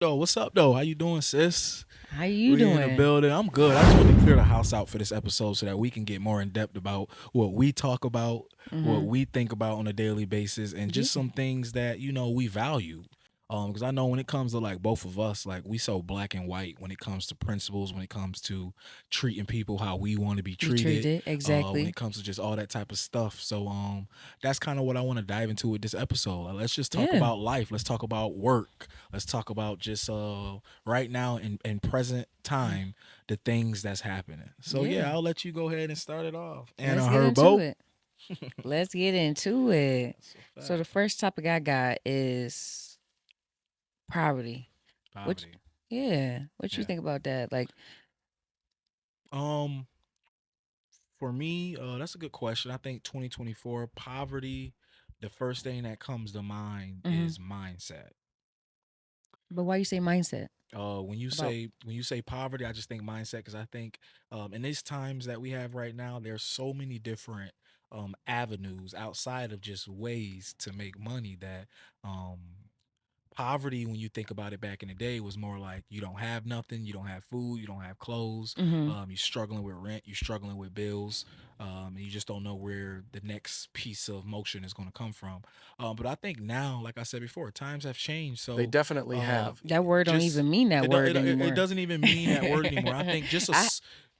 Though, what's up though? How you doing, sis? How you We in the doing? building. I'm good. I just want to clear the house out for this episode so that we can get more in depth about what we talk about, what Mm-hmm. we think about on a daily basis, and Yeah. just some things that we value. Because I know when it comes to like both of us, like we so black and white when it comes to principles, when it comes to treating people how we want to be Be treated, treated when exactly. it comes to just all that type of stuff. So that's kind of what I want to dive into with this episode. Let's just talk Yeah. about life. Let's talk about work. Let's talk about just right now in present time the things that's happening. So Yeah. yeah, I'll let you go ahead and start it off. And Let's get into Herbo. it. Let's get into it. That's a So the fact. first topic I got is poverty. Which, Poverty. yeah. What you Yeah. think about that? Like, Um, for me, that's a good question. I think 2024 poverty. The first thing that comes to mind hmm is mindset. but why you say mindset? When you About. say poverty, I just think mindset because I think in these times that we have right now, there's so many different avenues outside of just ways to make money that um, poverty, when you think about it back in the day, was more like you don't have nothing, you don't have food, you don't have clothes, Mm-hmm. you're struggling with rent, you're struggling with bills, and you just don't know where the next piece of motion is going to come from. But I think now, like I said before, times have changed. They So definitely have. That word don't just even mean that word it anymore. doesn't even mean that word anymore. I think just I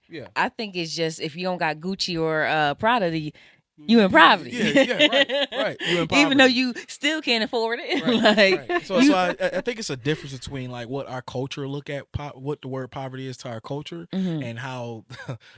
yeah. I think it's just if you don't got Gucci or Prada, you in poverty. Yeah, yeah, right. You in Even though poverty. you still can't afford it. Right, right. like So you I think it's a difference between like what our culture look at what the word poverty is to our culture hmm and how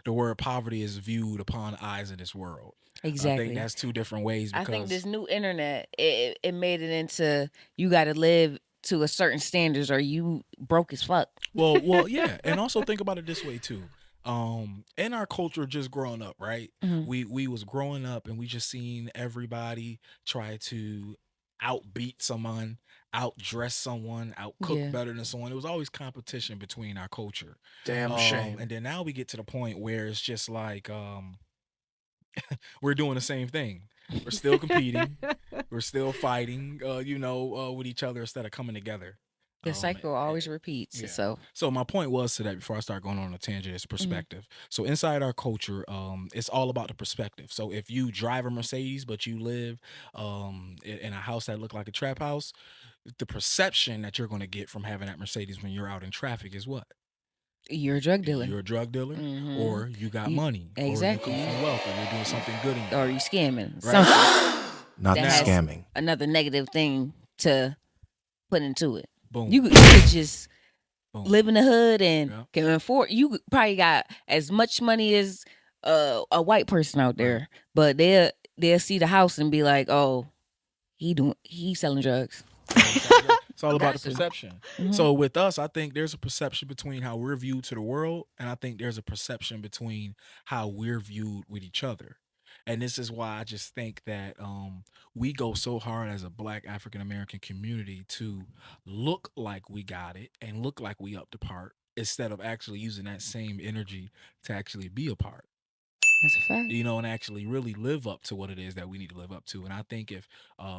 the word poverty is viewed upon the eyes of this world. I think Exactly. that's two different ways I think because this new internet it made it into you got to live to a certain standards or you broke as fuck. yeah, and also think about it this way too. In our culture just growing up, right? hmm We was growing up and we just seen everybody try to outbeat someone, outdress someone, outcook Yeah. better than someone. It was always competition between our culture. Damn shame. And then now we get to the point where it's just like we're doing the same thing. We're still competing. We're still fighting, with each other instead of coming together. The Um, cycle eh, always repeats yeah. itself. So my point was to that before I start going on a tangent is hmm perspective. So inside our culture, it's all about the perspective. So if you drive a Mercedes but you live in a house that look like a trap house, the perception that you're going to get from having that Mercedes when you're out in traffic is what? You're a drug dealer. You're a drug dealer, hmm or you got You money, or you come exactly. from wealth, or you're doing something good in your Or you life, scamming right? something Not that the Now, has scamming. another negative thing to put into it. boom, You could just boom, live in the hood and yeah, can afford. You probably got as much money as a white person out right. there, but they'll see the house and be like, "Oh, he's selling drugs." Yeah, he's selling drugs. It's all about the Got to. perception. hmm So with us, I think there's a perception between how we're viewed to the world, and I think there's a perception between how we're viewed with each other. And this is why I just think that we go so hard as a Black African American community to look like we got it and look like we up to part, instead of actually using that same energy to actually be a part, That's a fact. and actually really live up to what it is that we need to live up to. And I think if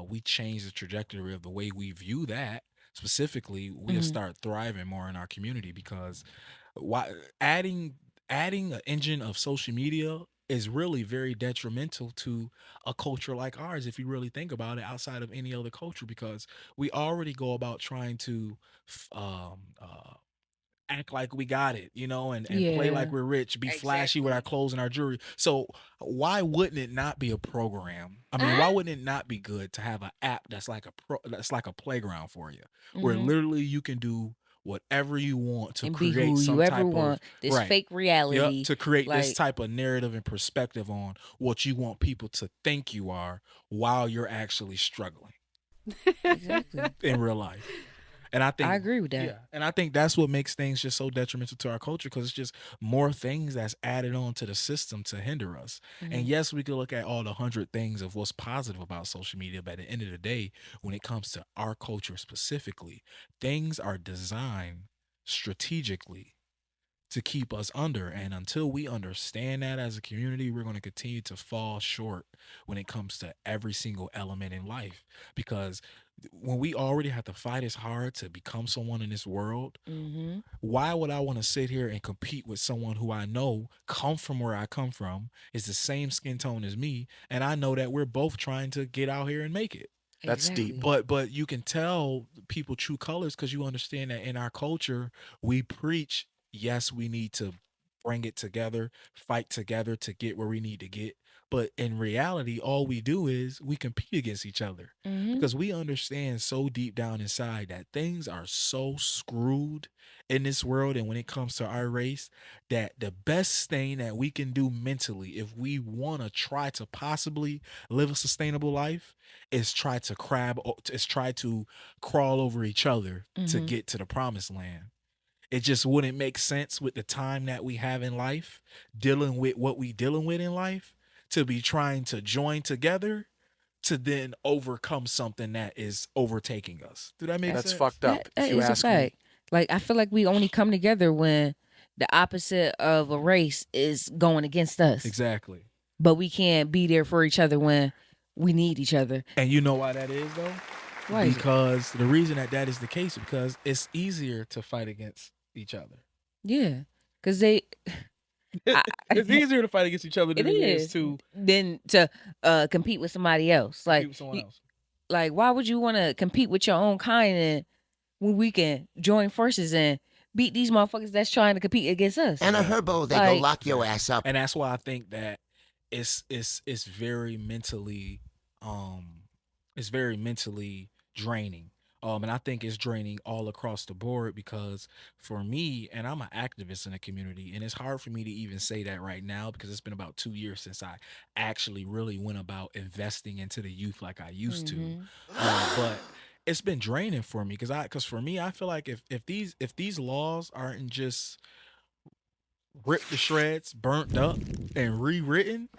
we change the trajectory of the way we view that specifically, we'll hmm start thriving more in our community because why adding adding an engine of social media is really very detrimental to a culture like ours if you really think about it outside of any other culture because we already go about trying to f- um, uh, act like we got it, and play like Yeah, we're rich, be flashy with our exactly. clothes and our jewelry. So why wouldn't it not be a program? I mean, why wouldn't it not be good to have an app that's like a playground for you, where hmm literally you can do whatever you want to And be create who you some ever type of want. This right. fake Yep, reality, to create this like type of narrative and perspective on what you want people to think you are while you're actually struggling exactly. in real life. And I I think, agree with that. yeah, and I think that's what makes things just so detrimental to our culture because it's just more things that's added on to the system to hinder us. And hmm yes, we could look at all the hundred things of what's positive about social media, but at the end of the day, when it comes to our culture specifically, things are designed strategically to keep us under. And until we understand that as a community, we're going to continue to fall short when it comes to every single element in life because when we already have to fight as hard to become someone in this world, Mhm. why would I want to sit here and compete with someone who I know come from where I come from, is the same skin tone as me, and I know that we're both trying to get out here and make it. That's deep. Exactly. But you can tell people true colors because you understand that in our culture we preach, yes, we need to bring it together, fight together to get where we need to get. But in reality, all we do is we compete against each other Mhm. because we understand so deep down inside that things are so screwed in this world and when it comes to our race, that the best thing that we can do mentally if we want to try to possibly live a sustainable life is try to crawl over each other to Mhm. get to the promised land. It just wouldn't make sense with the time that we have in life, dealing with what we dealing with in life, to be trying to join together to then overcome something that is overtaking us. Do that make That That's sense? fucked up, that if you is a ask me. fact. Like I feel like we only come together when the opposite of a race is going against us. Exactly. But we can't be there for each other when we need each other. And you know why that is though? Why is it? Because the reason that that is the case is because it's easier to fight against each other. Yeah. Cuz they I, It's easier to fight against each other it than it is is to then to compete with somebody else. compete with someone else. Like why would you want to compete with your own kind and when we can join forces and beat these motherfuckers that's trying to compete against us? And a Exactly. herbo, they go Like lock your ass up. And that's why I think that it's very mentally um it's very mentally draining. And I think it's draining all across the board because for me, and I'm an activist in the community, and it's hard for me to even say that right now because it's been about 2 years since I actually really went about investing into the youth like I used to. mhm. But it's been draining for me because for me, I feel like if these laws aren't just ripped to shreds, burnt up, and rewritten,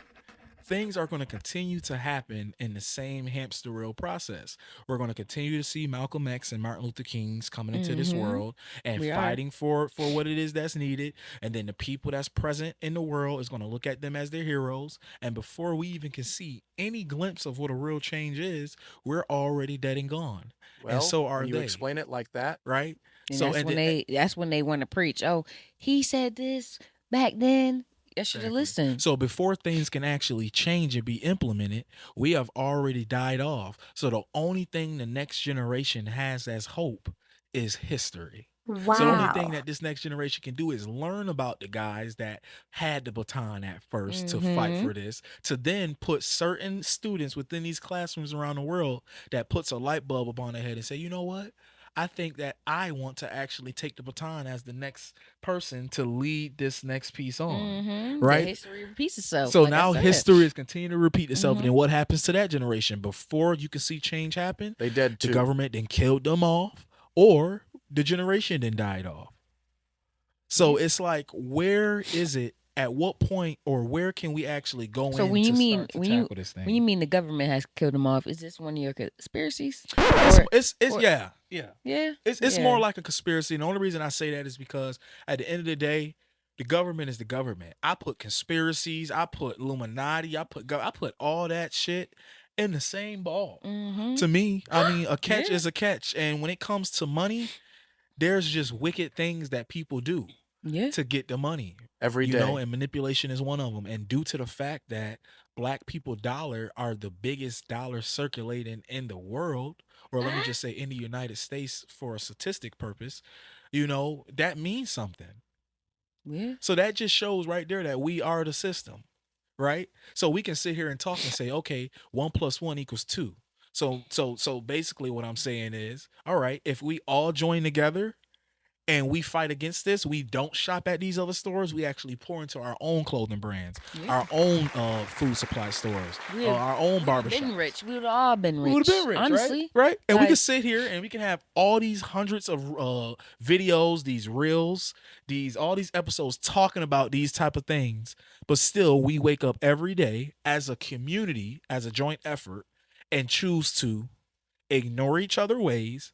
things are going to continue to happen in the same hamster wheel process. We're going to continue to see Malcolm X and Martin Luther King's coming into this Mhm. world and We are. fighting for what it is that's needed. And then the people that's present in the world is going to look at them as their heroes. And before we even can see any glimpse of what a real change is, we're already dead and gone. And Well, so when are you they, explain it like that, right? And So and then, that's when they want to preach. Oh, he said this back then. I should have exactly. listened. So before things can actually change and be implemented, we have already died off. So the only thing the next generation has as hope is history. So the only thing Wow. that this next generation can do is learn about the guys that had the baton at first to fight Mhm. for this, to then put certain students within these classrooms around the world that puts a light bulb upon their head and say, you know what? I think that I want to actually take the baton as the next person to lead this next piece on, Mhm. The right? history repeats itself, So like I now said. history is continuing to repeat itself. And Mhm. then what happens to that generation? Before you can see change happen, they dead the too. government then killed them off, or the generation then died off. So Yeah. it's like, where is it? At what point, or where can we actually go So in when you to mean start to tackle this when you thing? mean the government has killed them off, is this one of your conspiracies? It's Or it's or yeah, yeah. yeah, It's more yeah. like a conspiracy. And the only reason I say that is because at the end of the day, the government is the government. I put conspiracies, I put Illuminati, I put all that shit in the same ball. Mhm. To me, I mean, a catch Yeah. is a catch. And when it comes to money, there's just wicked things that people do Yeah. to get the money. Every day. And manipulation is one of them. And due to the fact that black people dollar are the biggest dollar circulating in the world, or let me just say in the United States for a statistic purpose, that means something. Yeah. So that just shows right there that we are the system, right? So we can sit here and talk and say, okay, 1 + 1 = 2. So basically what I'm saying is, all right, if we all join together and we fight against this, we don't shop at these other stores, we actually pour into our own clothing brands, Yeah. our own food supply stores, We have our own we would have been barbershops. rich. We would have all been We would have rich. been rich, right? Honestly. Right? And we can Like sit here and we can have all these hundreds of videos, these reels, these all these episodes talking about these type of things, but still we wake up every day as a community, as a joint effort, and choose to ignore each other ways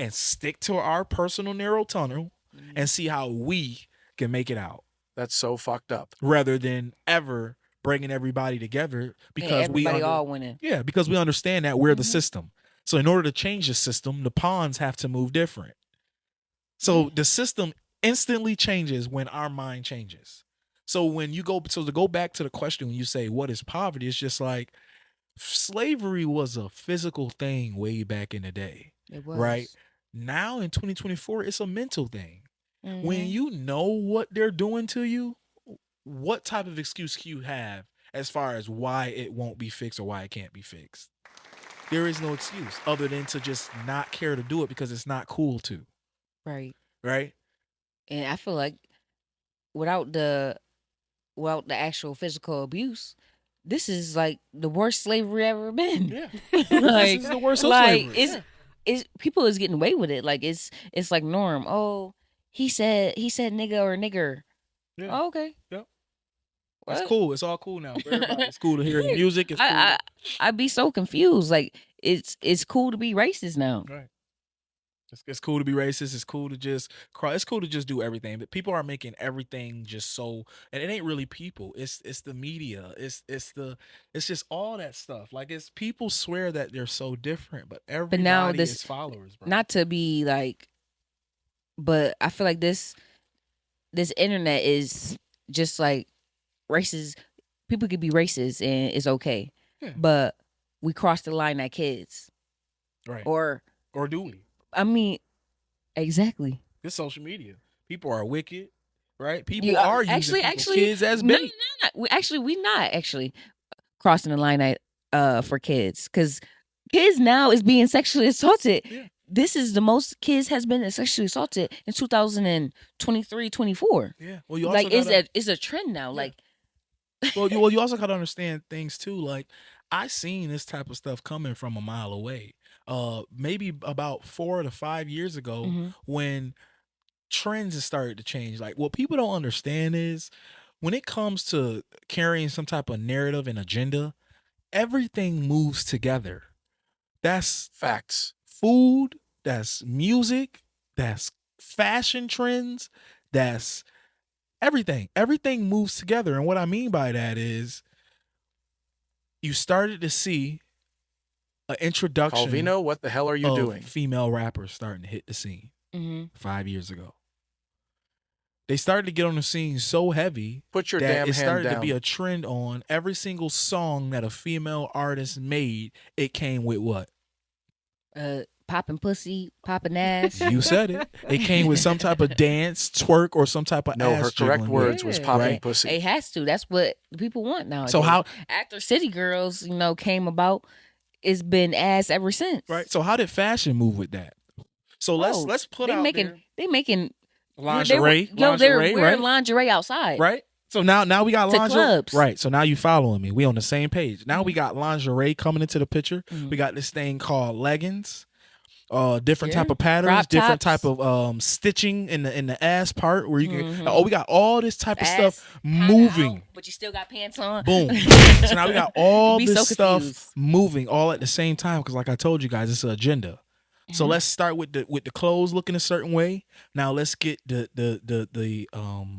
and stick to our personal narrow tunnel and see how we can make it out That's so fucked up. rather than ever bringing everybody together and because everybody all winning. because we understand that we're the Mhm. system. So in order to change the system, the pawns have to move different. So the system instantly changes when our mind changes. So when you go, so to go back to the question, when you say what is poverty, it's just like slavery was a physical thing way back in the day, It was. right? Now in 2024, it's a mental thing. When Mhm. you know what they're doing to you, what type of excuse can you have as far as why it won't be fixed or why it can't be fixed? There is no excuse other than to just not care to do it because it's not cool to, Right. right? And I feel like without the actual physical abuse, this is like the worst slavery ever been. Yeah. Like, This is the worst of like slavery. Yeah. it's people is getting away with it. Like it's like norm. Oh, he said nigga or nigger. Yeah. Oh, okay. Yep. It's What? cool. It's all cool now. For everybody. It's cool to hear the music. It's cool. I'd be so confused. Like it's cool to be racist now. Right. It's cool to be racist. It's cool to just cry. It's cool to just do everything. But people are making everything just so, and it ain't really people. It's the media. It's just all that stuff. Like it's people swear that they're so different, but everybody now is followers, bro. Not to be like, but I feel like this internet is just like racist. People could be racist and it's okay, Yeah. but we cross the line at kids, Right. or do we? I mean, exactly. It's social media. People are wicked, right? People Yeah, are using kids as bait. We not actually crossing the line at for kids, because kids now is being sexually assaulted. Yeah. This is the most kids has been sexually assaulted in 2023, 24. Yeah. Well, you also Like it's a trend now. Yeah. Like, well, you also got to understand things too. Like I seen this type of stuff coming from a mile away. Maybe about 4 to 5 years ago, Mhm. when trends have started to change. Like what people don't understand is when it comes to carrying some type of narrative and agenda, everything moves together. That's Facts. food, that's music, that's fashion trends, that's everything. Everything moves together. And what I mean by that is you started to see an introduction Calvino, what the hell are you of doing? female rappers starting to hit the scene Mhm. 5 years ago. They started to get on the scene so heavy Put your that damn it hand started to down. be a trend on every single song that a female artist made. It came with what? Popping pussy, popping ass. You said it. It came with some type of dance, twerk, or some type of No, ass her correct jiggling. words was Yeah. popping Right. pussy. It has to. That's what people want now. So how? After City Girls, came about, it's been ass ever since. Right. So how did fashion move with that? So let's put they out making there they making lingerie. they're lingerie, wearing right? lingerie outside. Right. So now we got To lingerie. clubs. Right. So now you following me. We on the same page. Now we got lingerie coming into the picture. Mhm. We got this thing called leggings. Different Yeah. type of patterns, Crop different tops. type of stitching in the ass part where you can. Mhm. Oh, we got all this type of Ass stuff kinda moving. out, but you still got pants on. Boom. So now we got all Be this so stuff confused. moving all at the same time because, like I told you guys, it's an agenda. So Mhm. let's start with the clothes looking a certain way. Now let's get the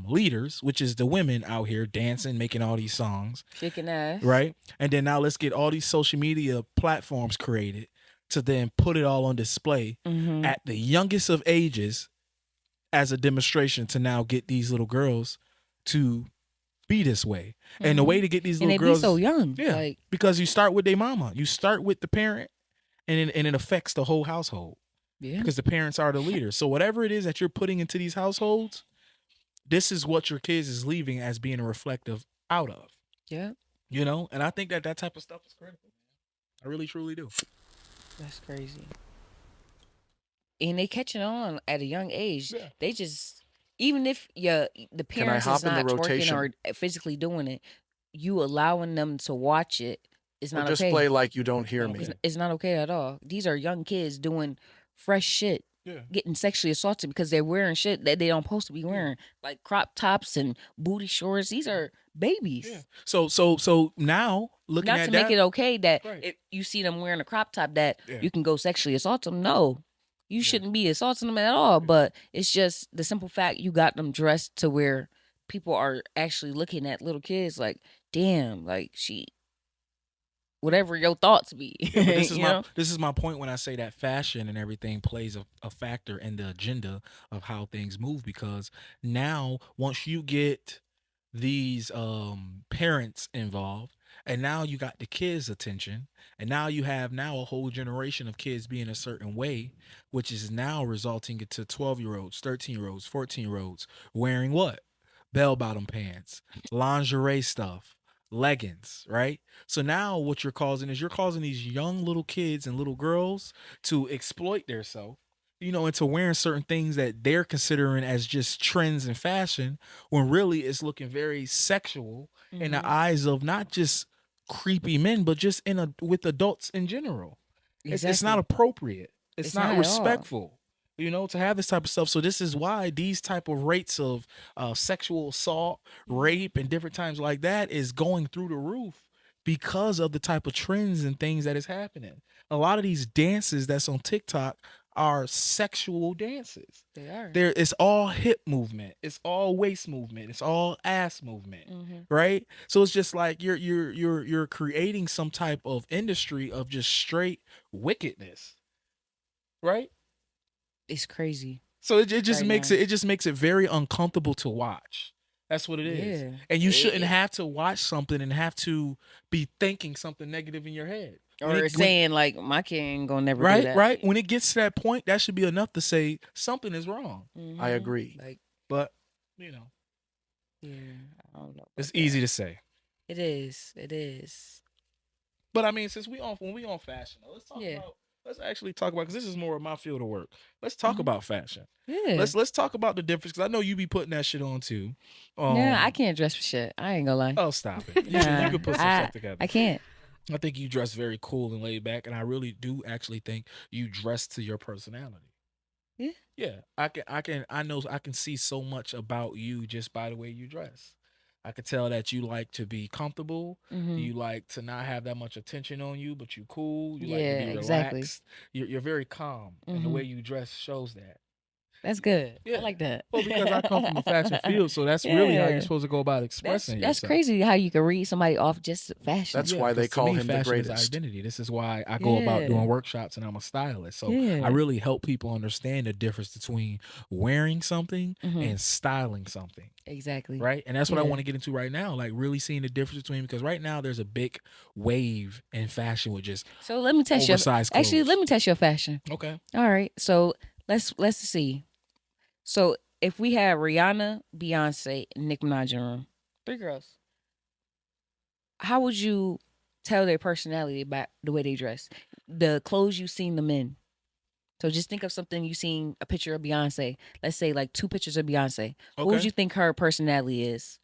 leaders, which is the women out here dancing, making all these songs, Chicken ass. right? And then now let's get all these social media platforms created to then put it all on display Mhm. at the youngest of ages as a demonstration to now get these little girls to be this way. And the way to get these And little they girls, be so young. yeah, Like, because you start with their mama, you start with the parent, and it affects the whole household yeah. because the parents are the leaders. So whatever it is that you're putting into these households, this is what your kids is leaving as being a reflective out of. Yeah. And I think that type of stuff is critical. I really truly do. That's crazy. And they catching on at a young age. Yeah. They just, even if the parents hop is in the not twerking rotation? or physically doing it, you allowing them to watch it is Or not just okay. play like you don't hear me. It's not okay at all. These are young kids doing fresh shit, Yeah. getting sexually assaulted because they're wearing shit that they don't supposed to be wearing, like crop tops and booty shorts. These are babies. Yeah. So now looking Not at to that, make it okay that Right. if you see them wearing a crop top that Yeah. you can go sexually assault them. No, you Yeah. shouldn't be assaulting them at all. But it's just the simple fact you got them dressed to where people are actually looking at little kids like, damn, like whatever your thoughts be. Yeah, but this is you my know? this is my point when I say that fashion and everything plays a factor in the agenda of how things move, because now once you get these parents involved, and now you got the kids attention, and now you have now a whole generation of kids being a certain way, which is now resulting into 12-year-olds, 13-year-olds, 14-year-olds wearing what? Bell bottom pants, lingerie stuff, leggings, right? So now what you're causing is you're causing these young little kids and little girls to exploit themselves, into wearing certain things that they're considering as just trends and fashion, when really it's looking very sexual in the Mhm. eyes of not just creepy men, but just with adults in general. It's not Exactly. appropriate. It's It's not not at all. respectful. To have this type of stuff. So this is why these type of rates of sexual assault, rape, and different times like that is going through the roof because of the type of trends and things that is happening. A lot of these dances that's on TikTok are sexual dances. They are. It's all hip movement, it's all waist movement, it's all ass movement, Mhm. right? So it's just like you're creating some type of industry of just straight wickedness, right? It's crazy. So it just Right makes now. it just makes it very uncomfortable to watch. That's what it is. Yeah. And you shouldn't It- have to watch something and have to be thinking something negative in your head. or saying like my kid ain't gonna never do Right, that. right. When it gets to that point, that should be enough to say something is wrong. I Mhm. agree. Like, But you know, yeah, I don't know. it's about easy that. to say. It is. It is. But I mean, since when we on fashion, Yeah. let's actually talk about, because this is more of my field of work. Let's talk Mhm. about fashion. Yeah. Let's talk about the difference, because I know you be putting that shit on too. Yeah, I can't dress for shit. I ain't gonna lie. Oh, stop it. You Nah, could put some stuff together. I can't. I think you dress very cool and laid back, and I really do actually think you dress to your personality. Yeah. Yeah, I can see so much about you just by the way you dress. I could tell that you like to be comfortable. Mhm. You like to not have that much attention on you, but you cool. You like to Yeah, be exactly. relaxed. You're very calm, and the way Mhm. you dress shows that. That's good. I Yeah. like that. Well, because I come from a fashion field, so that's really how you're Yeah. supposed to go about expressing That's yourself. crazy how you can read somebody off just fashion. That's Yeah, why they because to call me, him the fashion is greatest. identity. This is why I go about Yeah. doing workshops, and I'm a stylist. So Yeah. I really help people understand the difference between wearing something Mhm. and styling something. Exactly. Right. And that's what I Yeah. want to get into right now. Like really seeing the difference between, because right now there's a big wave in fashion with just So let me test your oversized actually clothes. let me test your fashion. Okay. All right. So let's see. So if we had Rihanna, Beyonce, and Nicki Minaj in a room, 3 girls, how would you tell their personality by the way they dress? The clothes you've seen them in. So just think of something you seen a picture of Beyonce. Let's say like 2 pictures of Beyonce. What would Okay. you think her personality is?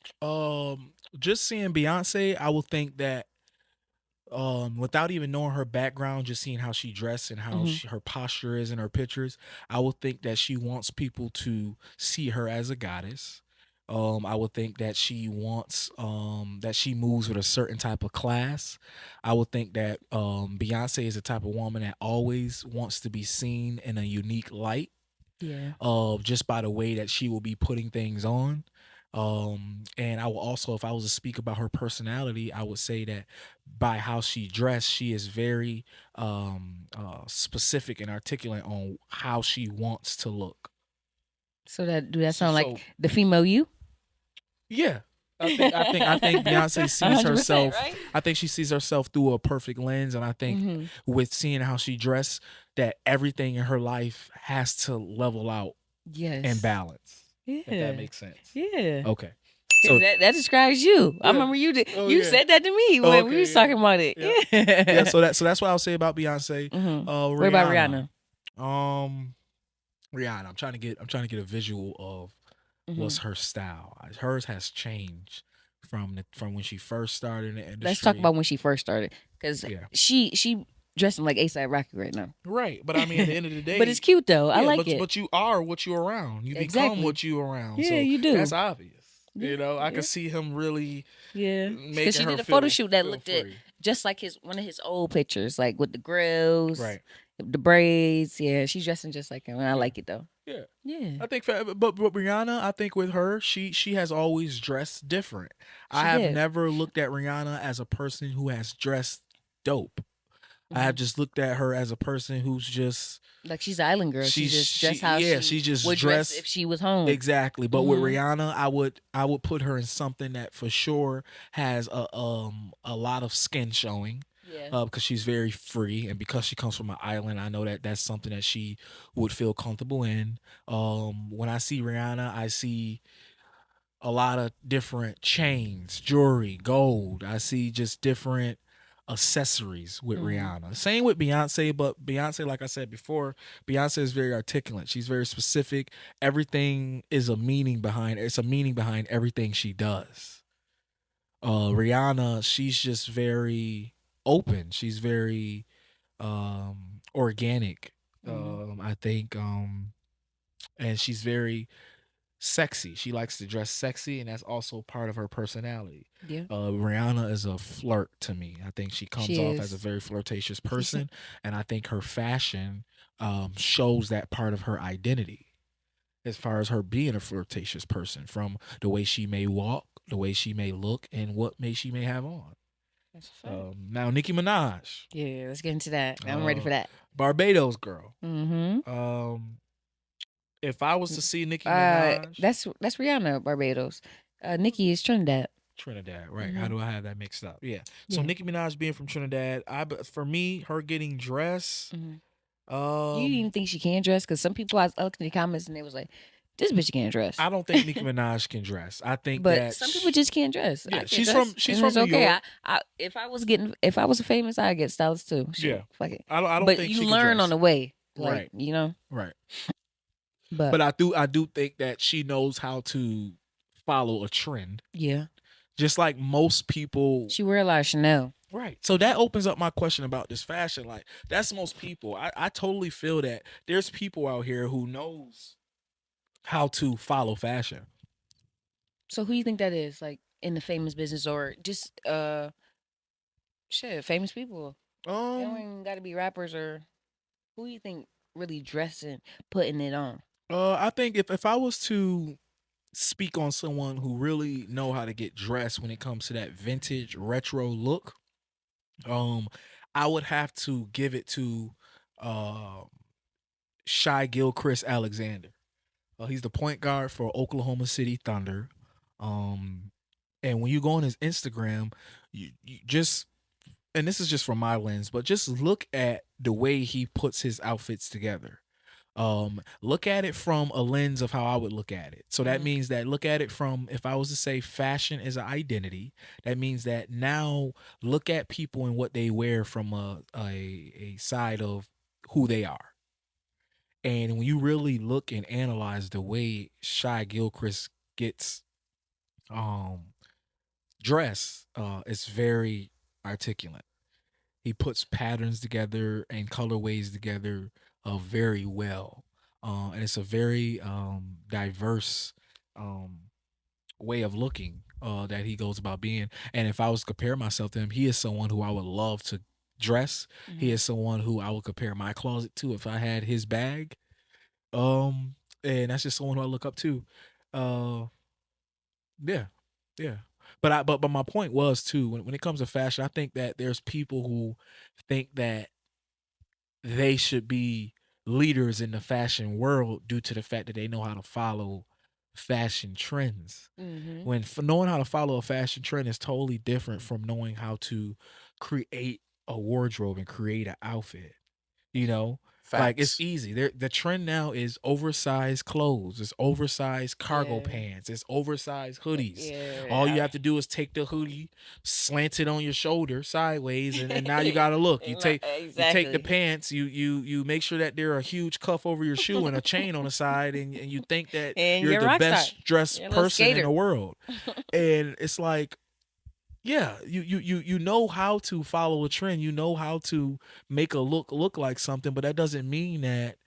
Just seeing Beyonce, I would think that without even knowing her background, just seeing how she dressed and how Mhm. her posture is in her pictures, I would think that she wants people to see her as a goddess. I would think that she wants that she moves with a certain type of class. I would think that Beyonce is the type of woman that always wants to be seen in a unique light, Yeah. just by the way that she will be putting things on. And I will also, if I was to speak about her personality, I would say that by how she dressed, she is very specific and articulate on how she wants to look. So do that So, sound like the female you? yeah, I think Beyonce sees 100%, herself. right? I think she sees herself through a perfect lens, and I think Mhm. with seeing how she dressed, that everything in her life has to level out and Yes. balance. If Yeah. that makes sense. Yeah. Okay. 'Cause So that describes you. I Yeah. remember you did. Oh, You yeah. said that to me Oh, when we okay, was yeah. talking about it. Yeah. Yeah. yeah, so that's what I'll say about Beyonce. Mhm. Rihanna. What about Rihanna? Rihanna. I'm trying to get a visual of what's Mhm. her style. Hers has changed from when she first started in the industry. Let's talk about when she first started, because Yeah. she dressing like ASAP Rocky right now. Right, but I mean, at the end of the day, But it's cute though. I yeah, like but, it. But you are what you're around. You become Exactly. what you around. Yeah, so you do. That's obvious. Yeah, I yeah. can see him really Yeah, because making she her did a feel, photo shoot that feel looked at free. just like one of his old pictures, like with the grills, Right. the braids. Yeah, she's dressing just like him. I Yeah. like it though. Yeah. Yeah, I think, but Rihanna, I think with her, she has always dressed different. I she have did. never looked at Rihanna as a person who has dressed dope. I have just looked at her as a person who's just like she's an island girl. She just dressed how she just would dress if she was home. exactly. But with Rihanna, I would put her in something that for sure has a lot of skin showing. Yeah. Because she's very free, and because she comes from an island, I know that that's something that she would feel comfortable in. When I see Rihanna, I see a lot of different chains, jewelry, gold. I see just different accessories with Rihanna. Same with Beyonce, but Beyonce, like I said before, Beyonce is very articulate. She's very specific. Everything is a meaning behind it's a meaning behind everything she does. Rihanna, she's just very open. She's very organic. I think and she's very sexy. She likes to dress sexy, and that's also part of her personality. Yeah. Rihanna is a flirt to me. I think she comes off as a very flirtatious person, and I think her fashion shows that part of her identity as far as her being a flirtatious person, from the way she may walk, the way she may look, and what she may have on. That's a fact. Now, Nicki Minaj. Yeah, let's get into that. I'm ready for that. Barbados girl. Mm-hmm. If I was to see Nicki Minaj, that's Rihanna, Barbados. Nicki is Trinidad. Trinidad, right? How do I have that mixed up? Yeah. So Nicki Minaj being from Trinidad, for me, her getting dressed. You didn't even think she can dress? Because some people I looked in the comments and they was like, "This bitch can't dress." I don't think Nicki Minaj can dress. I think but that some people just can't dress. Yeah, I she's dress, from New York. If I was a famous, I'd get stylists too. Sure, Yeah, fuck it. I don't but think you she can learn dress. on the way, like, right? You know, right. But I do think that she knows how to follow a trend. Yeah, just like most people. She wear a lot of Chanel. Right. So that opens up my question about this fashion. Like, that's most people. I totally feel that there's people out here who knows how to follow fashion. So who you think that is? Like in the famous business or just famous people? They don't even gotta be rappers or who you think really dressing, putting it on? I think if I was to speak on someone who really know how to get dressed when it comes to that vintage retro look, I would have to give it to Shy Gilchrist Alexander. He's the point guard for Oklahoma City Thunder. And when you go on his Instagram, you just, and this is just from my lens, but just look at the way he puts his outfits together. Look at it from a lens of how I would look at it. So that means that look at it from, if I was to say fashion is an identity, that means that now look at people and what they wear from a side of who they are. And when you really look and analyze the way Shy Gilchrist gets dressed, it's very articulate. He puts patterns together and colorways together very well. And it's a very diverse way of looking that he goes about being. And if I was to compare myself to him, he is someone who I would love to dress. He is someone who I would compare my closet to if I had his bag. And that's just someone who I look up to. Yeah, yeah. But my point was too, when it comes to fashion, I think that there's people who think that they should be leaders in the fashion world due to the fact that they know how to follow fashion trends. When knowing how to follow a fashion trend is totally different from knowing how to create a wardrobe and create an outfit. You know, like it's Facts. easy. The trend now is oversized clothes. It's oversized cargo pants. It's oversized hoodies. All you have to do is take the hoodie, slant it on your shoulder sideways, and now you gotta look. You take the pants. You make sure that they're a huge cuff over your shoe and a chain on the side, and you think that And you're you're a the rock best star. dressed You're a little person in skater. the world. And it's like, yeah, you know how to follow a trend. You know how to make a look like something, but that doesn't mean that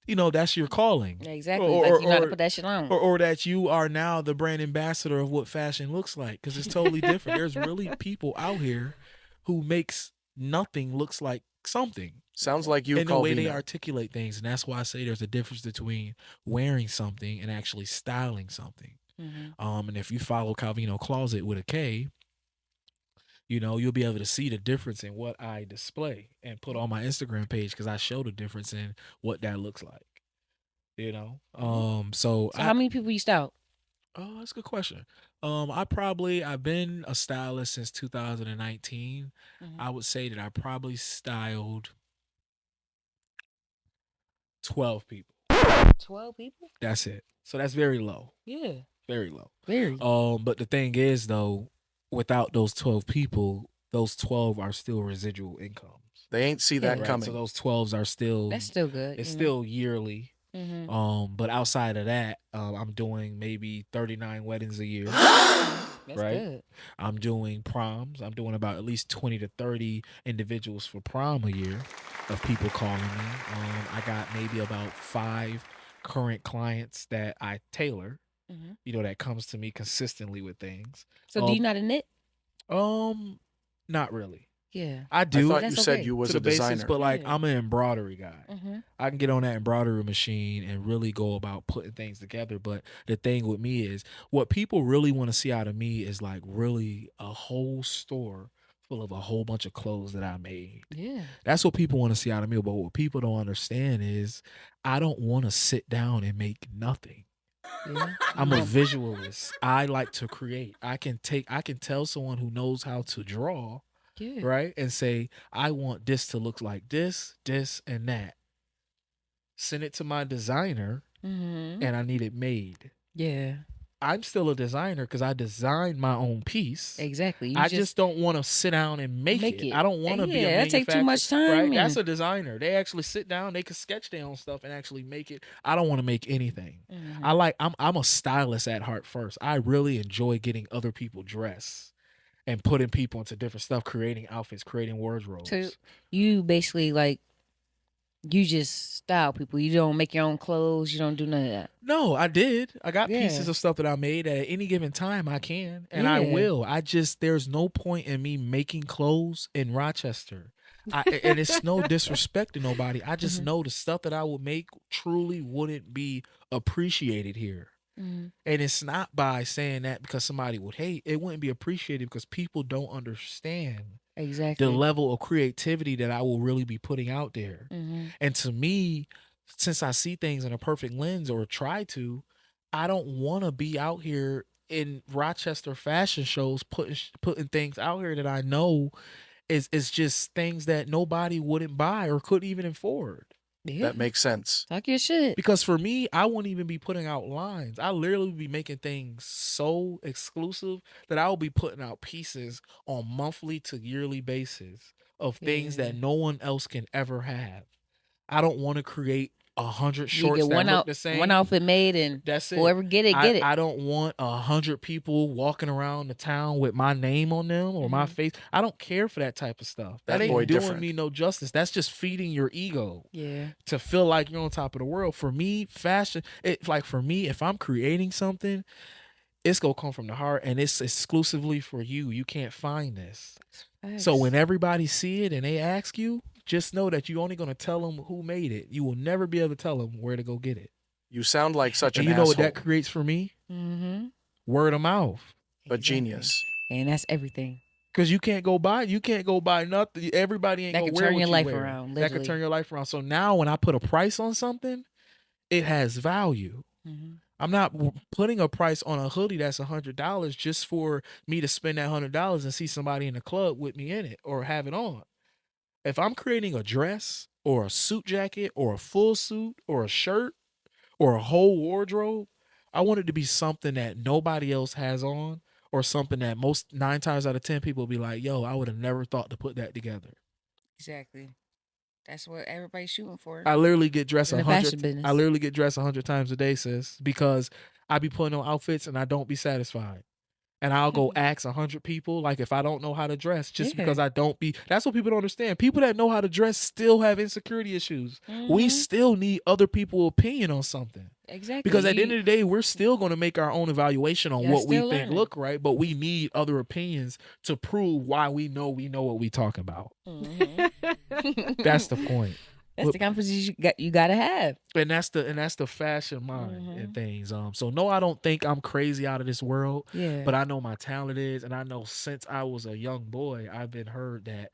that's your calling. Exactly. Like you know how to put that shit on. Or that you are now the brand ambassador of what fashion looks like, because it's totally different. There's really people out here who makes nothing looks like something. Sounds like you, in the way they Calvino. articulate things, and that's why I say there's a difference between wearing something and actually styling something. And if you follow Calvino Closet with a K, you'll be able to see the difference in what I display and put on my Instagram page because I show the difference in what that looks like. So So how many people you styled? Oh, that's a good question. I've been a stylist since 2019. I would say that I probably styled 12 people. 12 people? That's it. So that's very low. Yeah. Very low. Very. But the thing is though, without those 12 people, those 12 are still residual incomes. They ain't see that Right. coming. So those 12s are still That's still good. it's still yearly. But outside of that, I'm doing maybe 39 weddings a year. That's right? good. I'm doing proms. I'm doing about at least 20 to 30 individuals for prom a year of people calling me. I got maybe about 5 current clients that I tailor, that comes to me consistently with things. So do you not a knit? Not really. Yeah. I I do thought you That's said okay. you was to a the basics, designer. but like Yeah. I'm an embroidery guy. Mm-hmm. I can get on that embroidery machine and really go about putting things together. But the thing with me is what people really want to see out of me is like really a whole store full of a whole bunch of clothes that I made. Yeah. That's what people want to see out of me. But what people don't understand is I don't want to sit down and make nothing. Yeah. I'm a visualist. I like to create. I can tell someone who knows how to draw, Yeah. right? And say, I want this to look like this, and that. Send it to my designer, and I need it made. Yeah. I'm still a designer because I designed my own piece. Exactly. You I just don't want to sit down and make it. I don't want to be a that take too much manufacturer, time. right? That's a designer. They actually sit down, they can sketch their own stuff and actually make it. I don't want to make anything. I'm a stylist at heart first. I really enjoy getting other people dressed and putting people into different stuff, creating outfits, creating wardrobes. So you basically like you just style people. You don't make your own clothes. You don't do none of that. No, I did. I got Yeah. pieces of stuff that I made at any given time. I can and I Yeah. will. There's no point in me making clothes in Rochester. And it's no disrespect to nobody. I just know the stuff that I would make truly wouldn't be appreciated here. And it's not by saying that because somebody would hate. It wouldn't be appreciated because people don't understand Exactly. the level of creativity that I will really be putting out there. And to me, since I see things in a perfect lens or try to, I don't want to be out here in Rochester fashion shows putting things out here that I know is just things that nobody wouldn't buy or couldn't even afford. Yeah. That makes sense. Talk your shit. Because for me, I wouldn't even be putting out lines. I literally would be making things so exclusive that I will be putting out pieces on monthly to yearly basis of things that no one else can ever have. I don't want to create 100 You shorts get that look the same. one outfit made, and That's it. whoever get it, get it. I don't want 100 people walking around the town with my name on them or my face. I don't care for that type of stuff. That That boy ain't doing different. me no justice. That's just feeding your ego Yeah. to feel like you're on top of the world. For me, fashion, for me, if I'm creating something, it's gonna come from the heart and it's exclusively for you. You can't find this. So when everybody see it and they ask you, just know that you're only gonna tell them who made it. You will never be able to tell them where to go get it. You sound like such And an you know asshole, what that creates for me? Word of mouth. but genius. And that's everything. Because you can't go buy nothing. Everybody ain't That gonna could wear turn what your you life wear. around, That could turn your life around. So now when I put a price on something, it has value. I'm not putting a price on a hoodie that's $100 just for me to spend that $100 and see somebody in the club with me in it or have it on. If I'm creating a dress or a suit jacket or a full suit or a shirt or a whole wardrobe, I want it to be something that nobody else has on or something that 9 times out of 10 people will be like, yo, I would have never thought to put that together. Exactly. That's what everybody's shooting for. I literally get dressed In the fashion business. I literally get dressed 100 times a day, sis, because I be putting on outfits and I don't be satisfied. And I'll go ask 100 people, like if I don't know how to dress, just because I don't be. That's what people don't understand. People that know how to dress still have insecurity issues. We still need other people's opinion on something. Exactly. Because at the end of the day, we're still going to make our own evaluation on what we still think learning. look right, but we need other opinions to prove why we know what we talking about. That's the point. That's the conversation you gotta have. And that's the fashion mind and Mhm. things. So no, I don't think I'm crazy out of this world, Yeah. but I know my talent is, and I know since I was a young boy, I've been heard that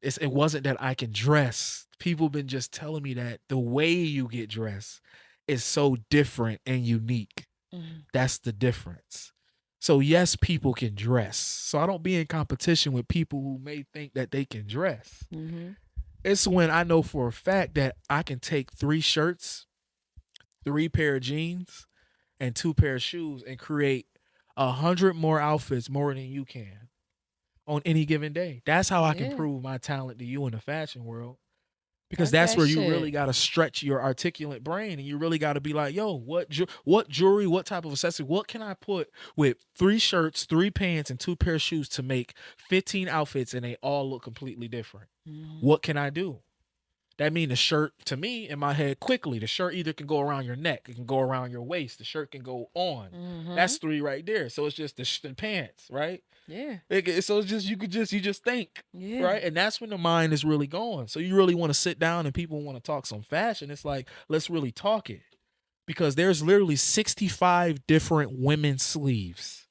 it wasn't that I can dress. People been just telling me that the way you get dressed is so different and unique. Mhm. That's the difference. So yes, people can dress. So I don't be in competition with people who may think that they can dress. Mhm. It's when I know for a fact that I can take 3 shirts, 3 pair of jeans, and 2 pair of shoes and create 100 more outfits more than you can on any given day. That's how I can Yeah. prove my talent to you in the fashion world. Because That's that's that where you really shit. got to stretch your articulate brain, and you really got to be like, yo, what jewelry, what type of accessory, what can I put with 3 shirts, 3 pants, and 2 pair of shoes to make 15 outfits and they all look completely different? Mhm. What can I do? That mean the shirt, to me, in my head, quickly, the shirt either can go around your neck, it can go around your waist, the shirt can go on. That's Mhm. 3 right there. So it's just the pants, right? Yeah. So it's just you just think, Yeah. right? And that's when the mind is really going. So you really want to sit down and people want to talk some fashion. It's like, let's really talk it. Because there's literally 65 different women's sleeves.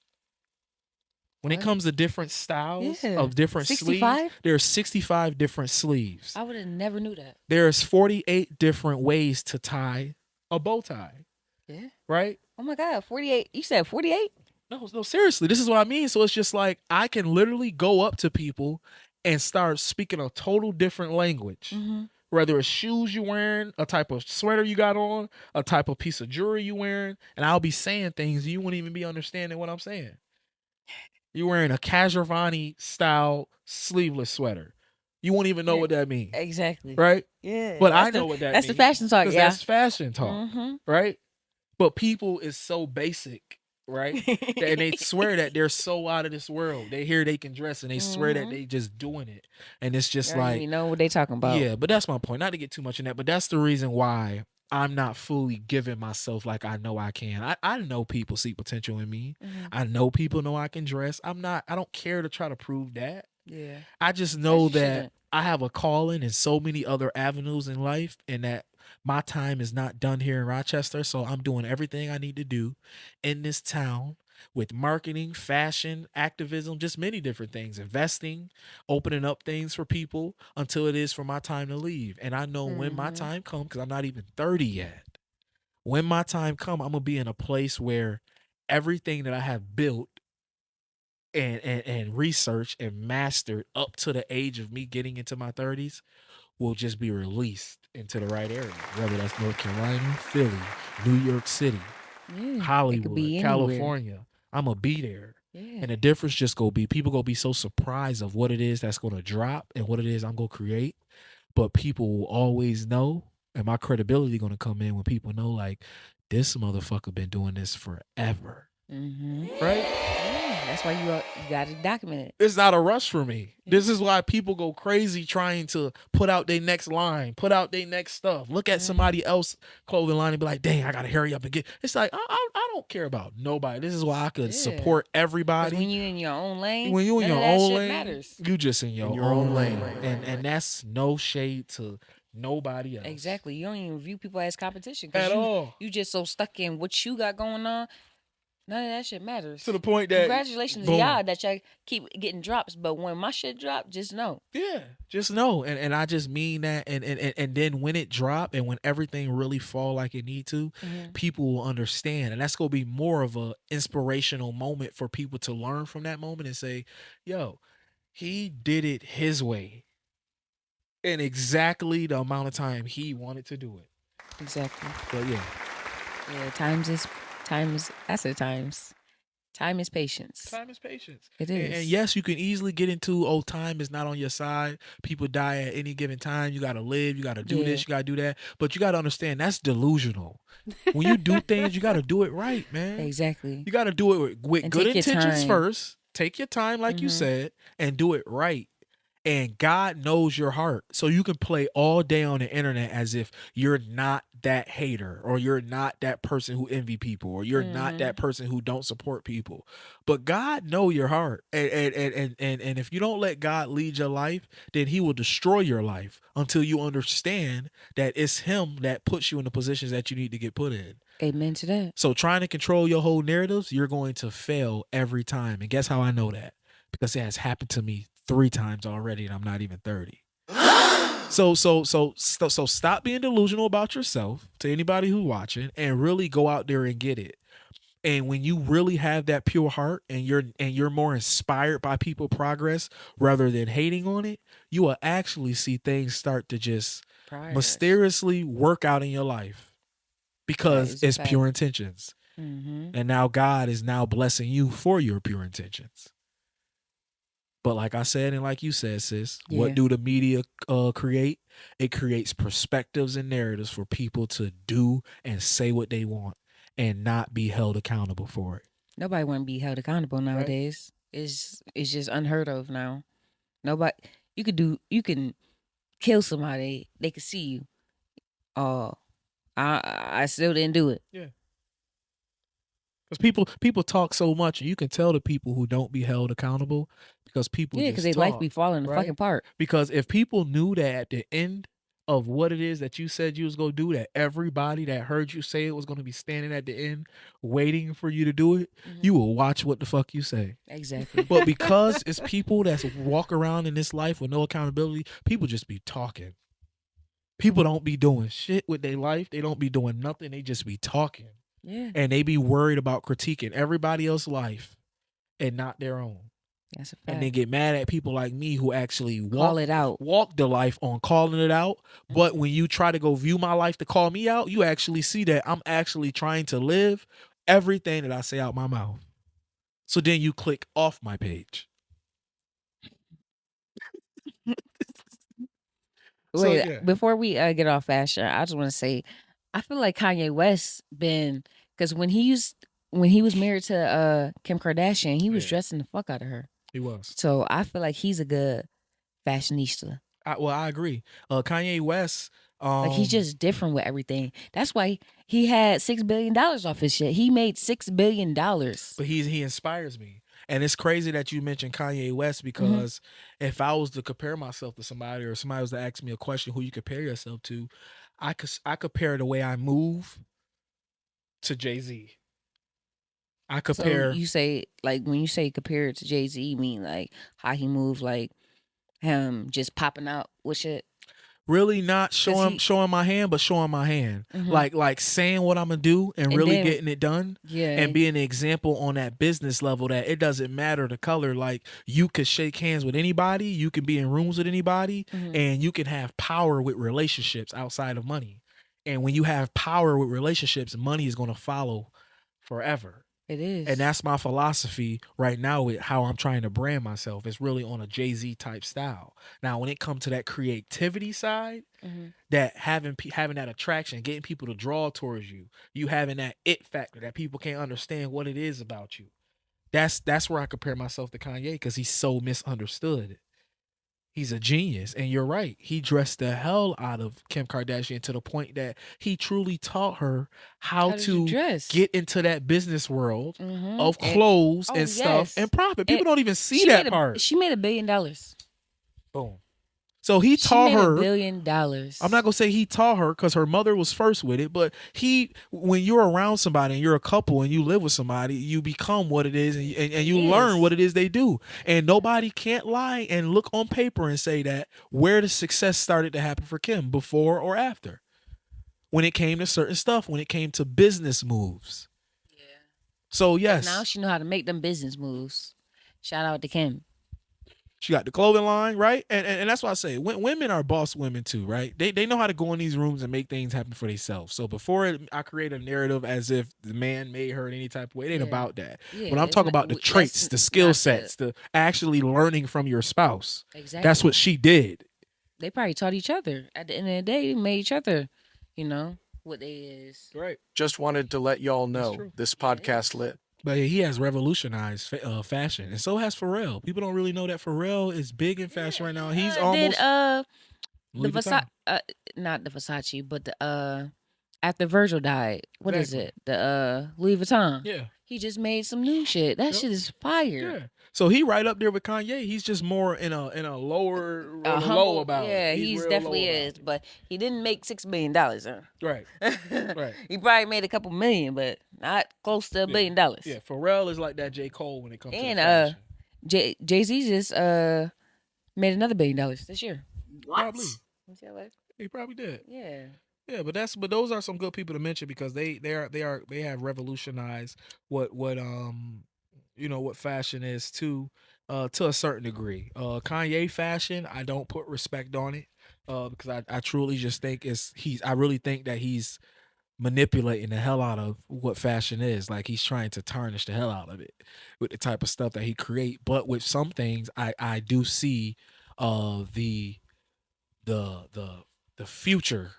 When it What? comes to different styles Yeah. of different sleeves, 65? there's 65 different sleeves. I would have never knew that. There's 48 different ways to tie a bow tie, Yeah. right? Oh my God, 48. You said 48? No, seriously. This is what I mean. So it's just like I can literally go up to people and start speaking a total different language. Mm-hmm. Whether it's shoes you're wearing, a type of sweater you got on, a type of piece of jewelry you wearing, and I'll be saying things you wouldn't even be understanding what I'm saying. You're wearing a Cajavani style sleeveless sweater. You won't even know what that means, Exactly. right? Yeah. But I know what that That's means. the fashion talk, Because yeah. that's fashion talk, Mm-hmm. right? But people is so basic, right? And they swear that they're so out of this world. They hear they can dress and they swear that they just doing it. And it's just I don't like, even know what they talking about. yeah, but that's my point. Not to get too much in that, but that's the reason why I'm not fully giving myself like I know I can. I know people see potential in me. Mhm. I know people know I can dress. I don't care to try to prove that. Yeah. I just know you that shouldn't. I have a calling in so many other avenues in life, and that my time is not done here in Rochester. So I'm doing everything I need to do in this town with marketing, fashion, activism, just many different things, investing, opening up things for people until it is for my time to leave. And I know when my Mhm. time comes, because I'm not even 30 yet. When my time comes, I'm gonna be in a place where everything that I have built and researched and mastered up to the age of me getting into my 30s will just be released into the right area, whether that's North Carolina, Philly, New York City, Yeah. It could Hollywood, be anywhere. California. I'm gonna be there. Yeah. And the difference just gonna be people gonna be so surprised of what it is that's gonna drop and what it is I'm gonna create. But people will always know, and my credibility gonna come in when people know, like, this motherfucker been doing this forever. Mm-hmm. Right? Yeah. That's why you got to document it. It's not a rush for me. This is why people go crazy trying to put out their next line, put out their next stuff. Look at somebody else clothing line and be like, dang, I gotta hurry up and get. It's like I don't care about nobody. This is why I could support 'Cause everybody. when you in your own lane, When you in none your of that own shit lane, matters. you just in your own lane. And that's no shade to nobody else. Exactly. You don't even view people as competition At because all. you just so stuck in what you got going on. None of that shit matters. To the point that Congratulations to boom. y'all that y'all keep getting drops, but when my shit drop, just know. Yeah, just know. And I just mean that. And then when it drop and when everything really fall like it need to, people will understand. And that's gonna be more of a inspirational moment for people to learn from that moment and say, yo, he did it his way. In exactly the amount of time he wanted to do it. Exactly. But yeah. Yeah, time is time is patience. Time is patience. It is. And yes, you can easily get into, oh, time is not on your side. People die at any given time. You got to live. You got to do this. You got to do that. But you got to understand that's delusional. When you do things, you got to do it right, man. Exactly. You got to do it with And good take your intentions time. first. Take your time, like you said, and do it right. And God knows your heart. So you can play all day on the internet as if you're not that hater, or you're not that person who envy people, or you're not Mm-hmm. that person who don't support people. But God know your heart. And if you don't let God lead your life, then he will destroy your life until you understand that it's him that puts you in the positions that you need to get put in. Amen to that. So trying to control your whole narratives, you're going to fail every time. And guess how I know that? Because it has happened to me 3 times already, and I'm not even 30. So stop being delusional about yourself, to anybody who's watching, and really go out there and get it. And when you really have that pure heart, and you're more inspired by people progress rather than hating on it, you will actually see things start to just mysteriously work out in your life, because it's pure intentions. Mm-hmm. And now God is now blessing you for your pure intentions. But like I said, and like you said, sis, what do the media create? It creates perspectives and narratives for people to do and say what they want and not be held accountable for it. Nobody want to be held accountable nowadays. Right? It's just unheard of now. Nobody. You can kill somebody. They can see you. Oh, I still didn't do it. Yeah. Because people talk so much, and you can tell the people who don't be held accountable because people because their life be falling fucking apart. Because if people knew that at the end of what it is that you said you was gonna do, that everybody that heard you say it was gonna be standing at the end waiting for you to do it, you will watch what the fuck you say. Exactly. But because it's people that walk around in this life with no accountability, people just be talking. People don't be doing shit with their life. They don't be doing nothing. They just be talking. Yeah. And they be worried about critiquing everybody else's life and not their own. That's a fact. And they get mad at people like me who actually call it out. Walk the life on calling it out. But when you try to go view my life to call me out, you actually see that I'm actually trying to live everything that I say out my mouth. So then you click off my page. Wait, before we get off fashion, I just want to say, I feel like Kanye West because when he was married to Kim Kardashian, he was dressing the fuck out of her. He was. So I feel like he's a good fashionista. I agree. Kanye West, like he's just different with everything. That's why he had $6 billion off his shit. He made $6 billion. But he inspires me. And it's crazy that you mentioned Kanye West, because if I was to compare myself to somebody, or somebody was to ask me a question, who you compare yourself to, I compare the way I move to Jay-Z. I compare. So you say, like, when you say compare it to Jay-Z, you mean like how he moved, like him just popping out with shit? Really not showing my hand, but showing my hand. Like saying what I'm gonna do and really then, getting it done. Yeah. And being an example on that business level that it doesn't matter the color. Like, you could shake hands with anybody, you can be in rooms with anybody, and you can have power with relationships outside of money. And when you have power with relationships, money is gonna follow forever. It is. And that's my philosophy right now with how I'm trying to brand myself. It's really on a Jay-Z type style. Now, when it comes to that creativity side, that having that attraction, getting people to draw towards you, you having that it factor that people can't understand what it is about you. That's where I compare myself to Kanye, because he's so misunderstood. He's a genius. And you're right. He dressed the hell out of Kim Kardashian to the point that he truly taught her how to get into that business world of clothes and stuff and profit. People don't even see that part. She made $1 billion. Boom. So he taught her $1 billion. I'm not gonna say he taught her, because her mother was first with it, but when you're around somebody and you're a couple and you live with somebody, you become what it is, and you learn what it is they do. And nobody can't lie and look on paper and say that where the success started to happen for Kim, before or after. When it came to certain stuff, when it came to business moves. Yeah. So yes. Now she know how to make them business moves. Shout out to Kim. She got the clothing line, right? And that's why I say women are boss women too, right? They know how to go in these rooms and make things happen for themselves. So before I create a narrative as if the man made her in any type of way, it ain't about that. Yeah, when I'm talking about the traits, the skill sets, the actually learning from your spouse. Exactly. That's what she did. They probably taught each other. At the end of the day, they made each other, what they is. Right. Just wanted to let y'all know this podcast lit. But he has revolutionized fashion, and so has Pharrell. People don't really know that Pharrell is big in fashion right now. He's almost the Versace, not the Versace, but the after Virgil died, what is Exactly. it? The Louis Vuitton. Yeah. He just made some new shit. That Yep. shit is fire. Yeah. So he right up there with Kanye. He's just more in a lower A low humble, about yeah, it. He's he's real definitely low about is. it. But he didn't make $6 billion. Huh? Right. Right. He probably made a couple million, but not close to $1 billion. Yeah, Pharrell is like that J. Cole when it comes to the And fashion. Jay-Z just made another $1 billion this year. Probably. You see how that- He probably did. Yeah. Yeah, but those are some good people to mention because they have revolutionized what what fashion is to a certain degree. Kanye fashion, I don't put respect on it because I truly just think I really think that he's manipulating the hell out of what fashion is. Like he's trying to tarnish the hell out of it with the type of stuff that he create. But with some things, I do see the the the the future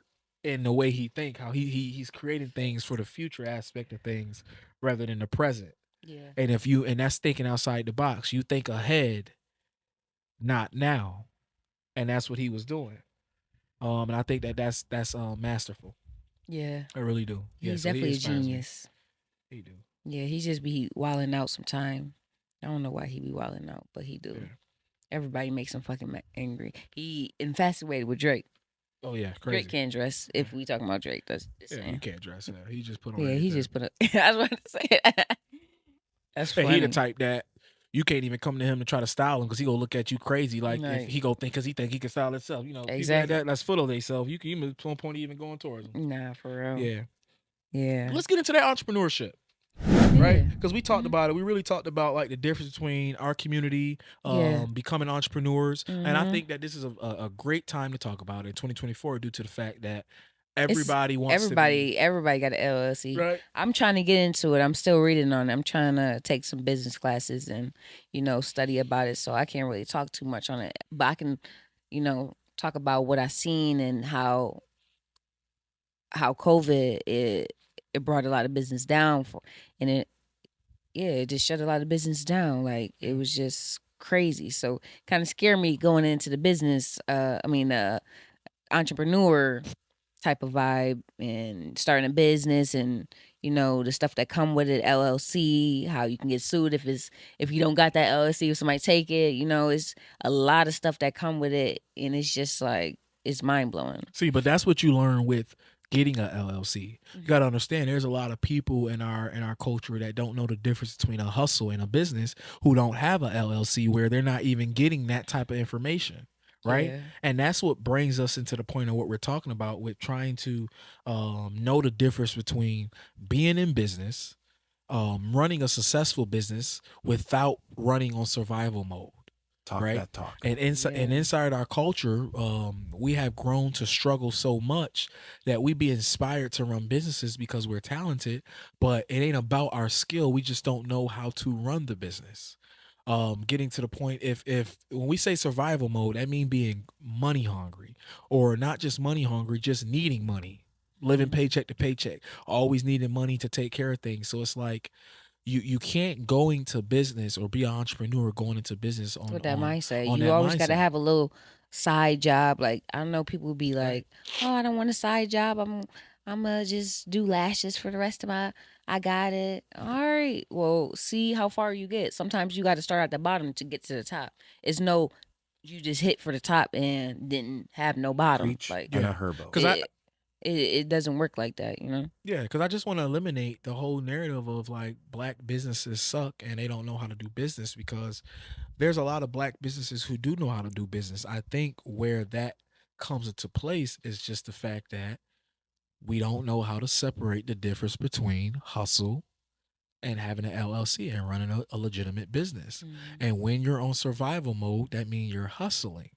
in the way he think, how he's creating things for the future aspect of things rather than the present. Yeah. And that's thinking outside the box. You think ahead, not now. And that's what he was doing. And I think that's masterful. Yeah. I really do. Yeah, He's so he definitely a inspires me. genius. He do. Yeah, he just be wilding out sometime. I don't know why he be wilding out, but he do. Yeah. Everybody makes him fucking angry. He infatuated with Drake. Oh yeah, crazy. Drake can't dress. If we talking about Drake, that's Yeah, he can't dress. Yeah, he just put on. Yeah, he everything. just put up. I was about to say that. That's And funny. he the type that you can't even come to him and try to style him because he gonna look at you crazy. Like Right. if he go think because he think he can style himself. You know, people Exactly. like that that's full of themselves. You can even at one point even going towards them. Nah, for real. Yeah. Yeah. Let's get into that entrepreneurship. Right, Yeah. because we talked about it. We really talked about like the difference between our community, Yeah. becoming entrepreneurs, and I Mhm. think that this is a great time to talk about it in 2024 due to the fact that everybody wants Everybody got an LLC. Right. I'm trying to get into it. I'm still reading on it. I'm trying to take some business classes and, study about it. So I can't really talk too much on it. But I can, talk about what I've seen and how COVID it brought a lot of business down and it just shut a lot of business down. Like it was just crazy. So kind of scared me going into the business. Entrepreneur type of vibe and starting a business and the stuff that come with it, LLC, how you can get sued if you don't got that LLC, if somebody take it, it's a lot of stuff that come with it, and it's just like it's mind blowing. See, but that's what you learn with getting a LLC. You got to understand there's a lot of people in our culture that don't know the difference between a hustle and a business who don't have a LLC where they're not even getting that type of information. Right. Yeah. And that's what brings us into the point of what we're talking about with trying to know the difference between being in business, running a successful business without running on survival mode. Talk right? that talk. And inside our culture, we have grown to struggle so much that we be inspired to run businesses because we're talented, but it ain't about our skill. We just don't know how to run the business. Getting to the point, if when we say survival mode, that mean being money hungry, or not just money hungry, just needing money, living paycheck to paycheck, always needing money to take care of things. So it's like you can't go into business or be an entrepreneur going into business on With that mindset. on You that always got to mindset. have a little side job. Like I know people would be like, "Oh, I don't want a side job. I'm gonna just do lashes for the rest of my. I got it. All right. Well, see how far you get. Sometimes you got to start at the bottom to get to the top. It's no, you just hit for the top and didn't have no bottom. Preach Like and a herbo. Because it doesn't work like that. yeah, because I just want to eliminate the whole narrative of like black businesses suck and they don't know how to do business, because there's a lot of black businesses who do know how to do business. I think where that comes into place is just the fact that we don't know how to separate the difference between hustle and having an LLC and running a legitimate business. And when you're on survival mode, that means you're hustling.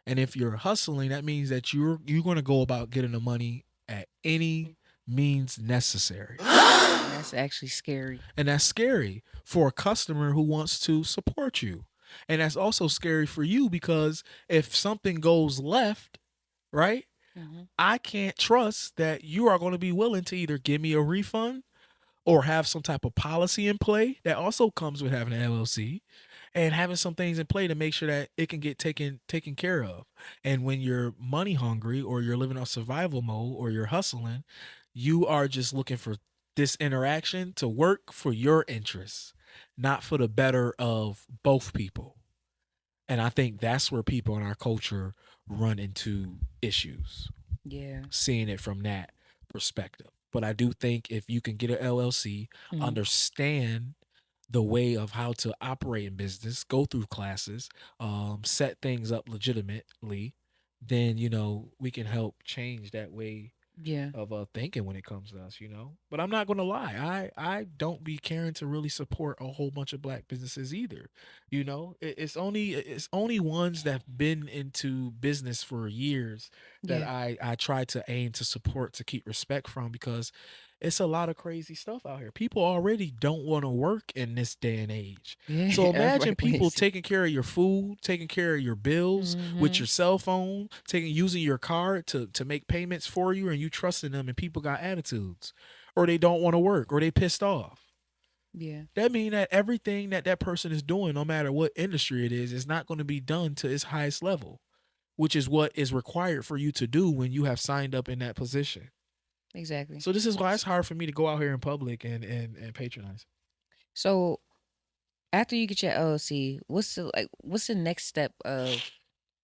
And if you're hustling, that means that you're going to go about getting the money at any means necessary. That's actually scary. And that's scary for a customer who wants to support you. And that's also scary for you because if something goes left, right, I can't trust that you are going to be willing to either give me a refund or have some type of policy in play that also comes with having an LLC, and having some things in play to make sure that it can get taken care of. And when you're money hungry or you're living on survival mode or you're hustling, You are just looking for this interaction to work for your interests, not for the better of both people. And I think that's where people in our culture run into issues, Yeah. seeing it from that perspective. But I do think if you can get an LLC, Mhm. understand the way of how to operate in business, go through classes, set things up legitimately, then we can help change that way Yeah. of thinking when it comes to us, But I'm not gonna lie, I don't be caring to really support a whole bunch of black businesses either. It's only ones that've been into business for years that Yeah. I try to aim to support to keep respect from, because it's a lot of crazy stuff out here. People already don't want to work in this day and age. Yeah. So That's imagine right. people taking care of your food, taking care of your bills with Mm-hmm. your cell phone, using your card to make payments for you, and you trusting them, and people got attitudes, or they don't want to work, or they pissed off. Yeah. That mean that everything that person is doing, no matter what industry it is not going to be done to its highest level, which is what is required for you to do when you have signed up in that position. Exactly. So this is why it's hard for me to go out here in public and patronize. So after you get your LLC, what's the next step of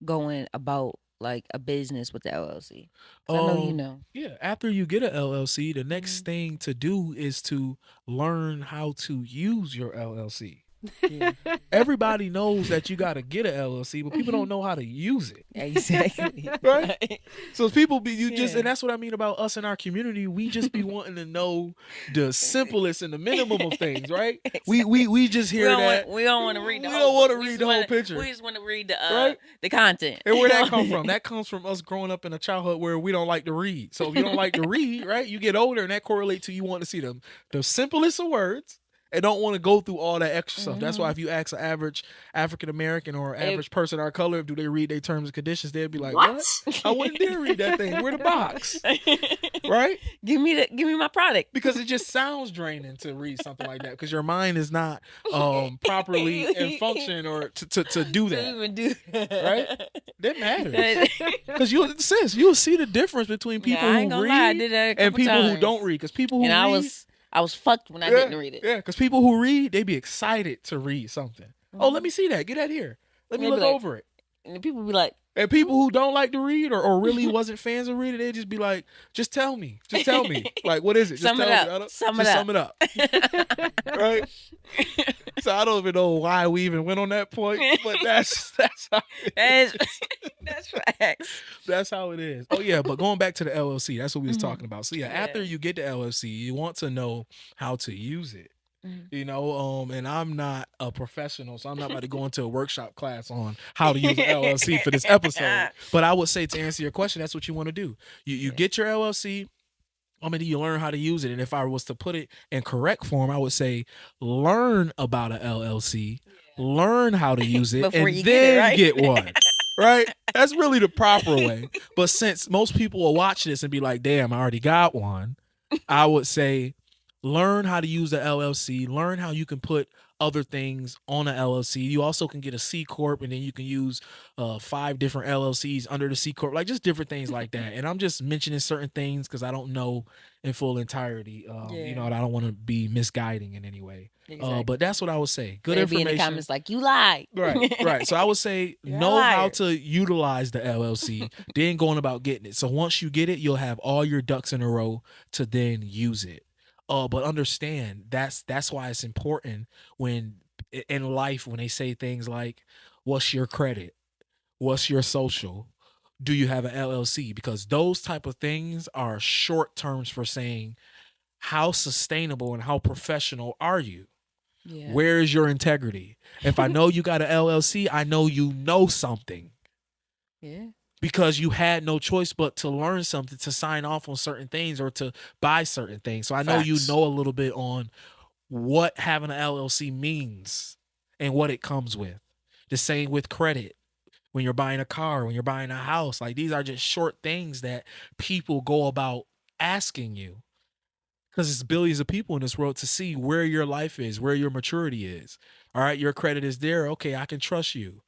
going about like a business with the LLC? Because I know you Um, know. yeah, after you get an LLC, the next Mhm. thing to do is to learn how to use your LLC. Yeah. Everybody knows that you got to get an LLC, but people don't know how to use it. Exactly. Right? Right. So people be you just Yeah. and that's what I mean about us in our community. We just be wanting to know the simplest and the minimum of things, right? We Exactly. we we just We hear don't want that. we don't want to read the We whole don't want to book. We read just the whole want to picture, we just want to read right? the content. And You where that know. come from? That comes from us growing up in a childhood where we don't like to read. So if you don't like to read, right, you get older, and that correlates to you want to see the simplest of words and don't want to go through all that extra stuff. That's why Mhm. if you ask an average African American or If average person our color, do they read their terms and conditions? They'd be like, What? "What? I wouldn't dare read that thing. Where the box?" Right? give me my product. Because it just sounds draining to read something like that because your mind is not properly in function or to do To that. even do Right? that. That matters. Because you'll see the difference between Yeah, people I ain't who gonna lie, I read did that a and couple people who don't times. read. Because people And who read, I was fucked when I yeah, didn't read it. yeah. Because people who read, they be excited to read something. Oh, let me see that. Get that here. Let me They be look like, over it. and the people be like, And people who don't like to read or really wasn't fans of reading, they just be like, just tell me. Just tell me. Like, what is it? Just sum it tell me. up. Sum it Just up. sum it up. Right? So I don't even know why we even went on that point, but that's how it is. That's facts. That's how it is. Oh yeah, but going back to the LLC, that's what we was Mhm. talking about. So yeah, after you get the LLC, you want to know how to use it. Mhm. And I'm not a professional, so I'm not about to go into a workshop class on how to use an LLC for this episode. But I would say, to answer your question, that's what you want to do. You Yeah. get your LLC. You learn how to use it. And if I was to put it in correct form, I would say learn about an LLC, learn how to use it, Before and you get it, then right? get one. Right? That's really the proper way. But since most people will watch this and be like, damn, I already got one, I would say learn how to use the LLC, learn how you can put other things on an LLC. You also can get a C corp, and then you can use 5 different LLCs under the C corp, like just different things like that. And I'm just mentioning certain things because I don't know in full entirety. Yeah. I don't want to be misguiding in any way. Exactly. But that's what I would say. Good They'd be in the information. comments like, you lied. Right, right. So I would say You're a know how liar. to utilize the LLC, then going about getting it. So once you get it, you'll have all your ducks in a row to then use it. But understand that's why it's important when in life when they say things like, "What's your credit? What's your social? Do you have an LLC?" Because those type of things are short terms for saying how sustainable and how professional are you. Yeah. Where is your integrity? If I know you got an LLC, I know you know something Yeah. because you had no choice but to learn something, to sign off on certain things or to buy certain things. So I know you Facts. know a little bit on what having an LLC means and what it comes with. The same with credit. When you're buying a car, when you're buying a house, like these are just short things that people go about asking you because it's billions of people in this world to see where your life is, where your maturity is. All right, your credit is there. Okay, I can trust you.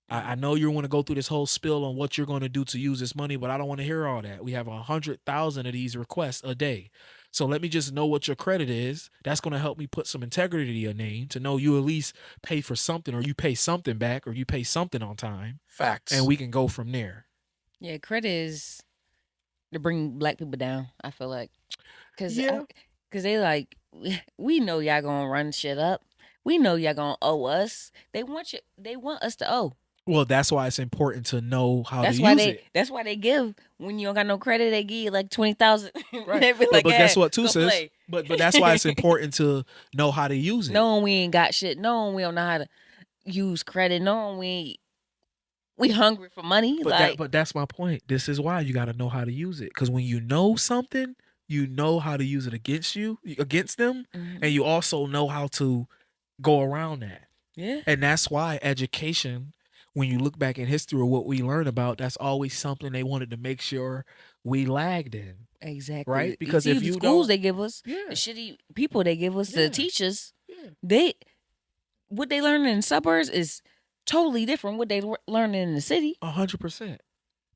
I know you want to go through this whole spill on what you're going to do to use this money, but I don't want to hear all that. We have 100,000 of these requests a day. So let me just know what your credit is. That's going to help me put some integrity to your name to know you at least pay for something, or you pay something back, or you pay something on time, Facts. and we can go from there. Yeah, credit is to bring black people down, I feel like. Cause they like, we know y'all gonna run shit up. We know y'all gonna owe us. They want us to owe. Well, that's why it's important to know how That's to why use they it. that's why they give, when you don't got no credit, they give you like 20,000. Right. They be But like, guess "Hey, what, too, go sis? play." But that's why it's important to know how to use it. Knowing we ain't got shit, knowing we don't know how to use credit, knowing we hungry for money. But that's my point. This is why you got to know how to use it. Because when you know something, you know how to use it against them, and you also know how to go around that. Yeah. And that's why education, when you look back in history of what we learn about, that's always something they wanted to make sure we lagged in. Exactly. Right? Because if the you schools don't, they give us, yeah, the shitty people they give us, yeah, the teachers, yeah, what they learn in suburbs is totally different what they learn in the city. 100%.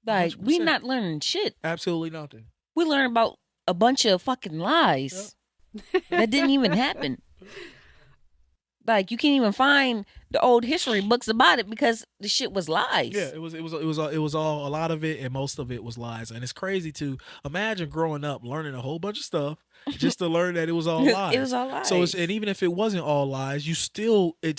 Like, we 100%. not learning shit. Absolutely nothing. We learn about a bunch of fucking lies that didn't even happen. Like, you can't even find the old history books about it because the shit was lies. Yeah, it was all, a lot of it, and most of it was lies. And it's crazy to imagine growing up learning a whole bunch of stuff just to learn that it was all lies. It was all lies. So and even if it wasn't all lies, it's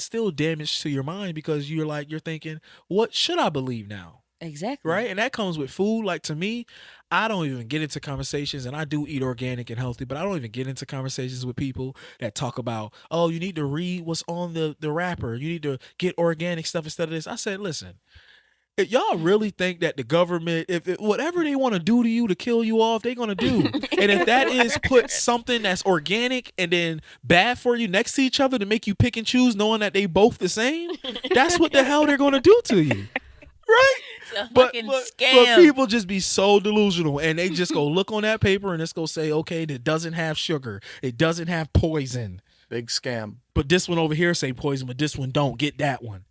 still damage to your mind, because you're thinking, what should I believe now? Exactly. Right? And that comes with food. Like, to me, I don't even get into conversations, and I do eat organic and healthy, but I don't even get into conversations with people that talk about, oh, you need to read what's on the wrapper. You need to get organic stuff instead of this. I said, listen, if y'all really think that the government, if whatever they want to do to you to kill you off, they're going to do. And if that is put something that's organic and then bad for you next to each other to make you pick and choose, knowing that they both the same, that's what the hell they're going to do to you. Right? But people just be so delusional, and they just go look on that paper and it's go say, okay, it doesn't have sugar, it doesn't have poison. Big scam. But this one over here say poison, but this one don't. Get that one.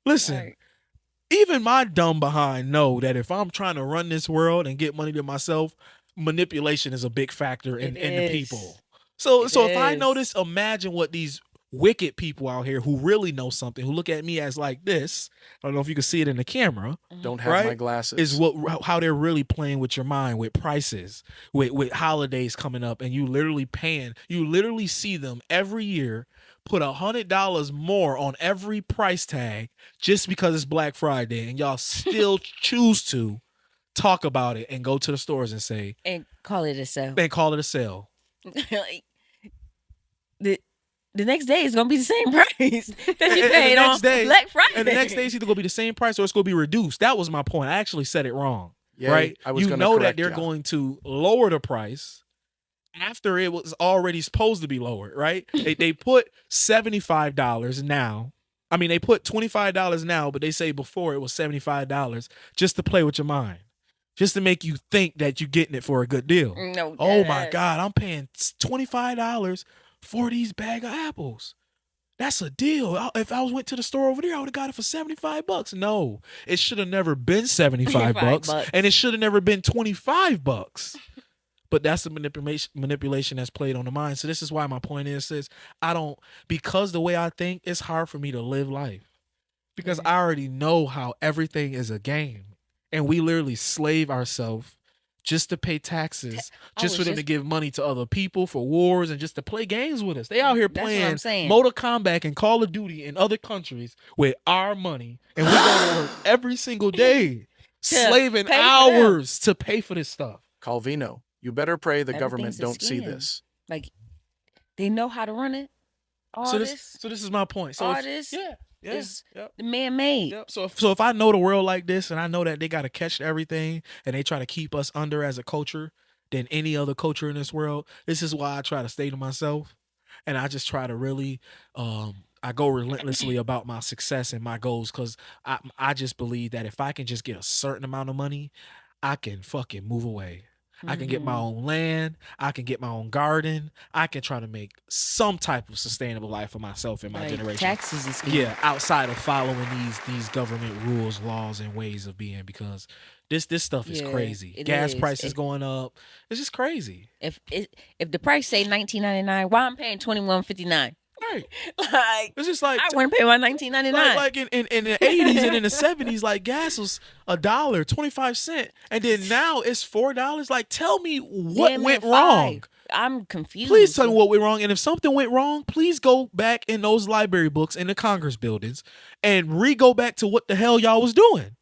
Listen, even my dumb behind know that if I'm trying to run this world and get money to myself, manipulation is a big factor in the people. So if I know this, imagine what these wicked people out here who really know something, who look at me as like this, I don't know if you can see it in the camera, don't have my glasses, is how they're really playing with your mind, with prices, with holidays coming up, and you literally see them every year put $100 more on every price tag just because it's Black Friday, and y'all still choose to talk about it and go to the stores and say, and call it a sale. Like, the next day is gonna be the same price that you paid on Black Friday. And the next day is either gonna be the same price or it's gonna be reduced. That was my point. I actually said it wrong. Yeah, right? You know that they're going to lower the price after it was already supposed to be lowered, right? They put $75 now. I mean, they put $25 now, but they say before it was $75 just to play with your mind. Just to make you think that you're getting it for a good deal. No, oh my God, I'm paying $25 for these bag of apples. That's a deal. If I went to the store over there, I would have got it for $75. No, it should have never been $75, and it should have never been $25. But that's the manipulation that's played on the mind. So this is why my point is because the way I think, it's hard for me to live life, because I already know how everything is a game, and we literally slave ourselves just to pay taxes, just for them to give money to other people for wars and just to play games with us. They out here playing Mortal Kombat and Call of Duty in other countries with our money, and we're going to work every single day, slaving hours to pay for this stuff. Calvino, you better pray the government don't see this. Like, they know how to run it. So this is my point. So is man-made. Yep. So if I know the world like this, and I know that they got to catch everything, and they try to keep us under as a culture than any other culture in this world, this is why I try to stay to myself, and I just try to really, I go relentlessly about my success and my goals, because I just believe that if I can just get a certain amount of money, I can fucking move away. I can get my own land. I can get my own garden. I can try to make some type of sustainable life for myself and my Like generation. taxes is scary. Yeah, outside of following these government rules, laws, and ways of being, because this stuff is crazy. Gas prices going up. It's just crazy. If the price say $19.99, why I'm paying $21.59? Right. Like It's just like I want to pay my $19.99. like in the 80s and in the 70s, like gas was $1.25, and then now it's $4. Like, tell me what went wrong. I'm confused. Please tell me what went wrong. And if something went wrong, please go back in those library books in the Congress buildings and go back to what the hell y'all was doing,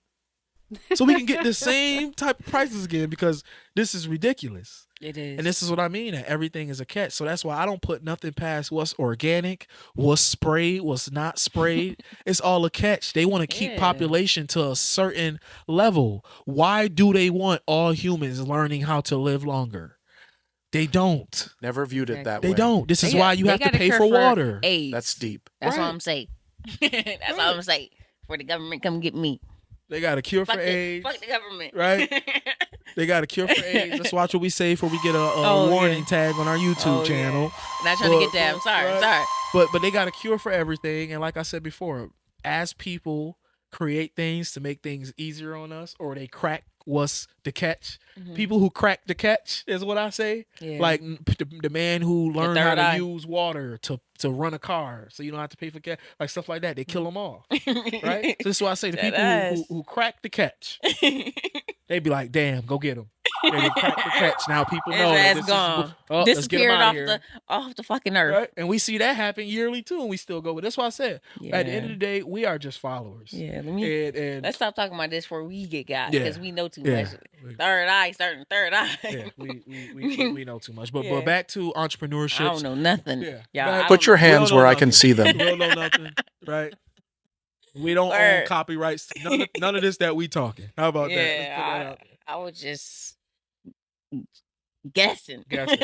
so we can get the same type of prices again, because this is ridiculous. It is. And this is what I mean, that everything is a catch. So that's why I don't put nothing past what's organic, what's sprayed, what's not sprayed. It's all a catch. They want to keep population to a certain level. Why do they want all humans learning how to live longer? They don't. Never viewed it that way. They don't. This is why you have to pay for water. AIDS. That's deep. That's all I'm saying. That's all I'm saying. For the government come get me. They got a cure for AIDS. Fuck the government. Right? They got a cure for AIDS. Let's watch what we say before we get a warning tag on our YouTube channel. Not trying to get that. I'm sorry. Right? I'm sorry. But they got a cure for everything. And like I said before, as people create things to make things easier on us, or they crack what's the catch. People who crack the catch is what I say. Yeah. Like the man who learned how to use water to run a car, so you don't have to pay for gas, like stuff like that. They kill them off, right? So this is why I say the people who crack the catch, they be like, "Damn, go get them." They crack the catch. Now people know that this gone. Is, disappeared off the fucking earth. Right? And we see that happen yearly too, and we still go with. That's why I said at the end of the day, we are just followers. Yeah, let's stop talking about this before we get got, because we know too much. Third eye. Yeah, we know too much. But back to entrepreneurship. I don't know nothing. Yeah. Put your hands where I can see them. We don't know nothing, right? We don't own copyrights. None of this that we talking. How about that? Let's put that out there. I was just guessing. Guessing.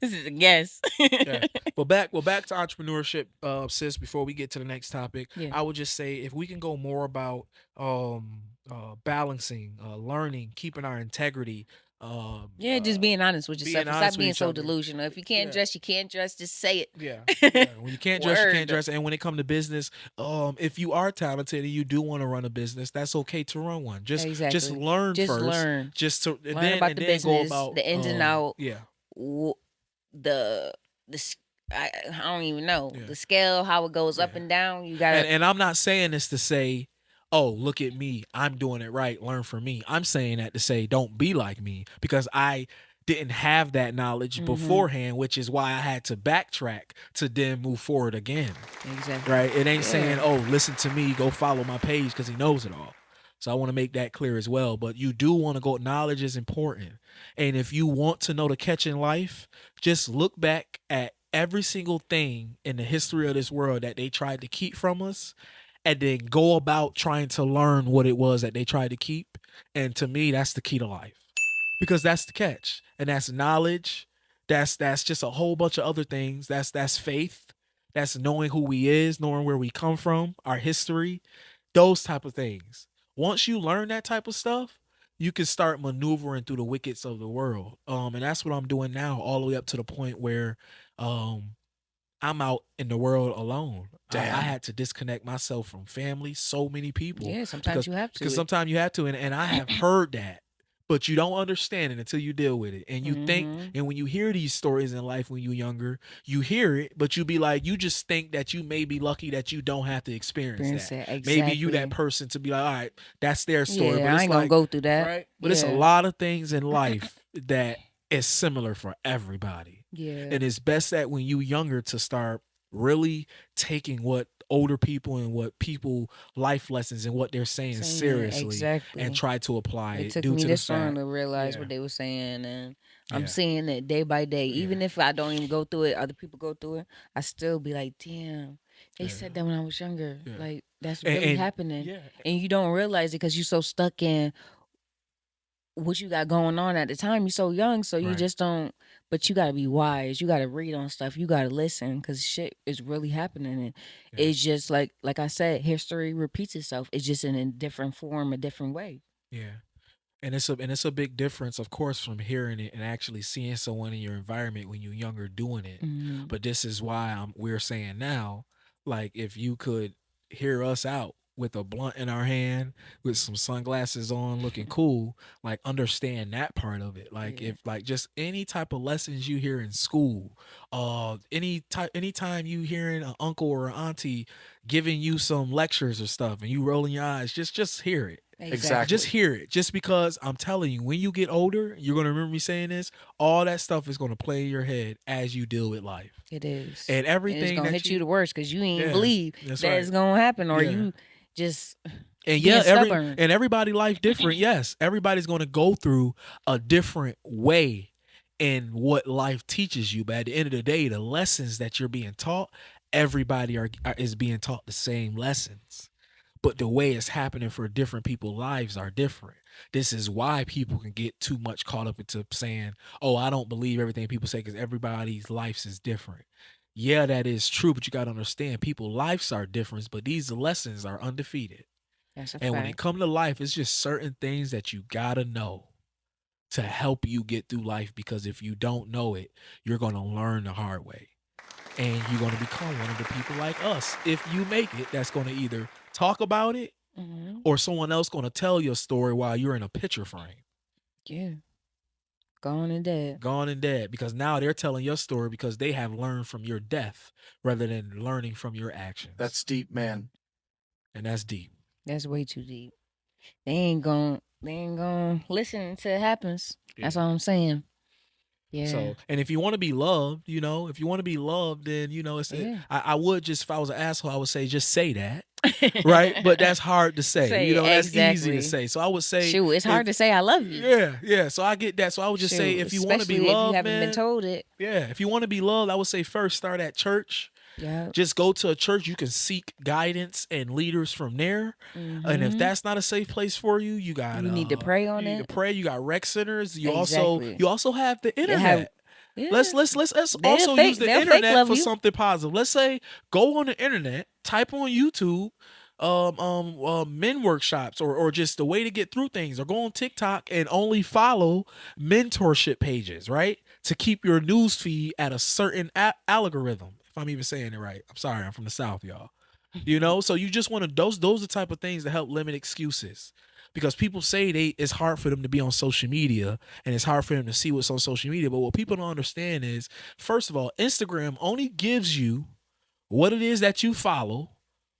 This is a guess. Yeah. Well, back to entrepreneurship, sis. Before we get to the next topic, I would just say if we can go more about balancing, learning, keeping our integrity. Just being honest with yourself. Stop being so delusional. If you can't dress, you can't dress. Just say it. Yeah. When you can't dress, you can't dress. And when it comes to business, if you are talented and you do want to run a business, that's okay to run one. Just learn first. Learn. Just to learn about the business, go about the ins and out. Yeah. I don't even know the scale, how it goes up and down. You got. And I'm not saying this to say, oh, look at me, I'm doing it right, learn from me. I'm saying that to say, don't be like me, because I didn't have that knowledge beforehand, which is why I had to backtrack to then move forward again. Exactly. Right? It ain't saying, oh, listen to me, go follow my page because he knows it all. So I want to make that clear as well. But you do want to go, knowledge is important. And if you want to know the catch in life, just look back at every single thing in the history of this world that they tried to keep from us, and then go about trying to learn what it was that they tried to keep. And to me, that's the key to life, because that's the catch. And that's knowledge. That's just a whole bunch of other things. That's faith. That's knowing who we is, knowing where we come from, our history, those type of things. Once you learn that type of stuff, you can start maneuvering through the wickets of the world. And that's what I'm doing now, all the way up to the point where I'm out in the world alone. I had to disconnect myself from family, so many people. Yeah, sometimes you have to. Because sometimes you have to. And I have heard that, but you don't understand it until you deal with it. And you think, and when you hear these stories in life when you're younger, you hear it, but you be like, you just think that you may be lucky that you don't have to experience that. Exactly. Maybe you that person to be like, all right, that's their story. Yeah, but it's I ain't gonna go through that. Right? But it's a lot of things in life that is similar for everybody. Yeah. And it's best that when you younger to start really taking what older people and what people life lessons and what they're saying seriously, and try to apply it. It took me this long to realize what they were saying, and I'm seeing it day by day. Even if I don't even go through it, other people go through it, I still be like, damn, they said that when I was younger. Like, that's really happening. And you don't realize it because you're so stuck in what you got going on at the time. You're so young, so you just don't. But you gotta be wise. You gotta read on stuff. You gotta listen, because shit is really happening. And it's just like I said, history repeats itself. It's just in a different form, a different way. Yeah. And it's a big difference, of course, from hearing it and actually seeing someone in your environment when you're younger doing it. Mm-hmm. But this is why we're saying now, like, if you could hear us out with a blunt in our hand, with some sunglasses on, looking cool, like, understand that part of it. Like, Yeah. if like just any type of lessons you hear in school, anytime you hearing an uncle or an auntie giving you some lectures or stuff, and you rolling your eyes, just hear it. Exactly. Just hear it. Just because I'm telling you, when you get older, you're gonna remember me saying this. All that stuff is gonna play in your head as you deal with life, It is. and And it's everything gonna that hit you the worst because you ain't yeah, believe that's that right. it's gonna happen, or Yeah. you just And being yeah, stubborn. everybody life different. Yes, everybody's gonna go through a different way in what life teaches you. But at the end of the day, the lessons that you're being taught, everybody is being taught the same lessons. But the way it's happening for different people's lives are different. This is why people can get too much caught up into saying, "Oh, I don't believe everything people say," because everybody's lives is different. Yeah, that is true, but you got to understand, people's lives are different, but these lessons are undefeated. That's a And when it fact. comes to life, it's just certain things that you gotta know to help you get through life. Because if you don't know it, you're gonna learn the hard way, and you're gonna become one of the people like us. If you make it, that's gonna either talk about it, Mm-hmm. or someone else gonna tell your story while you're in a picture frame, Yeah. Gone and dead. gone and dead. Because now they're telling your story because they have learned from your death rather than learning from your actions. That's deep, man. And that's deep. That's way too deep. They ain't gonna listen until it happens. That's Yeah. all I'm saying. Yeah. So, and if you want to be loved, if you want to be loved, then Yeah. I would just, if I was an asshole, I would say just say that, right? But that's hard to say. Say it, That's easy exactly. to say. So I would say, Shoot, it's hard to say I love you. yeah. So I get that. So I would just say, Shoot, if you want to be especially if loved, you haven't man, been told it. yeah, if you want to be loved, I would say first start at church. Yeah. Just go to a church. You can seek guidance and leaders from there. And if that's not a safe place for you, you got You need to pray on you need it. to pray. You got rec centers. You Exactly. also have the They internet. have- yeah. Let's They'll also use the they'll fake internet love for you. something positive. Let's say go on the internet, type on YouTube, men workshops, or just the way to get through things, or go on TikTok and only follow mentorship pages, right? To keep your news feed at a certain algorithm. If I'm even saying it right, I'm sorry, I'm from the South, y'all. So you just want to those are the type of things that help limit excuses. Because people say it's hard for them to be on social media, and it's hard for them to see what's on social media. But what people don't understand is, first of all, Instagram only gives you what it is that you follow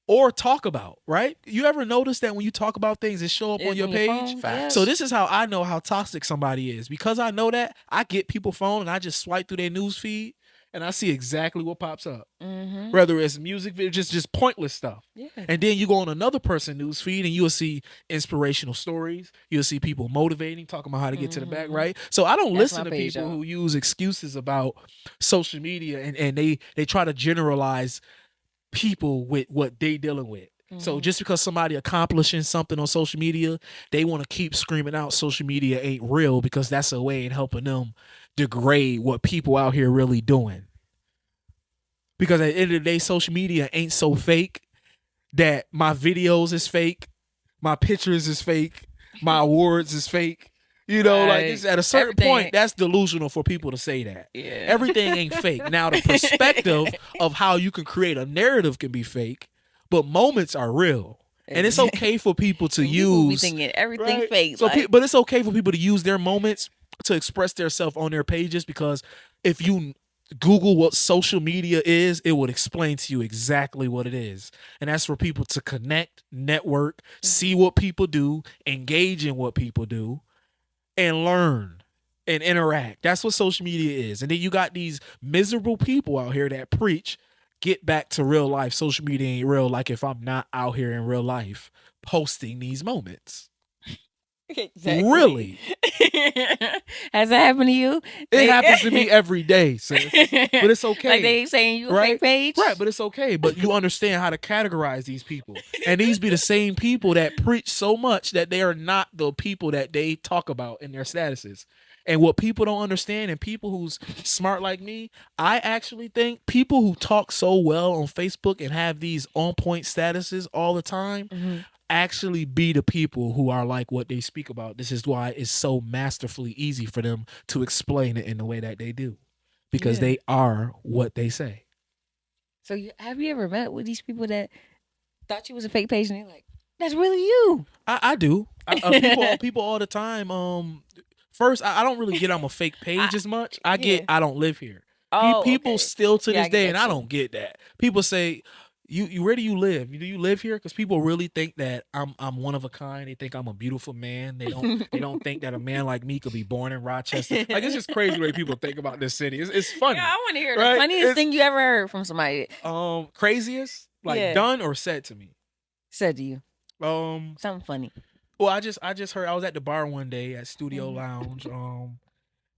or talk about, right? You ever notice that when you talk about things, it show up on your page? Phone, Facts. So this is how I know how toxic somebody is. Because I know that, I get people's phone and I just swipe through their news feed and I see exactly what pops up. Mm-hmm. Whether it's music video, just pointless stuff. Yeah. And then you go on another person's news feed and you'll see inspirational stories. You'll see people motivating, talking about how to get to the back, right? So I don't That's listen my to page, people y'all. who use excuses about social media, and they try to generalize people with what they dealing with. So just because somebody accomplishing something on social media, they want to keep screaming out social media ain't real, because that's a way in helping them degrade what people out here really doing. Because at the end of the day, social media ain't so fake that my videos is fake, my pictures is fake, my awards is fake. Like, Right. it's at a certain Everything- point, that's delusional for people to say that. Yeah. Everything ain't fake. Now, the perspective of how you can create a narrative can be fake, but moments are real. And it's okay for people to People be use. thinking everything right? fake. So, like, but it's okay for people to use their moments to express themselves on their pages, because if you Google what social media is, it would explain to you exactly what it is. And that's for people to connect, network, see what people do, engage in what people do, and learn and interact. That's what social media is. And then you got these miserable people out here that preach, get back to real life. Social media ain't real. Like, if I'm not out here in real life posting these moments. exactly. Really? Has that happened to you? It happens to me every day, sis. But it's okay. Like they saying you a Right? fake page? Right, but it's okay. But you understand how to categorize these people. And these be the same people that preach so much that they are not the people that they talk about in their statuses. And what people don't understand, and people who's smart like me, I actually think people who talk so well on Facebook and have these on point statuses all the time, actually be the people who are like what they speak about. This is why it's so masterfully easy for them to explain it in the way that they do, because Yeah. they are what they say. So have you ever met with these people that thought you was a fake page and they're like, that's really you? I do. People all the time. First, I don't really get I'm a fake page as much. I get I don't live here. Oh, People okay. still to Yeah, I this get day, that and I too. don't get that. People say, "You where do you live? Do you live here?" Because people really think that I'm one of a kind. They think I'm a beautiful man. They don't think that a man like me could be born in Rochester. Like, it's just crazy the way people think about this city. It's funny. Yeah, I want to hear right? the funniest It's- thing you ever heard from somebody Craziest like Yeah. done or said to me. said to you. Um, Something funny. well, I just heard I was at the bar one day at Studio Mhm. Lounge.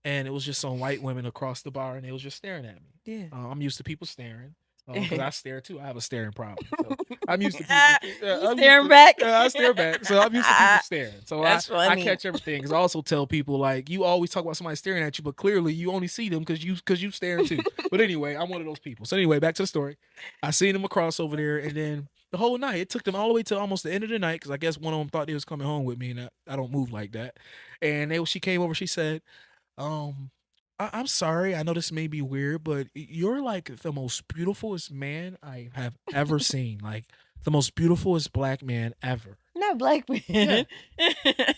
And it was just some white women across the bar, and they was just staring at me. Yeah. I'm used to people staring because I stare too. I have a staring problem. So I'm used to Ah, people. you I'm staring used to- back? Yeah, I stare back. So I'm used to people staring. So That's I funny. catch everything. Because I also tell people, like, you always talk about somebody staring at you, but clearly you only see them because you staring too. But anyway, I'm one of those people. So anyway, back to the story. I seen them across over there, and then the whole night, it took them all the way to almost the end of the night, because I guess one of them thought they was coming home with me, and I don't move like that. And she came over, she said, I'm sorry, I know this may be weird, but you're like the most beautifulest man I have ever seen. Like, the most beautifulest black man ever. Not black man. Yeah.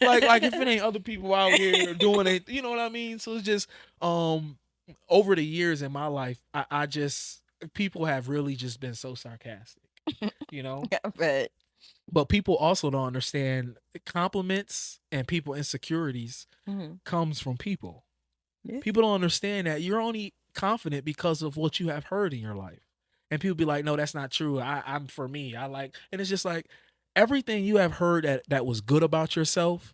Like if it ain't other people out here doing it, you know what I mean? So it's just over the years in my life, I just people have really just been so sarcastic. You know? But But people also don't understand compliments and people insecurities comes from people. Yeah. People don't understand that you're only confident because of what you have heard in your life. And people be like, no, that's not true. I'm for me. I like, and it's just like everything you have heard that was good about yourself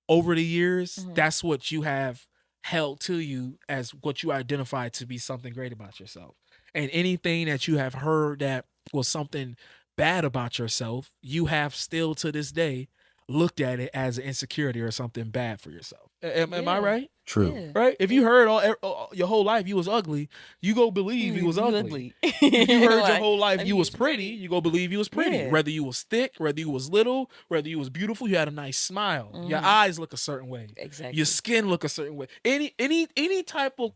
over the years, that's what you have held to you as what you identify to be something great about yourself. And anything that you have heard that was something bad about yourself, you have still to this day looked at it as an insecurity or something bad for yourself. Am I Yeah. right? True. Yeah. Right? If you heard all your whole life you was ugly, you go believe you was ugly. If you heard your Like, whole life like you you was was pretty, pretty. you go believe you was pretty. Yeah. Whether you was thick, whether you was little, whether you was beautiful, you had a nice smile. Your eyes look a certain way. Exactly. Your skin look a certain way. Any type of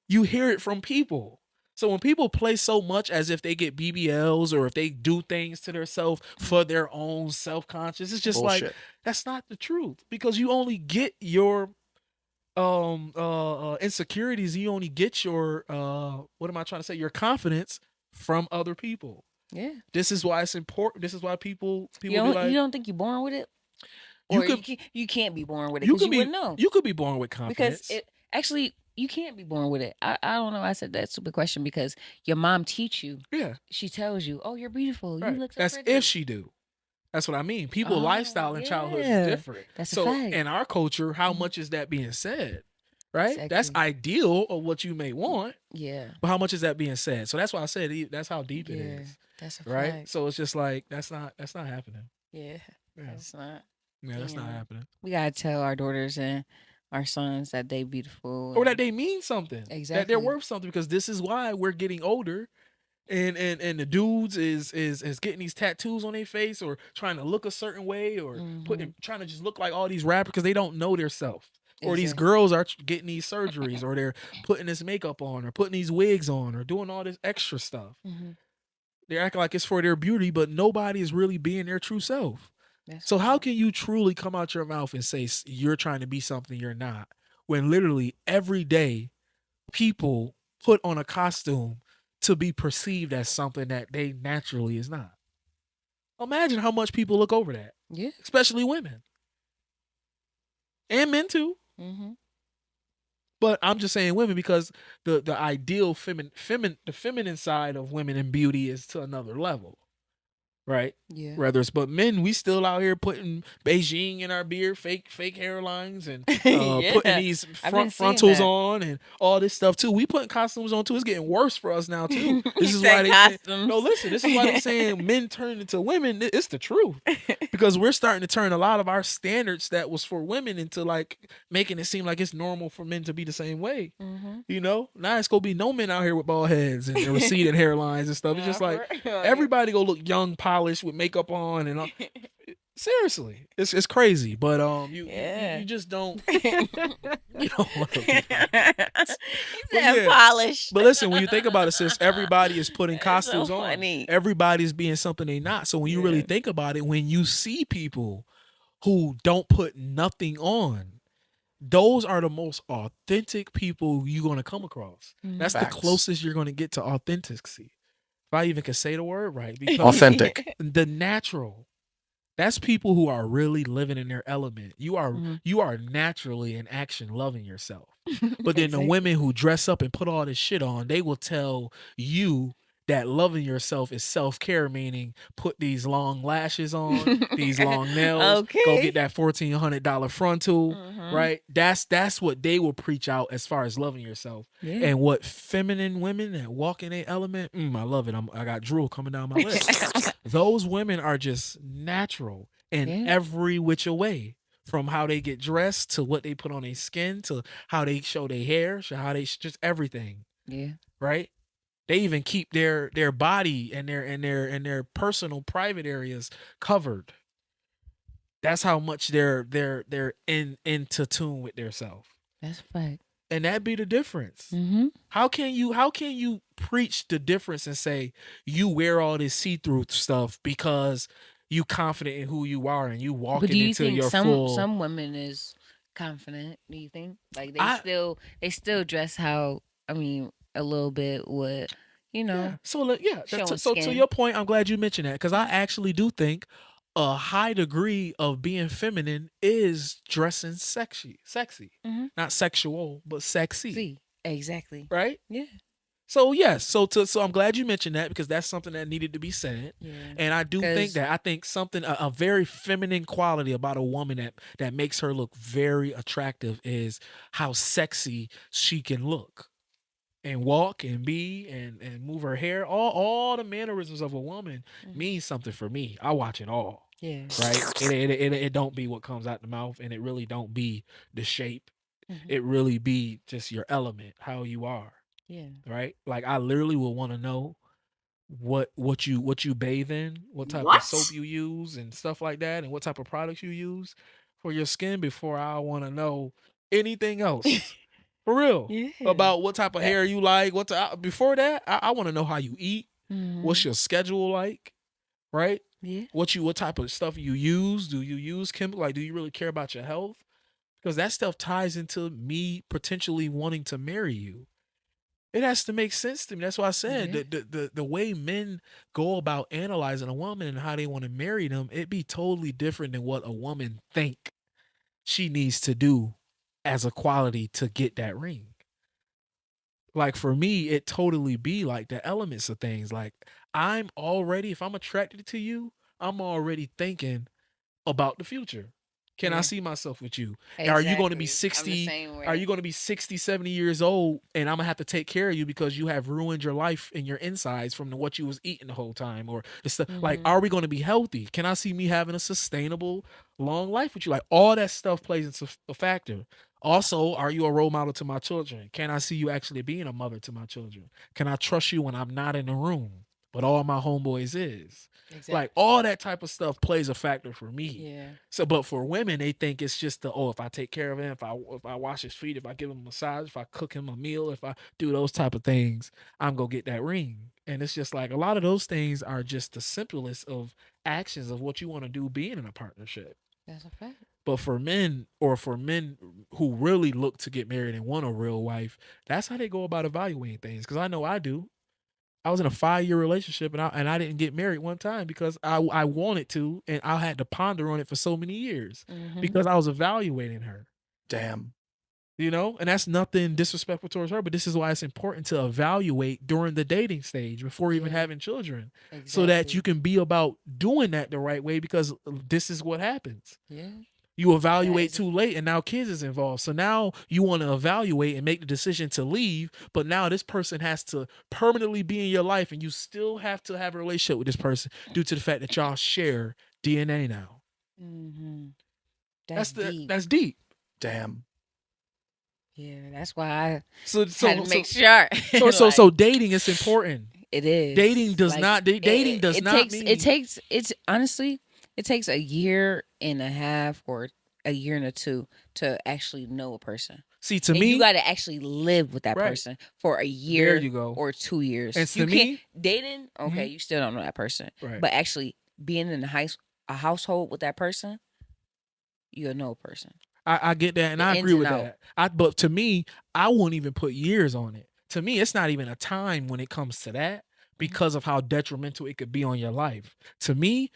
you hear it from people. So when people play so much as if they get BBLs or if they do things to themselves for their own self-conscious, it's just like Bullshit. that's not the truth, because you only get your insecurities, you only get your what am I trying to say, your confidence from other people. Yeah. This is why it's important. This is why people You be don't, like, you don't think you're born with it? You Or could- you can't be born with it you because could you be wouldn't know. you could be born with confidence. Because it actually you can't be born with it. I don't know. I said that stupid question because your mom teach you. Yeah, She tells you, "Oh, you're beautiful. right. You look so That's pretty." if she do. That's what I mean. People Oh, lifestyle in childhood yeah. is different. That's a so fact. in our culture, how Mhm. much is that being said? Right? That's Exactly. ideal of what you may want, Yeah. but how much is that being said? So that's why I said that's how deep it Yeah. is. That's a Right? fact. So it's just like that's not happening. Yeah. Yeah. That's not. Yeah, that's not Yeah. happening. We gotta tell our daughters and our sons that they beautiful. Or that and- they mean something. That Exactly. they're worth something, because this is why we're getting older. And the dudes is getting these tattoos on their face or trying to look a certain way or trying to just look like all these rappers because they don't know their self. Or these Exactly. girls are getting these surgeries or they're putting this makeup on or putting these wigs on or doing all this extra stuff. Mhm. They're acting like it's for their beauty, but nobody is really being their true self. That's So how right. can you truly come out your mouth and say you're trying to be something you're not, when literally every day people put on a costume to be perceived as something that they naturally is not? Imagine how much people look over that, Yeah. especially women and men too. Mm-hmm. But I'm just saying women because the ideal the feminine side of women and beauty is to another level. Right? Yeah. But men, we still out here putting Beijing in our beard, fake hairlines, and Yeah. putting these I've been seeing frontals that. on and all this stuff too. We putting costumes on too. It's getting worse for us now too. This is said why they costumes. no listen. This is why they saying men turn into women. It's the truth, because we're starting to turn a lot of our standards that was for women into like making it seem like it's normal for men to be the same way. Mm-hmm. You know, now it's gonna be no men out here with bald heads and receded hairlines and stuff. It's just like everybody go look young, polished with makeup on and all. Seriously, it's crazy, but Yeah. you just don't you don't want to be like that. He But said yeah, polished. but listen, when you think about it, sis, everybody is putting That's so costumes on. funny. Everybody's being something they not. So when you really Yeah. think about it, when you see people who don't put nothing on, those are the most authentic people you're gonna come across. That's the Facts. closest you're gonna get to authenticity. If I even can say the word right, because Authentic. the natural. That's people who are really living in their element. You are naturally in action loving yourself. But then the Exactly. women who dress up and put all this shit on, they will tell you that loving yourself is self-care, meaning put these long lashes on, these long nails, go Okay. get that $1,400 frontal, Mhm. right? That's what they will preach out as far as loving yourself. Yeah. And what feminine women that walk in their element, I love it. I got drool coming down my lips. Those women are just natural in Yeah. every which way, from how they get dressed to what they put on their skin to how they show their hair, to how they just everything, Yeah. right? They even keep their body and their personal private areas covered. That's how much they're into tune with their self. That's a fact. And that be the difference. Mm-hmm. How can you preach the difference and say you wear all this see-through stuff because you confident in who you are and you But walking do you into think your some full women is confident? Do you think like I they still dress how I mean a little bit with yeah. So showing so to skin. your point, I'm glad you mentioned that because I actually do think a high degree of being feminine is dressing sexy, Mm-hmm. not sexual, but sexy, See exactly. right? Yeah. So yes, so I'm glad you mentioned that because that's something that needed to be said. Yeah. And I do think 'Cause- that I think something a very feminine quality about a woman that makes her look very attractive is how sexy she can look and walk and be and move her hair. All the mannerisms of a woman means something for me. I watch it all. Yeah. Right? It don't be what comes out the mouth, and it really don't be the shape. Mhm. It really be just your element, how you are. Yeah. Right? Like I literally will want to know what you bathe in, what type of What? soap you use and stuff like that, and what type of products you use for your skin before I want to know anything else. For real. Yeah. About what type of That- hair you like. Before that, I want to know how you eat. What's Mhm. your schedule like? Right? Yeah. What type of stuff you use? Do you use chemical? Like, do you really care about your health? Because that stuff ties into me potentially wanting to marry you. It has to make sense to me. That's why I said Yeah. the way men go about analyzing a woman and how they want to marry them, it'd be totally different than what a woman think she needs to do as a quality to get that ring. Like for me, it totally be like the elements of things. Like if I'm attracted to you, I'm already thinking about the future. Can I Yeah. see myself with you? Are you going to be Exactly. I'm the 60? same way. Are you going to be 60, 70 years old and I'm going to have to take care of you because you have ruined your life and your insides from what you was eating the whole time or the stuff? Like, Mhm. are we going to be healthy? Can I see me having a sustainable long life with you? Like all that stuff plays into a factor. Also, are you a role model to my children? Can I see you actually being a mother to my children? Can I trust you when I'm not in the room, but all my homeboys is? Exactly. Like all that type of stuff plays a factor for me. Yeah. So, but for women, they think it's just if I take care of him, if I wash his feet, if I give him a massage, if I cook him a meal, if I do those type of things, I'm gonna get that ring. And it's just like a lot of those things are just the simplest of actions of what you want to do being in a partnership. That's a fact. But for men who really look to get married and want a real wife, that's how they go about evaluating things. Because I know I do. I was in a 5-year relationship and I didn't get married one time because I wanted to and I had to ponder on it for so many years Mhm. because I was evaluating her. Damn. You know, and that's nothing disrespectful towards her, but this is why it's important to evaluate during the dating stage before even Yeah. having children, so that you Exactly. can be about doing that the right way because this is what happens. Yeah. You evaluate is- too late and now kids is involved. So now you want to evaluate and make the decision to leave, but now this person has to permanently be in your life and you still have to have a relationship with this person due to the fact that y'all share DNA now. Mhm. That's deep. That's deep. Damn. Yeah. That's why I So had to make sure. so dating is important. It is. Dating does Like, not dating does it not takes mean it takes it's honestly It takes a year and a half or a year and a two to actually know a person. See, to And me, you got to actually live with that right. person for a There year you go. or 2 years. And to You can't me, dating. Okay, Mhm. you still don't know that person, Right. but actually being in a household with that person, you'll know a person. I get that, and The I ins agree and with out. that. But to me, I wouldn't even put years on it. To me, it's not even a time when it comes to that because of how detrimental it could be on your life. To me,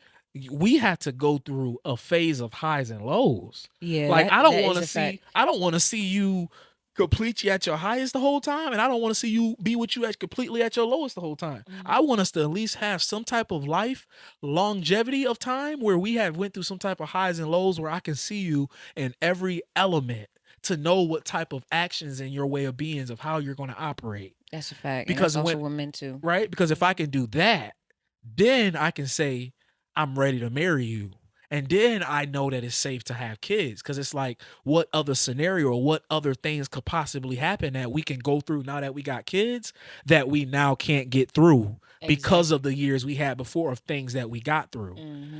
we had to go through a phase of highs and lows. Yeah, Like that is a fact. I don't want to see you complete you at your highest the whole time, and I don't want to see you be with you at completely at your lowest the whole time. I want us to at least have some type of life longevity of time where we have went through some type of highs and lows where I can see you in every element to know what type of actions and your way of beings of how you're going to operate. That's a fact. And Because that's also when women too. right? Because if I can do that, then I can say I'm ready to marry you. And then I know that it's safe to have kids because it's like, what other scenario or what other things could possibly happen that we can go through now that we got kids that we now can't get through because of the years we had before of things that we got through.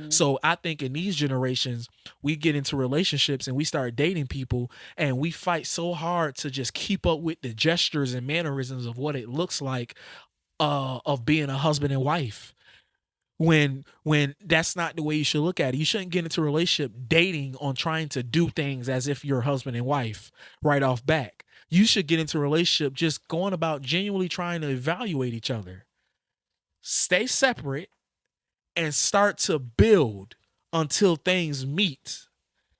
So I think in these generations, we get into relationships and we start dating people and we fight so hard to just keep up with the gestures and mannerisms of what it looks like of being a husband and wife when that's not the way you should look at it. You shouldn't get into a relationship dating on trying to do things as if you're husband and wife right off back. You should get into a relationship just going about genuinely trying to evaluate each other. Stay separate and start to build until things meet,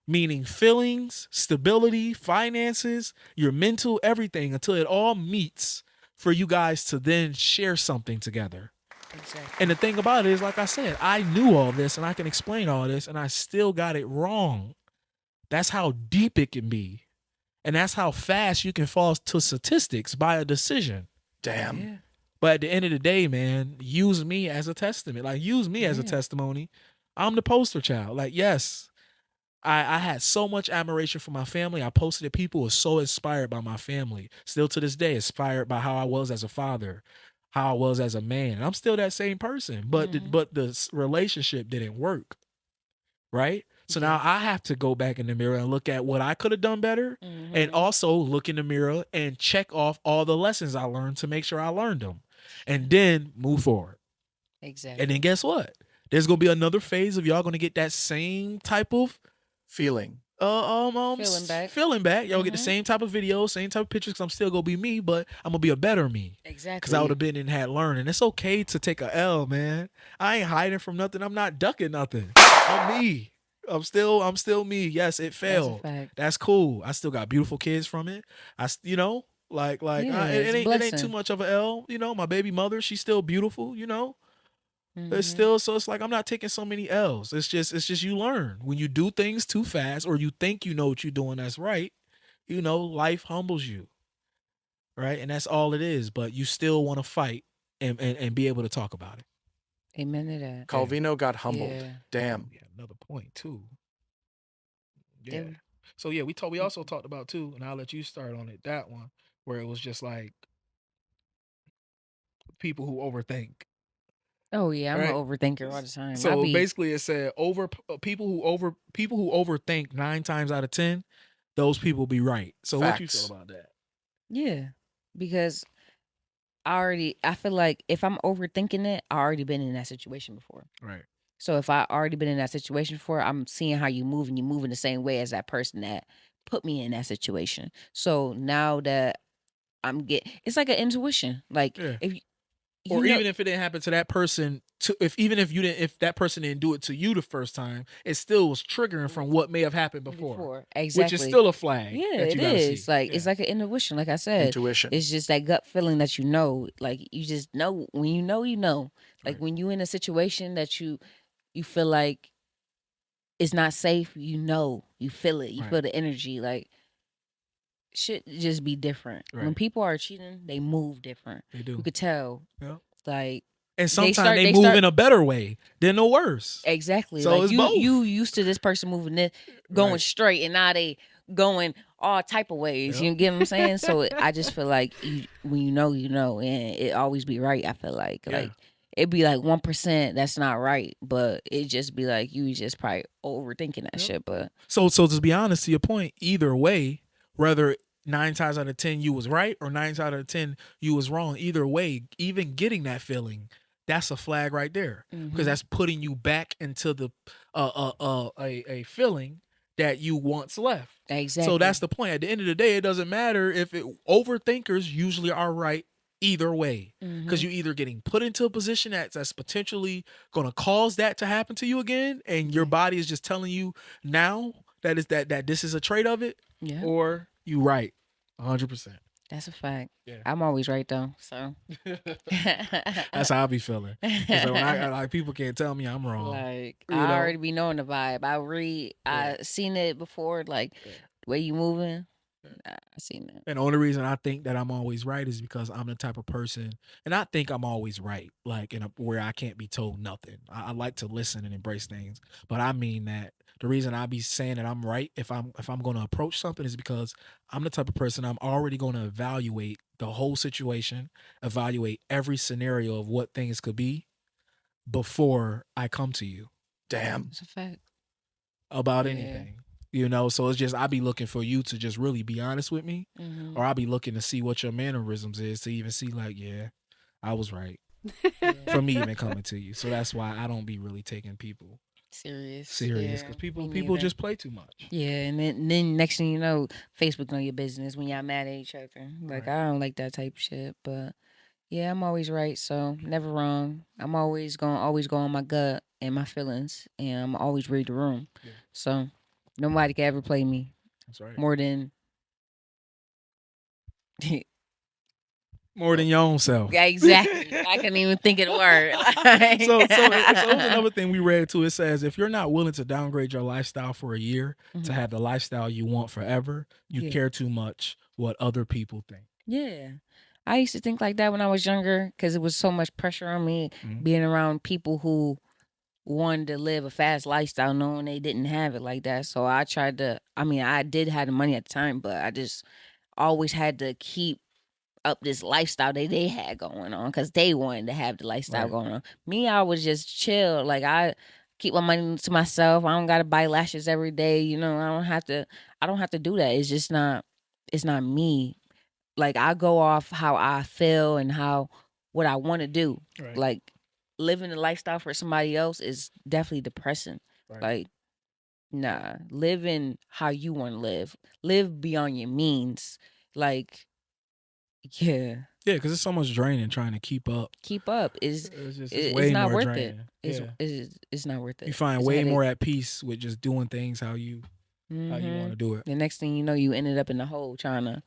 meaning feelings, stability, finances, your mental, everything, until it all meets for you guys to then share something together. Exactly. And the thing about it is, like I said, I knew all this and I can explain all this and I still got it wrong. That's how deep it can be. And that's how fast you can fall to statistics by a decision. Damn. Yeah. But at the end of the day, man, use me as a testament. Like, use me as a testimony. I'm the poster child. Like, yes, I had so much admiration for my family. I posted it. People were so inspired by my family. Still to this day, inspired by how I was as a father, how I was as a man. And I'm still that same person. But the relationship didn't work. Right? So now I have to go back in the mirror and look at what I could have done better and also look in the mirror and check off all the lessons I learned to make sure I learned them and then move forward. Exactly. And then guess what? There's going to be another phase of y'all going to get that same type of feeling. Feeling back. Y'all get the same type of videos, same type of pictures because I'm still going to be me, but I'm going to be a better me. Exactly. Because I would have been and had learned. And it's okay to take a L, man. I ain't hiding from nothing. I'm not ducking nothing. I'm me. I'm still me. Yes, it failed. That's cool. I still got beautiful kids from it. It ain't too much of a L. You know, my baby mother, she's still beautiful. You know, it's still so it's like I'm not taking so many L's. It's just you learn when you do things too fast or you think you know what you're doing that's right. You know, life humbles you, right? And that's all it is. But you still want to fight and be able to talk about it. Amen to that. Calvino got humbled. Yeah. Damn. Yeah, another point too. Yeah. So yeah, we also talked about too, and I'll let you start on it. That one where it was just like people who overthink. Oh yeah, I'm right? an overthinker all the time. So basically, it said people who overthink 9 times out of 10, those people be right. So Facts. what you feel about that? Yeah, because I feel like if I'm overthinking it, I already been in that situation before. Right. So if I already been in that situation before, I'm seeing how you move and you move in the same way as that person that put me in that situation. So now that it's like an intuition. Like if or even if it didn't happen to that person, if that person didn't do it to you the first time, it still was triggering from what may have happened before. Exactly. Which is still a flag. Yeah, it is. Like it's like an intuition. Like I said, intuition. It's just that gut feeling that you know. Like you just know when you know, you know. Like when you in a situation that you feel like it's not safe, you know, you feel it. You feel the energy. Like shit just be different. When people are cheating, they move different. They do. You could tell. Yeah. Like and sometimes they move in a better way than the worse. Exactly. So like it's both. You used to this person moving this, going straight, and now they going all type of ways. You get what I'm saying? So I just feel like when you know, and it always be right. I feel like it'd be like 1% that's not right, but it just be like you just probably overthinking that shit. But so to be honest, to your point, either way, whether 9 times out of 10 you was right or 9 times out of 10 you was wrong, either way, even getting that feeling, that's a flag right there, because that's putting you back into the a feeling that you once left. exactly. So that's the point. At the end of the day, it doesn't matter if overthinkers usually are right either way, because you're either getting put into a position that's potentially going to cause that to happen to you again, and your body is just telling you now that this is a trait of it, Yeah, or you right 100%. that's a fact. Yeah. I'm always right though. So That's how I be feeling. So when I like, people can't tell me I'm wrong. like You I know? already be knowing the vibe. I seen it before. Like the way you moving, I seen it. And the only reason I think that I'm always right is because I'm the type of person, and I think I'm always right, like where I can't be told nothing. I like to listen and embrace things, but I mean that the reason I be saying that I'm right if I'm going to approach something is because I'm the type of person, I'm already going to evaluate the whole situation, evaluate every scenario of what things could be before I come to you. Damn. It's a fact. About Yeah. anything. You know, so it's just I be looking for you to just really be honest with me, or I be looking to see what your mannerisms is to even see like, yeah, I was right for me even coming to you. So that's why I don't be really taking people Serious. because Yeah, people me people neither. just play too much. Yeah, and then next thing you know, Facebook know your business when y'all mad at each other. Like Right. I don't like that type of shit. But yeah, I'm always right, so never wrong. I'm always go on my gut and my feelings, and I'm always read the room. Yeah. So nobody can ever play me That's right. more than More than your own self. yeah, exactly. I couldn't even think of the word. So it was another thing we read too. It says if you're not willing to downgrade your lifestyle for a year to have the lifestyle you want forever, you Yeah. care too much what other people think. Yeah. I used to think like that when I was younger because it was so much pressure on me being around people who wanted to live a fast lifestyle knowing they didn't have it like that. So I tried to, I did have the money at the time, but I just always had to keep up this lifestyle that they had going on because they wanted to have the lifestyle Right. going on. Me, I was just chill. Like I keep my money to myself. I don't gotta buy lashes every day. You know, I don't have to do that. It's just not me. Like I go off how I feel and what I want to do. Right. Like living the lifestyle for somebody else is definitely depressing. Right. Like nah, living how you want to live. Live beyond your means. Like yeah. Yeah, because it's so much draining trying to keep up. Keep up is It's way not more worth draining. it. It's not worth it. You find It's a way headache. more at peace with just doing things how you want to do it. The next thing you know, you ended up in the hole trying to,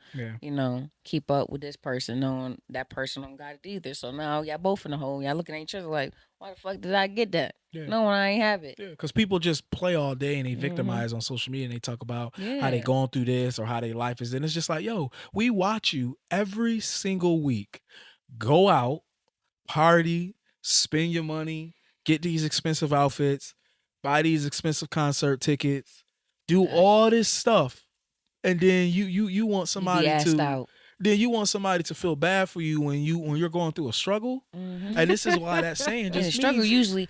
keep up with this person, knowing that person don't got it either. So now y'all both in the hole. Y'all looking at each other like, why the fuck did I get that? Yeah. No, I ain't have it. Yeah, because people just play all day and they victimize on social media and they talk about how they going through this or how their life is. And it's just like, yo, we watch you every single week. Go out, party, spend your money, get these expensive outfits, buy these expensive concert tickets, do all this stuff, and then you want somebody you want somebody to feel bad for you when you're going through a struggle. And this is why that saying just and the struggle means, usually,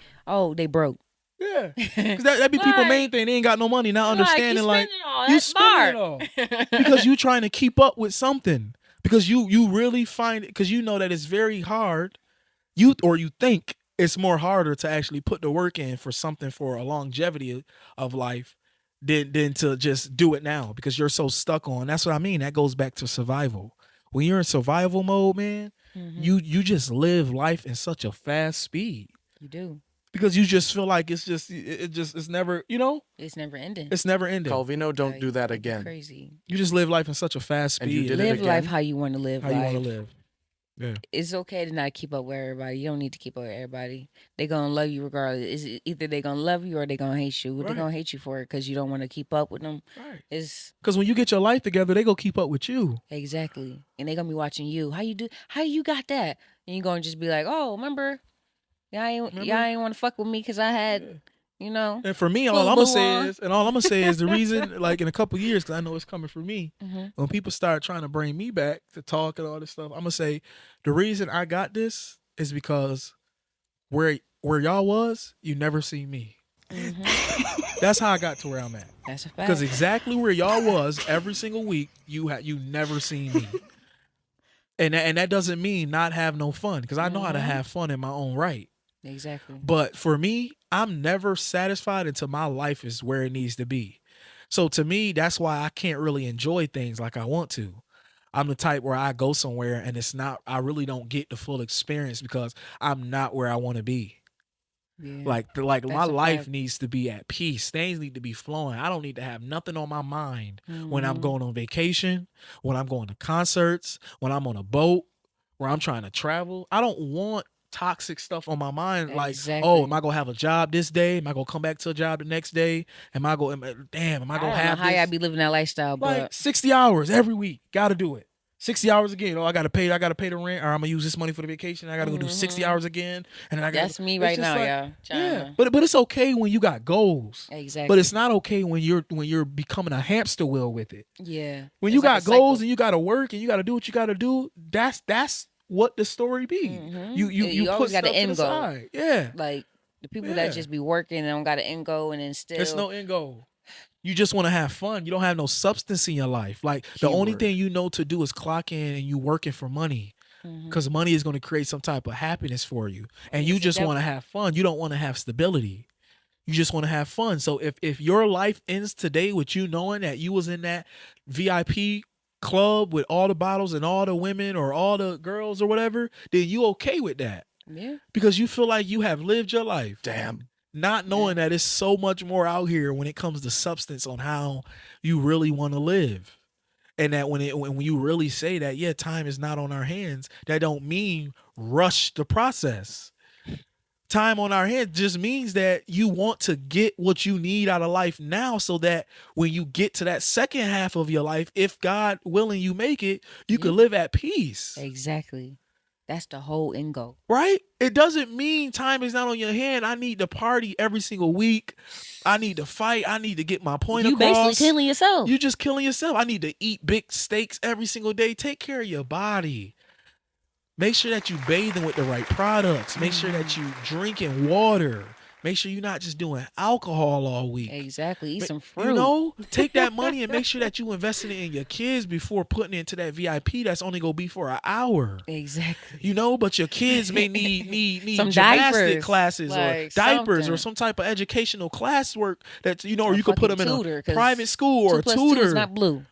they broke. yeah, because that be people main thing. They ain't got no money, not understanding like you spending it all because you trying to keep up with something. Because you really find it, because you know that it's very hard. You think it's more harder to actually put the work in for something for a longevity of life than to just do it now because you're so stuck on. That's what I mean. That goes back to survival. When you're in survival mode, man, you just live life in such a fast speed. You do. Because you just feel like it's never, It's never ending. It's never ending. Calvino, don't Like, do that it'd be again. Crazy. You just live life in such a fast And speed. you did it Live life again? how you want to live. How you want to live. Yeah. It's okay to not keep up with everybody. You don't need to keep up with everybody. They're going to love you regardless. It's either they're going to love you or they're going to hate you. Right. They're going to hate you for it because you don't want to keep up with them. Right. It's Because when you get your life together, they go keep up with you. exactly. And they're going to be watching you. How you got that? And you're going to just be like, oh, remember? Y'all ain't want to fuck with me because I had, And for me, all Full I'm gonna boo say is the reason, like in a couple years, because I know it's coming for me. Mhm. When people start trying to bring me back to talk and all this stuff, I'm gonna say the reason I got this is because where y'all was, you never see me. That's how I got to where I'm at. That's a fact. Because exactly where y'all was every single week, you never seen me. And that doesn't mean not have no fun, because I know how to have fun in my own right. Exactly. But for me, I'm never satisfied until my life is where it needs to be. So to me, that's why I can't really enjoy things like I want to. I'm the type where I go somewhere and I really don't get the full experience because I'm not where I want to be. Yeah. Like my That's a life fact. needs to be at peace. Things need to be flowing. I don't need to have nothing on my mind when I'm Mhm. going on vacation, when I'm going to concerts, when I'm on a boat, where I'm trying to travel. I don't want toxic stuff on my mind. Like, oh, am Exactly. I gonna have a job this day? Am I gonna come back to a job the next day? Am I gonna I gonna don't know have how y'all this? be living that lifestyle, Like but 60 hours every week. Gotta do it. 60 hours again. Oh, I gotta pay the rent, or I'm gonna use this money for the vacation. I gotta go do 60 hours again. And then I gotta that's me it's right just now, like, y'all. yeah. China. But it's okay when you got goals. Exactly. But it's not okay when you're becoming a hamster wheel with it. Yeah. When It's you like a got goals cycle. and you gotta work and you gotta do what you gotta do, that's what the story be. You always put got an stuff to the end goal. side. Yeah. Like the people that Yeah. just be working and don't got an end goal, and then There's still no end goal. You just want to have fun. You don't have no substance in your life. Like the only Keyword. thing you know to do is clock in and you working for money. Because money is going to create some type of happiness for you. And you It's the just want to devil. have fun. You don't want to have stability. You just want to have fun. So if your life ends today with you knowing that you was in that VIP club with all the bottles and all the women or all the girls or whatever, then you okay with that. Yeah. Because you feel like you have lived your life. Damn. Not knowing that it's so much more out here when it comes to substance on how you really want to live. And that when you really say that, yeah, time is not on our hands, that don't mean rush the process. Time on our hands just means that you want to get what you need out of life now, so that when you get to that second half of your life, if God willing you make it, you can live at peace. Exactly. That's the whole end goal. Right? It doesn't mean time is not on your hand. I need to party every single week. I need to fight. I need to get my point You across. basically killing yourself. You just killing yourself. I need to eat big steaks every single day. Take care of your body. Make sure that you bathing with the right products. Make sure that you drinking water. Make sure you're not just doing alcohol all week. Exactly. Eat some fruit. You know, take that money and make sure that you investing it in your kids before putting it into that VIP that's only gonna be for an hour. Exactly. You know, but your kids may need Some gymnastic diapers, classes or like diapers or something. some type of educational classwork that or A you could put them fucking in tutor, a 'cause private school or 2 a plus 2 is tutor. not blue.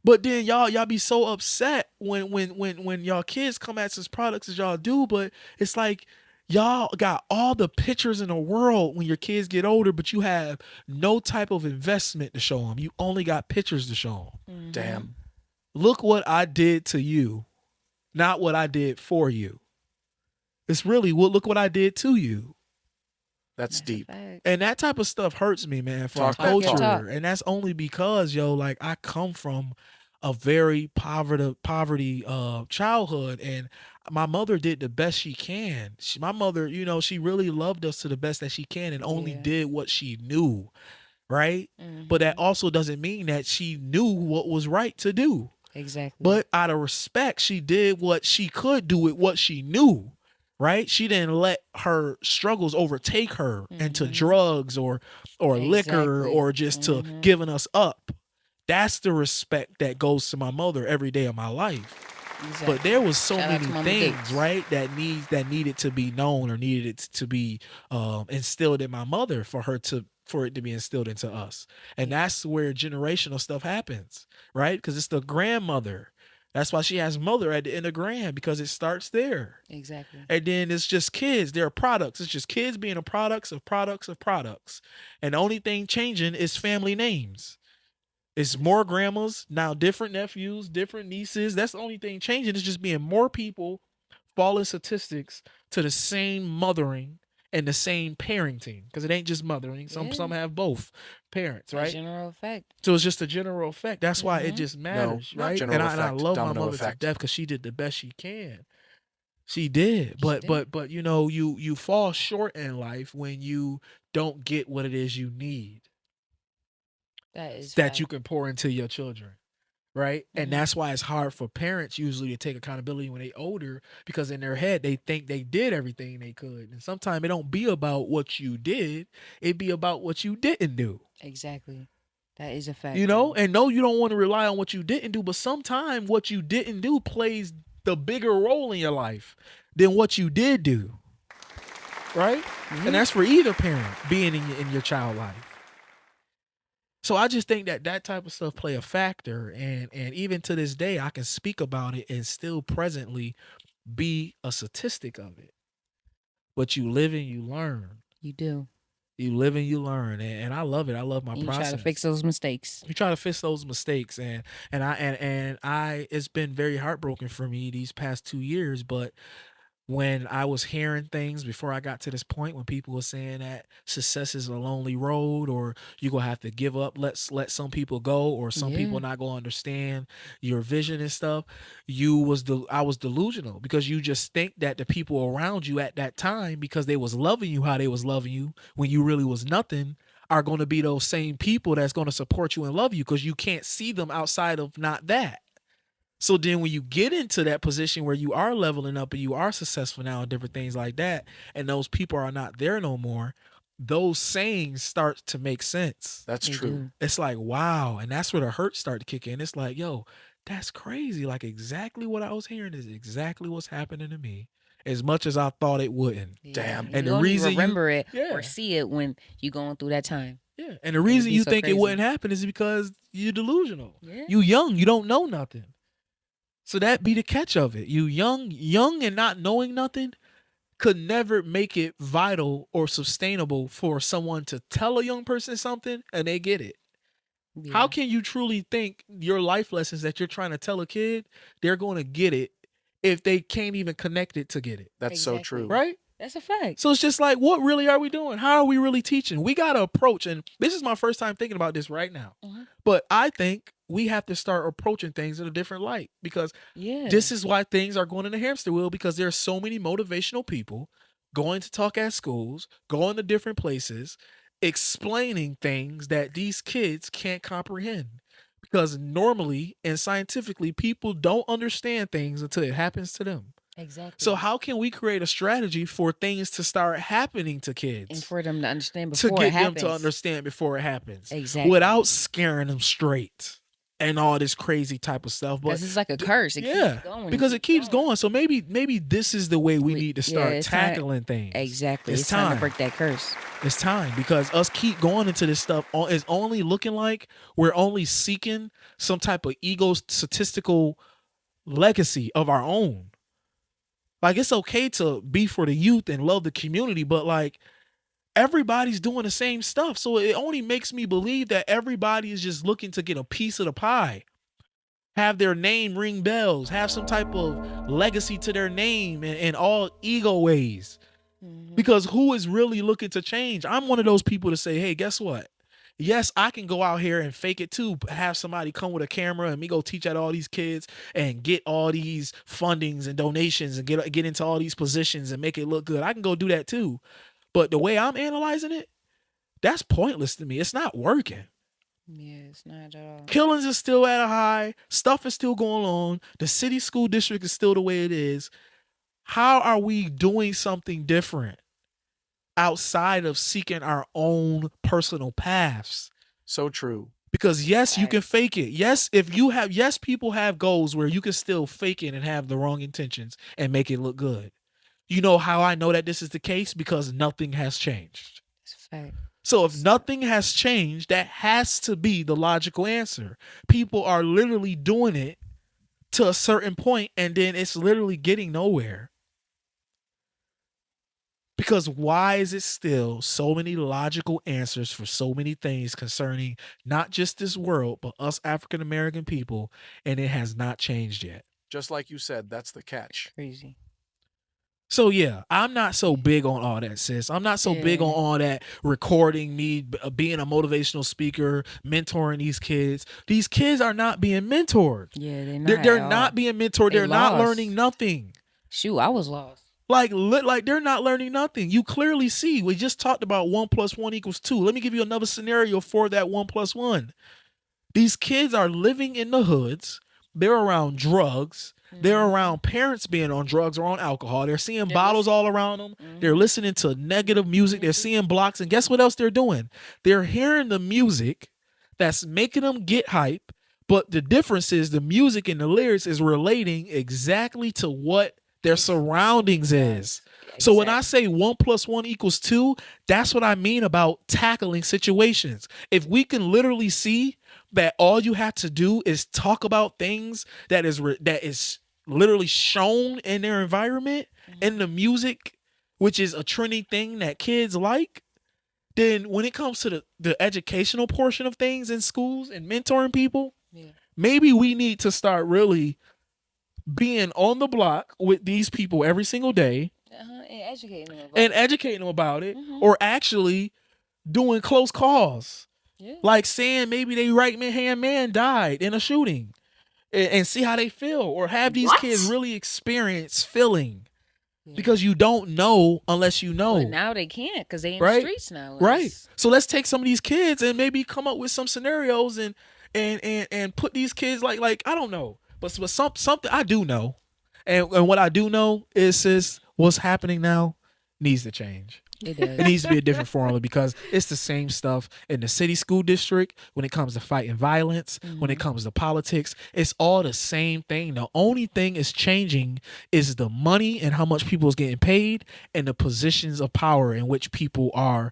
But then y'all be so upset when y'all kids come at such products as y'all do, but it's like y'all got all the pictures in the world when your kids get older, but you have no type of investment to show them. You only got pictures to show them. Damn. Look what I did to you, not what I did for you. It's really look what I did to you. That's deep. And that type of stuff hurts me, man, for Talk our that culture. talk. And that's only because, like I come from a very poverty childhood, and my mother did the best she can. My mother, she really loved us to the best that she can and only did what she knew, right? But that also doesn't mean that she knew what was right to do. Exactly. But out of respect, she did what she could do with what she knew. Right? She didn't let her struggles overtake her into drugs or liquor or just to giving us up. That's the respect that goes to my mother every day of my life. Exactly. But there was so Shout out to many Mama things, Gates. right, that needed to be known or needed it to be instilled in my mother for it to be instilled into us. And that's where generational stuff happens, right? Because it's the grandmother. That's why she has mother at the end of grand, because it starts there. Exactly. And then it's just kids. They're products. It's just kids being a products of products of products. And the only thing changing is family names. It's more grandmas, now different nephews, different nieces. That's the only thing changing. It's just being more people falling statistics to the same mothering and the same parenting. Because it ain't just mothering. Some have both parents, right? General effect. So it's just a general effect. That's why it just matters, not right? general And I effect, love my domino mother effect. to death because she did the best she can. She did. But you fall short in life when you don't get what it is you need That is that you can pour into your children. right? And that's why it's hard for parents usually to take accountability when they older, because in their head they think they did everything they could. And sometimes it don't be about what you did, it be about what you didn't do. Exactly. That is a fact. You know, and no, you don't want to rely on what you didn't do, but sometimes what you didn't do plays the bigger role in your life than what you did do. Right? And that's for either parent being in your child life. So I just think that type of stuff play a factor, and even to this day I can speak about it and still presently be a statistic of it. But you live and you learn. You do. You live and you learn, and I love it. I love my And you process. try to fix those mistakes. You try to fix those mistakes, and I it's been very heartbroken for me these past 2 years, but when I was hearing things before I got to this point, when people were saying that success is a lonely road, or you're gonna have to give up, let some people go, or some people not gonna understand your vision and stuff, I was delusional, because you just think that the people around you at that time, because they was loving you how they was loving you when you really was nothing, are gonna be those same people that's gonna support you and love you, because you can't see them outside of not that. So then when you get into that position where you are leveling up and you are successful now and different things like that, and those people are not there no more, those sayings start to make sense. That's true. It's like, wow. And that's where the hurt start to kick in. It's like, yo, that's crazy. Like exactly what I was hearing is exactly what's happening to me, as much as I thought it wouldn't. Damn. And you the reason remember it Yeah. or see it when you're going through that time. Yeah. And the reason be you so think crazy. it wouldn't happen is because you're delusional. Yeah. You young, you don't know nothing. So that be the catch of it. You young and not knowing nothing could never make it vital or sustainable for someone to tell a young person something and they get it. Yeah. How can you truly think your life lessons that you're trying to tell a kid, they're going to get it if they can't even connect it to get it? That's so true. Right? That's a fact. So it's just like, what really are we doing? How are we really teaching? We got to approach, and this is my first time thinking about this right now. But I think we have to start approaching things in a different light, because this is why things are going in the hamster wheel, because there's so many motivational people going to talk at schools, going to different places, explaining things that these kids can't comprehend. Because normally and scientifically, people don't understand things until it happens to them. Exactly. So how can we create a strategy for things to start happening to kids, and for them to understand before to it get them happens? to understand before it happens, Exactly. without scaring them straight and all this crazy type of stuff? But Because it's like a curse. It keeps going. because it keeps going. So maybe this is the way we need to start it's time- tackling things. Exactly. It's It's time time. to break that curse. It's time, because us keep going into this stuff is only looking like we're only seeking some type of egotistical legacy of our own. Like, it's okay to be for the youth and love the community, but like everybody's doing the same stuff. So it only makes me believe that everybody is just looking to get a piece of the pie, have their name ring bells, have some type of legacy to their name in all ego ways. Because who is really looking to change? I'm one of those people to say, hey, guess what? Yes, I can go out here and fake it too. Have somebody come with a camera and me go teach at all these kids and get all these fundings and donations and get into all these positions and make it look good. I can go do that too. But the way I'm analyzing it, that's pointless to me. It's not working. Yeah, it's not at all. Killings is still at a high. Stuff is still going on. The city school district is still the way it is. How are we doing something different outside of seeking our own personal paths? So true. Because yes, you can fake it. Yes, people have goals where you can still fake it and have the wrong intentions and make it look good. You know how I know that this is the case? Because nothing has changed. It's a fact. So if nothing has changed, that has to be the logical answer. People are literally doing it to a certain point, and then it's literally getting nowhere. Because why is it still so many logical answers for so many things concerning not just this world, but us African American people, and it has not changed yet? Just like you said, that's the catch. Crazy. So yeah, I'm not so big on all that, sis. I'm not so big on all that recording me being a motivational speaker, mentoring these kids. These kids are not being mentored. Yeah, they're They're not being mentored. They're not lost. learning nothing. Shoot, I was lost. Like they're not learning nothing. You clearly see. We just talked about 1 + 1 = 2. Let me give you another scenario for that 1 + 1. These kids are living in the hoods. They're around drugs. They're around parents being on drugs or on alcohol. They're seeing bottles all around them. They're listening to negative music. They're seeing blocks. And guess what else they're doing? They're hearing the music that's making them get hype. But the difference is the music and the lyrics is relating exactly to what their surroundings is. So when I say 1 + 1 = 2, that's what I mean about tackling situations. If we can literally see that all you have to do is talk about things that is literally shown in their environment, in the music, which is a trendy thing that kids like, then when it comes to the educational portion of things in schools and mentoring people, maybe we need to start really being on the block with these people every single day and educating them about it, or actually doing close calls. Like saying maybe they right-hand man died in a shooting and see how they feel, or have these kids really experience feeling. Because you don't know unless you know. But now they can't because they in the streets now. Right. So let's take some of these kids and maybe come up with some scenarios and put these kids like I don't know. But something I do know. And what I do know is what's happening now needs to change. It does. It needs to be a different formula because it's the same stuff in the city school district when it comes to fighting violence, when it comes to politics. It's all the same thing. The only thing is changing is the money and how much people is getting paid and the positions of power in which people are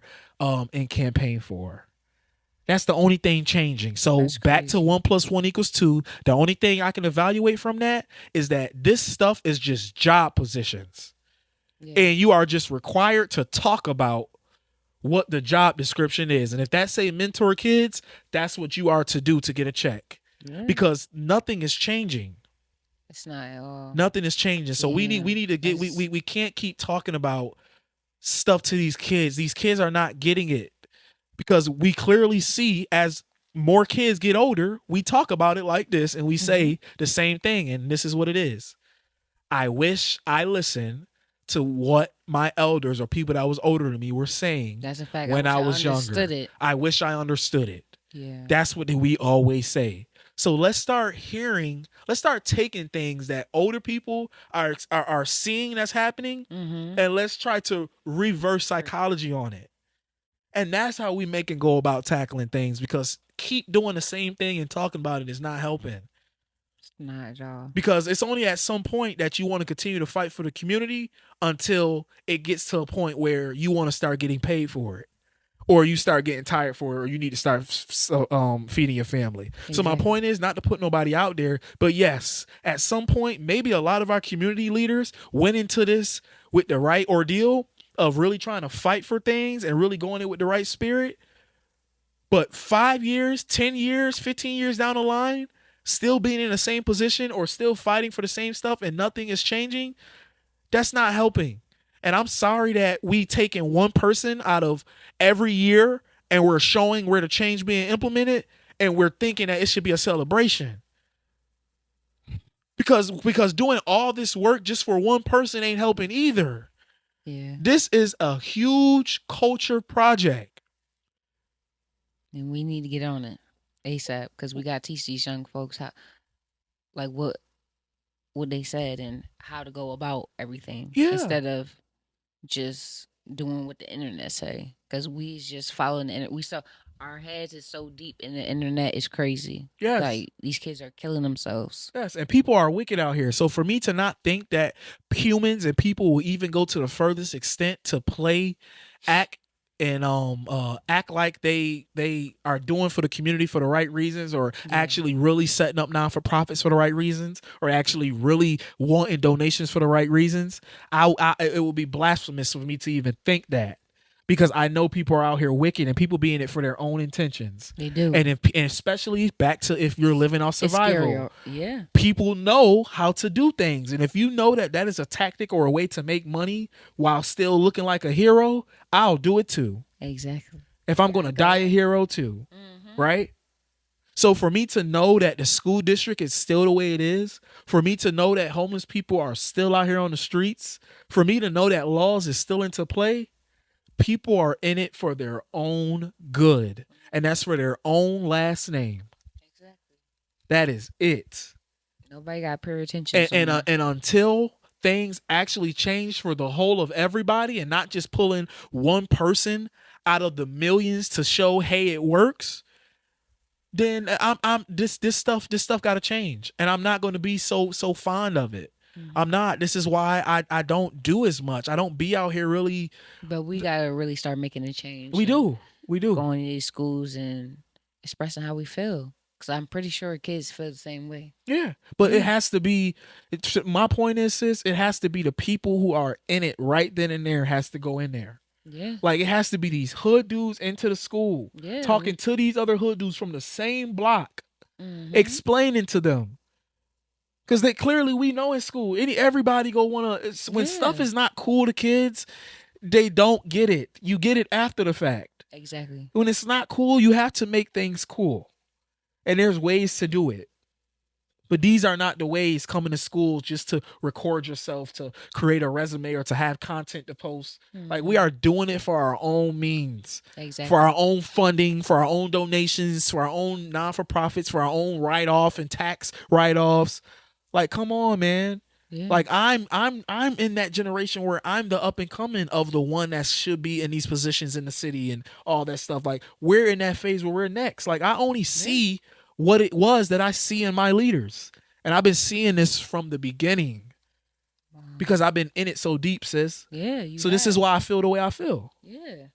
in campaign for. That's the only thing changing. So back to 1 + 1 = 2. The only thing I can evaluate from that is that this stuff is just job positions. And you are just required to talk about what the job description is. And if that say mentor kids, that's what you are to do to get a check. Because nothing is changing. It's not at all. Nothing is changing. So we need to get we can't keep talking about stuff to these kids. These kids are not getting it. Because we clearly see as more kids get older, we talk about it like this and we say the same thing. And this is what it is. I wish I listened to what my elders or people that was older than me were saying. That's a fact. When I was younger. I wish I understood it. Yeah. That's what we always say. So let's start taking things that older people are seeing that's happening, and let's try to reverse psychology on it. And that's how we make and go about tackling things, because keep doing the same thing and talking about it is not helping. Not at all. Because it's only at some point that you want to continue to fight for the community until it gets to a point where you want to start getting paid for it, or you start getting tired for it, or you need to start feeding your family. Exactly. So my point is not to put nobody out there, but yes, at some point, maybe a lot of our community leaders went into this with the right ordeal of really trying to fight for things and really going in with the right spirit. But 5 years, 10 years, 15 years down the line, still being in the same position or still fighting for the same stuff and nothing is changing, that's not helping. And I'm sorry that we taking one person out of every year and we're showing where the change being implemented and we're thinking that it should be a celebration. Because doing all this work just for one person ain't helping either. Yeah. This is a huge culture project. And we need to get on it ASAP, because we got to teach these young folks how, like what they said and how to go about everything, instead of just doing what the internet say. Because we just following the internet. Our heads is so deep in the internet, it's crazy. Yes. Like these kids are killing themselves. Yes, and people are wicked out here. So for me to not think that humans and people will even go to the furthest extent to act like they are doing for the community for the right reasons, or actually really setting up non-for-profits for the right reasons, or actually really wanting donations for the right reasons, it would be blasphemous for me to even think that. Because I know people are out here wicked and people be in it for their own intentions. They do. And especially back to if you're living off survival. Yeah. People know how to do things. And if you know that that is a tactic or a way to make money while still looking like a hero, I'll do it too. Exactly. If I'm going to die a hero too. Right? So for me to know that the school district is still the way it is, for me to know that homeless people are still out here on the streets, for me to know that laws is still into play, people are in it for their own good, and that's for their own last name. That is it. Nobody got pure attention. And until things actually change for the whole of everybody and not just pulling one person out of the millions to show, hey, it works, then I'm this stuff got to change, and I'm not going to be so fond of it. I'm not. This is why I don't do as much. I don't be out here really. But we gotta really start making a change. We do. Going to these schools and expressing how we feel. Because I'm pretty sure kids feel the same way. Yeah, but it has to be. My point is, sis, it has to be the people who are in it right then and there has to go in there. Yeah. Like, it has to be these hood dudes into the school, talking to these other hood dudes from the same block, explaining to them. Because they clearly, we know in school, everybody go want to, when stuff is not cool to kids, they don't get it. You get it after the fact. Exactly. When it's not cool, you have to make things cool. And there's ways to do it. But these are not the ways coming to school just to record yourself, to create a resume, or to have content to post. Like, we are doing it for our own means. Exactly. For our own funding, for our own donations, for our own non-for-profits, for our own write-off and tax write-offs. Like, come on, man. Yeah. Like, I'm in that generation where I'm the up and coming of the one that should be in these positions in the city and all that stuff. Like, we're in that phase where we're next. Like, I only see what it was that I see in my leaders. And I've been seeing this from the beginning. Wow. Because I've been in it so deep, sis. Yeah. This is why I feel the way I feel. Yeah.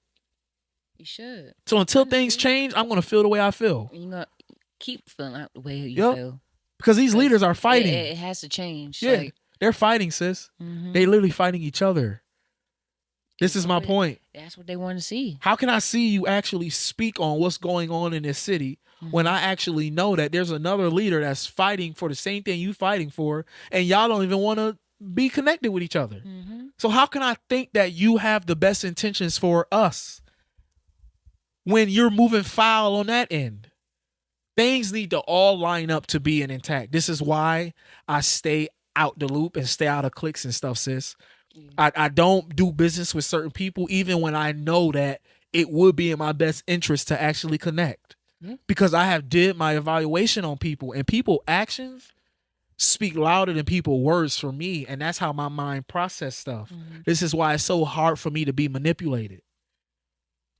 You should. So until things change, I'm going to feel the way I feel. You're going to keep feeling out the way you feel. Because these leaders are fighting. It has to change. Yeah. Like, they're fighting, sis. They literally fighting each other. This is my point. That's what they want to see. How can I see you actually speak on what's going on in this city when I actually know that there's another leader that's fighting for the same thing you fighting for, and y'all don't even want to be connected with each other? So how can I think that you have the best intentions for us when you're moving foul on that end? Things need to all line up to be intact. This is why I stay out the loop and stay out of cliques and stuff, sis. I don't do business with certain people, even when I know that it would be in my best interest to actually connect. Because I have did my evaluation on people, and people actions speak louder than people words for me. And that's how my mind process stuff. This is why it's so hard for me to be manipulated.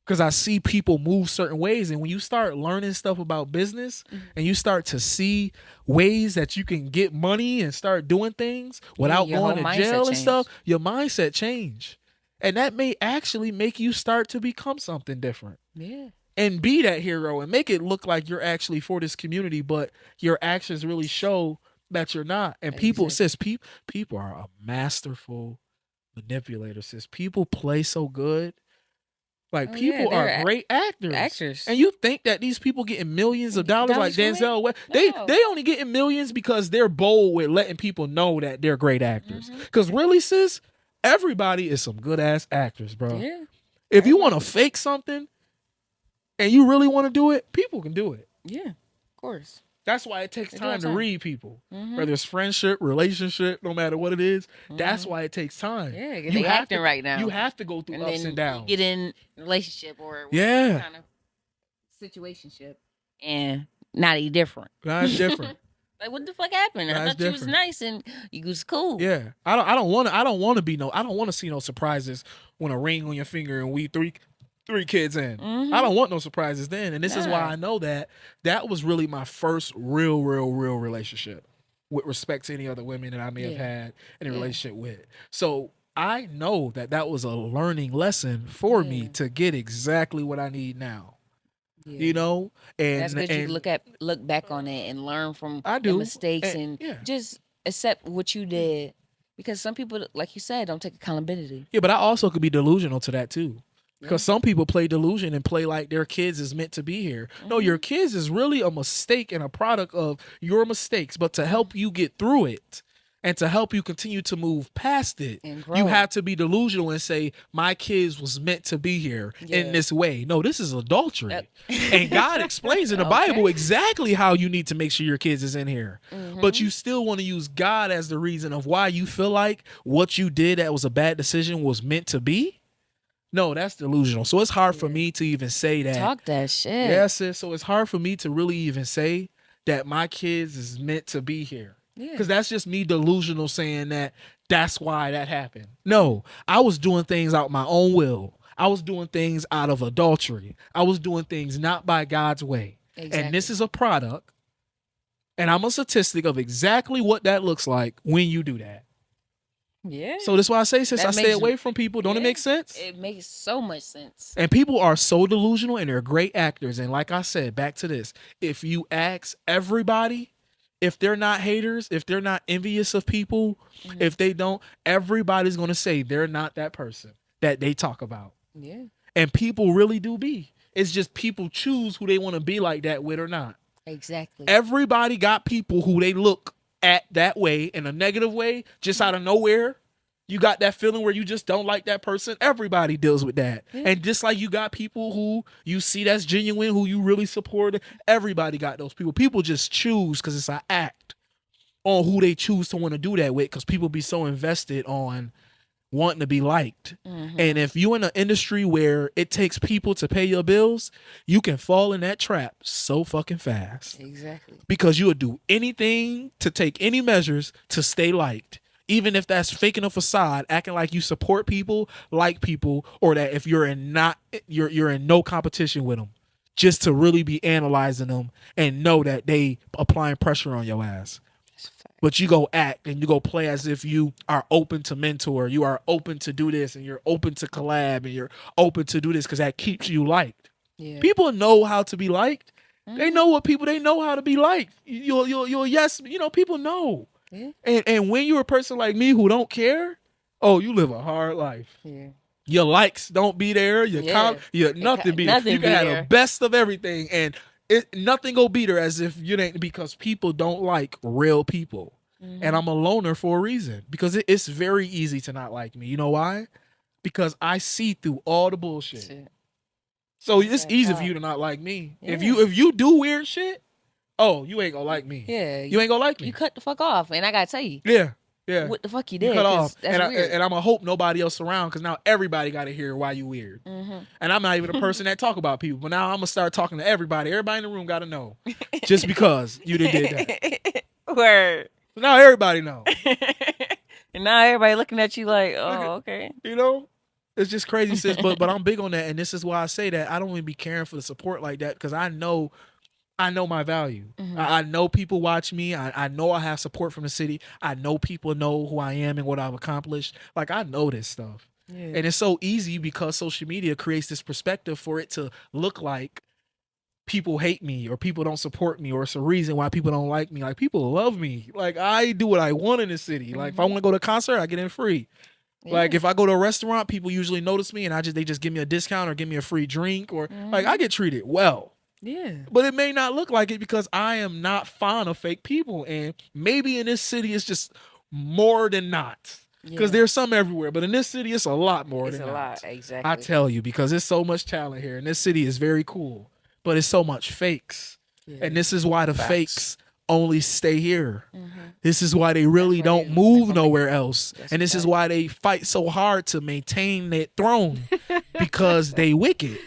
Because I see people move certain ways. And when you start learning stuff about business and you start to see ways that you can get money and start doing things without going to jail and stuff, your mindset change. And that may actually make you start to become something different. Yeah. And be that hero and make it look like you're actually for this community, but your actions really show that you're not. And people, sis, people are a masterful manipulator, sis. People play so good. Like, people are great actors. And you think that these people getting millions of dollars like Denzel West, they only getting millions because they're bold with letting people know that they're great actors. Because really, sis, everybody is some good ass actors, bro. Yeah. If you want to fake something and you really want to do it, people can do it. Yeah, of course. That's why it takes time to read people. Whether it's friendship, relationship, no matter what it is, that's why it takes time. Yeah, you acting right now. You have to go through ups and downs. Get in a relationship or kind of situationship and not any different. Not different. Like, what the fuck happened? I thought you was nice and you was cool. Yeah. I don't want to see no surprises when a ring on your finger and we three kids in. I don't want no surprises then. And this is why I know that was really my first real relationship with respect to any other women that I may have had in a relationship with. So I know that was a learning lesson for me to get exactly what I need now. Yeah. You know? And that's good. You look back on it and learn from the mistakes and just accept what you did. Because some people, like you said, don't take accountability. Yeah, but I also could be delusional to that too. Because some people play delusion and play like their kids is meant to be here. No, your kids is really a mistake and a product of your mistakes. But to help you get through it and to help you continue to move past it, you have to be delusional and say, my kids was meant to be here in this way. No, this is adultery. And God explains in the Bible exactly how you need to make sure your kids is in here. But you still want to use God as the reason of why you feel like what you did that was a bad decision was meant to be. No, that's delusional. So it's hard for me to even say that. Talk that shit. Yeah, sis. So it's hard for me to really even say that my kids is meant to be here. Yeah. Because that's just me delusional saying that that's why that happened. No, I was doing things out my own will. I was doing things out of adultery. I was doing things not by God's way. Exactly. And this is a product. And I'm a statistic of exactly what that looks like when you do that. Yeah. So that's why I say, since That I stay makes- away from people, don't it make sense? It makes so much sense. And people are so delusional, and they're great actors. And like I said, back to this, if you ask everybody, if they're not haters, if they're not envious of people, if they don't, everybody's going to say they're not that person that they talk about. Yeah. And people really do be. It's just people choose who they want to be like that with or not. Exactly. Everybody got people who they look at that way, in a negative way, just out of nowhere. You got that feeling where you just don't like that person. Everybody deals with that. And just like you got people who you see that's genuine, who you really support, everybody got those people. People just choose, because it's an act, on who they choose to want to do that with, because people be so invested on wanting to be liked. And if you in an industry where it takes people to pay your bills, you can fall in that trap so fucking fast. Exactly. Because you would do anything to take any measures to stay liked. Even if that's faking a facade, acting like you support people, like people, or that if you're in no competition with them, just to really be analyzing them and know that they applying pressure on your ass. But you go act and you go play as if you are open to mentor, you are open to do this, and you're open to collab, and you're open to do this because that keeps you liked. Yeah. People know how to be liked. They know they know how to be liked. You'll yes, people know. Yeah. And when you're a person like me who don't care, oh, you live a hard life. Yeah. Your likes don't be there. Your nothing be there. You can have the best of everything, and nothing go be there as if you ain't, because people don't like real people. And I'm a loner for a reason, because it's very easy to not like me. You know why? Because I see through all the bullshit. Shit. So it's easy for you to not like me. Yeah. If you do weird shit, oh, you ain't gonna like me. Yeah. You ain't gonna like me. You cut the fuck off, and I gotta tell you. Yeah. Yeah. What the fuck you You did? cut off. That's weird. And I'm gonna hope nobody else around, because now everybody gotta hear why you weird. And I'm not even a person that talk about people, but now I'm gonna start talking to everybody. Everybody in the room gotta know, just because you did that. Word. So now everybody know. And now everybody looking at you like, oh, okay. It's just crazy, sis. But I'm big on that, and this is why I say that I don't even be caring for the support like that, because I know my value. I know people watch me. I know I have support from the city. I know people know who I am and what I've accomplished. Like, I know this stuff. Yeah. And it's so easy because social media creates this perspective for it to look like people hate me or people don't support me, or it's a reason why people don't like me. Like, people love me. Like, I do what I want in the city. Like, if I want to go to a concert, I get in free. Like, if I go to a restaurant, people usually notice me, and they just give me a discount or give me a free drink, or like, I get treated well. Yeah. But it may not look like it because I am not fond of fake people. And maybe in this city, it's just more than not. Because there's some everywhere. But in this city, it's a lot more than not. It's a lot, exactly. I tell you, because there's so much talent here. And this city is very cool. But it's so much fakes. Yeah. And this is why the fakes only stay here. This is why they really don't move nowhere else. And this is why they fight so hard to maintain that throne. Because they wicked.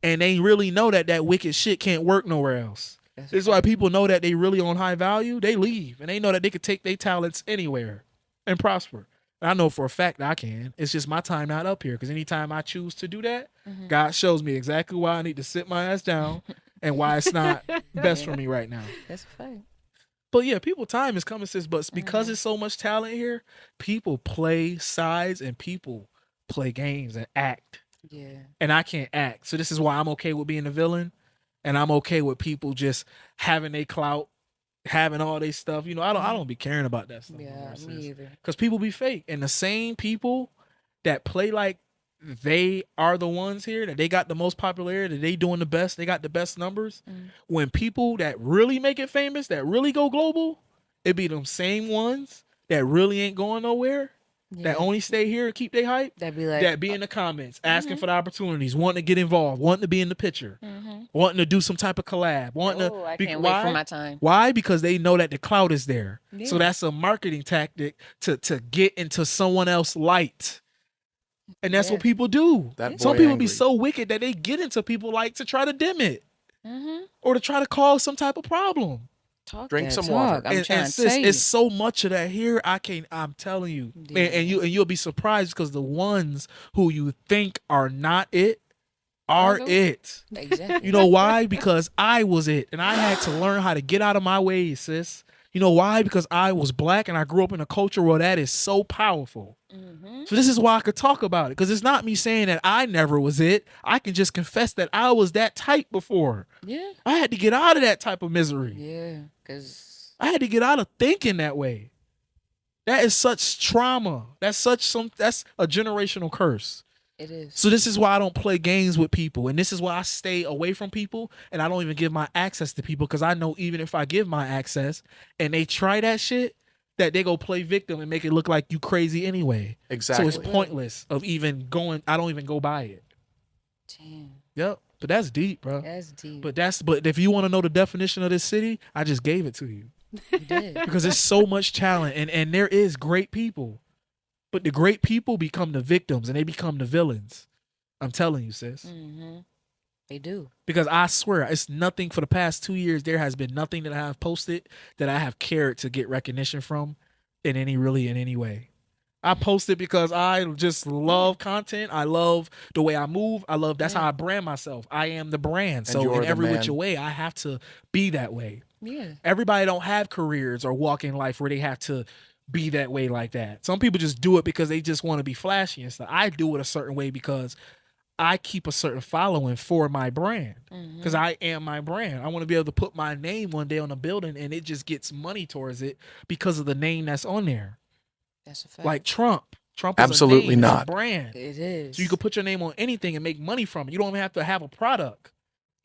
And they really know that wicked shit can't work nowhere else. This is why people know that they really on high value. They leave. And they know that they could take their talents anywhere and prosper. And I know for a fact I can. It's just my time not up here. Because anytime I choose to do that, God shows me exactly why I need to sit my ass down and why it's not best for me right now. That's a fact. But yeah, people time is coming, sis. But because there's so much talent here, people play sides and people play games and act. Yeah. And I can't act. So this is why I'm okay with being a villain. And I'm okay with people just having their clout, having all their stuff. I don't be caring about that stuff. Yeah, me either. Because people be fake. And the same people that play like they are the ones here, that they got the most popularity, that they doing the best, they got the best numbers. When people that really make it famous, that really go global, it be them same ones that really ain't going nowhere. That only stay here and keep their hype. That be like, that be in the comments, asking for the opportunities, wanting to get involved, wanting to be in the picture, wanting to do some type of collab, wanting to. I can't wait for my time. Why? Because they know that the clout is there. Yeah. So that's a marketing tactic to get into someone else's light. And that's what people do. Some people be so wicked that they get into people like to try to dim it or to try to cause some type of problem. Talk Drink that some talk. water. I'm And, trying and to sis, tell it's you. so much of that here. I'm telling you, Yeah. and you'll be surprised because the ones who you think are not it are those? it. Exactly. You know why? Because I was it, and I had to learn how to get out of my ways, sis. You know why? Because I was black and I grew up in a culture where that is so powerful. Mm-hmm. So this is why I could talk about it, because it's not me saying that I never was it. I can just confess that I was that type before. Yeah. I had to get out of that type of misery. Yeah. Because I had to get out of thinking that way. That is such trauma. That's a generational curse. it is. So this is why I don't play games with people, and this is why I stay away from people, and I don't even give my access to people, because I know even if I give my access and they try that shit, that they go play victim and make it look like you crazy anyway. Exactly. So it's pointless of even going. I don't even go by it. Damn. Yep. But that's deep, bro. That's deep. But if you want to know the definition of this city, I just gave it to you. You did. Because there's so much talent, and there is great people. But the great people become the victims and they become the villains. I'm telling you, sis. Mm-hmm. They do. Because I swear, it's nothing for the past 2 years. There has been nothing that I have posted that I have cared to get recognition from in any way. I post it because I just love content. I love the way I move. That's how I brand myself. I am the brand. And So you're in the every which man. way, I have to be that way. Yeah. Everybody don't have careers or walk in life where they have to be that way like that. Some people just do it because they just want to be flashy and stuff. I do it a certain way because I keep a certain following for my brand, because I am my brand. I want to be able to put my name one day on a building and it just gets money towards it because of the name that's on there. That's a fact. Like Trump. Trump is Absolutely a name, not. it's a brand. It is. So you can put your name on anything and make money from it. You don't even have to have a product.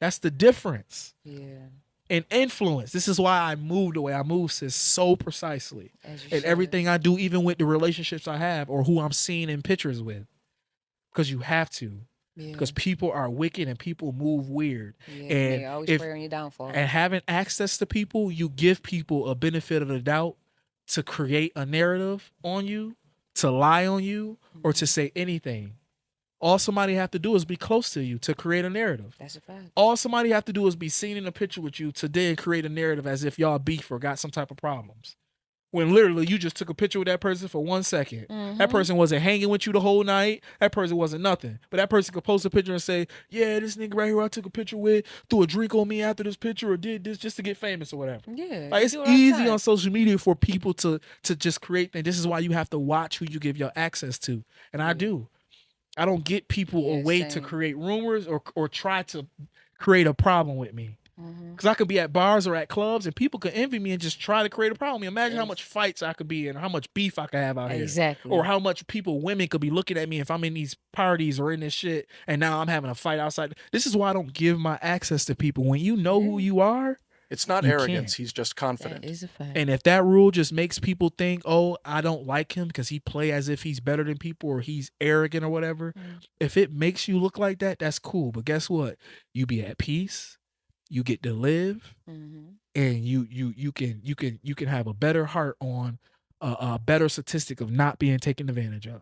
That's the difference. Yeah. And influence. This is why I move the way I move, sis, so precisely. As you And should. everything I do, even with the relationships I have or who I'm seeing in pictures with. Because you have to. Yeah. Because people are wicked and people move weird. Yeah. and They always if- pray on your downfall. And having access to people, you give people a benefit of the doubt to create a narrative on you, to lie on you, or to say anything. All somebody have to do is be close to you to create a narrative. That's a fact. All somebody have to do is be seen in a picture with you today and create a narrative as if y'all beef or got some type of problems. When literally you just took a picture with that person for 1 second. That person wasn't hanging with you the whole night. That person wasn't nothing. But that person could post a picture and say, yeah, this nigga right here I took a picture with threw a drink on me after this picture or did this just to get famous or whatever. Yeah. Like, you it's do it all the easy time. on social media for people to just create things. This is why you have to watch who you give your access to. And I do. I don't get people Yeah, a way to same. create rumors or try to create a problem with me. Mhm. Because I could be at bars or at clubs and people could envy me and just try to create a problem. Imagine how Yes. much fights I could be in, how much beef I could have out here. Exactly. Or how much women could be looking at me if I'm in these parties or in this shit and now I'm having a fight outside. This is why I don't give my access to people. When you know who you are, It's not You arrogance. can't. He's just that confident. is a fact. and if that rule just makes people think, oh, I don't like him because he play as if he's better than people or he's arrogant or whatever, if it makes you look like that, that's cool. But guess what? You be at peace. You get to live, and you can have a better heart on a better statistic of not being taken advantage of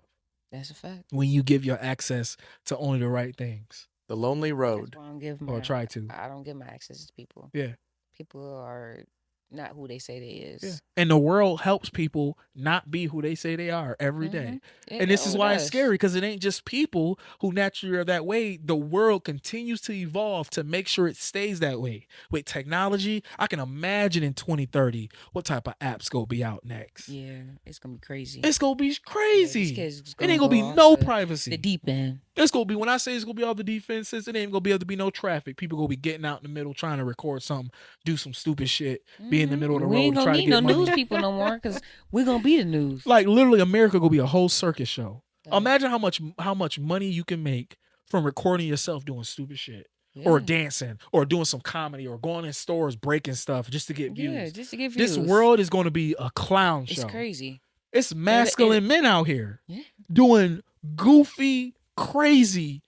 That's a fact. when you give your access to only the right things The lonely That's road. why I don't give or try to. I don't give my access to people. Yeah. People are not who they say they is. Yeah. And the world helps people not be who they say they are every day. And this is why it's scary, because it ain't just people who naturally are that way. The world continues to evolve to make sure it stays that way. With technology, I can imagine in 2030 what type of apps gonna be out next. Yeah, it's gonna be crazy. It's gonna be Yeah, these crazy. kids It ain't gonna be off no the privacy. deep end. It's gonna be, when I say it's gonna be all the defenses, it ain't gonna be able to be no traffic. People gonna be getting out in the middle trying to record something, do some stupid shit, be in the middle of the We road ain't to try gonna to need get no money. news people no more because we're gonna be the news. Like literally, America gonna be a whole circus show. Like, Imagine how much money you can make from recording yourself doing stupid shit, or yeah. dancing, or doing some comedy, or going in stores breaking stuff just to get views. Yeah, just to get views. This world is going to be a clown show. It's crazy. It's masculine men out here Yeah. doing goofy, crazy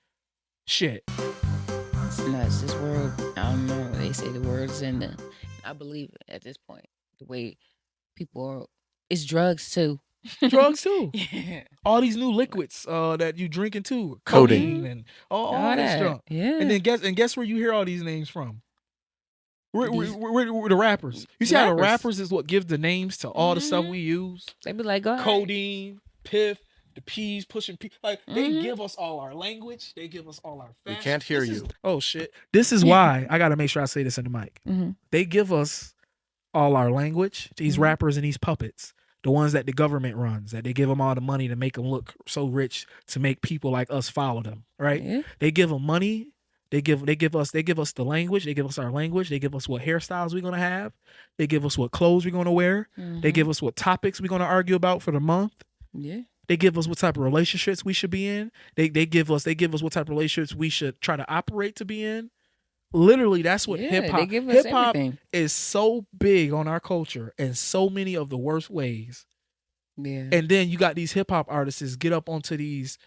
shit. It's nuts. This world, I don't know. They say the world's ending. I believe it at this point. The way people are, it's drugs too. Drugs too. Yeah. All these new liquids that you drinking too. Codeine. And all this that. junk. Yeah. And then guess where you hear all these names from? We're the rappers. You see how the rappers is what gives the names to all the stuff we use? They be like, go ahead. Codeine, Piff, the P's pushing P. Like they give us all our language. They give us all our fashion. We can't hear you. Oh shit. This is why I gotta make sure I say this in the mic. They give us all our language, these rappers and these puppets. The ones that the government runs, that they give them all the money to make them look so rich to make people like us follow them, right? Yeah. They give them money. They give us the language. They give us our language. They give us what hairstyles we're gonna have. They give us what clothes we're gonna wear. They give us what topics we're gonna argue about for the month. Yeah. They give us what type of relationships we should be in. They give us what type of relationships we should try to operate to be in. Literally, that's what hip hop. Hip hop is so big on our culture in so many of the worst ways. Yeah. And then you got these hip hop artists get up onto these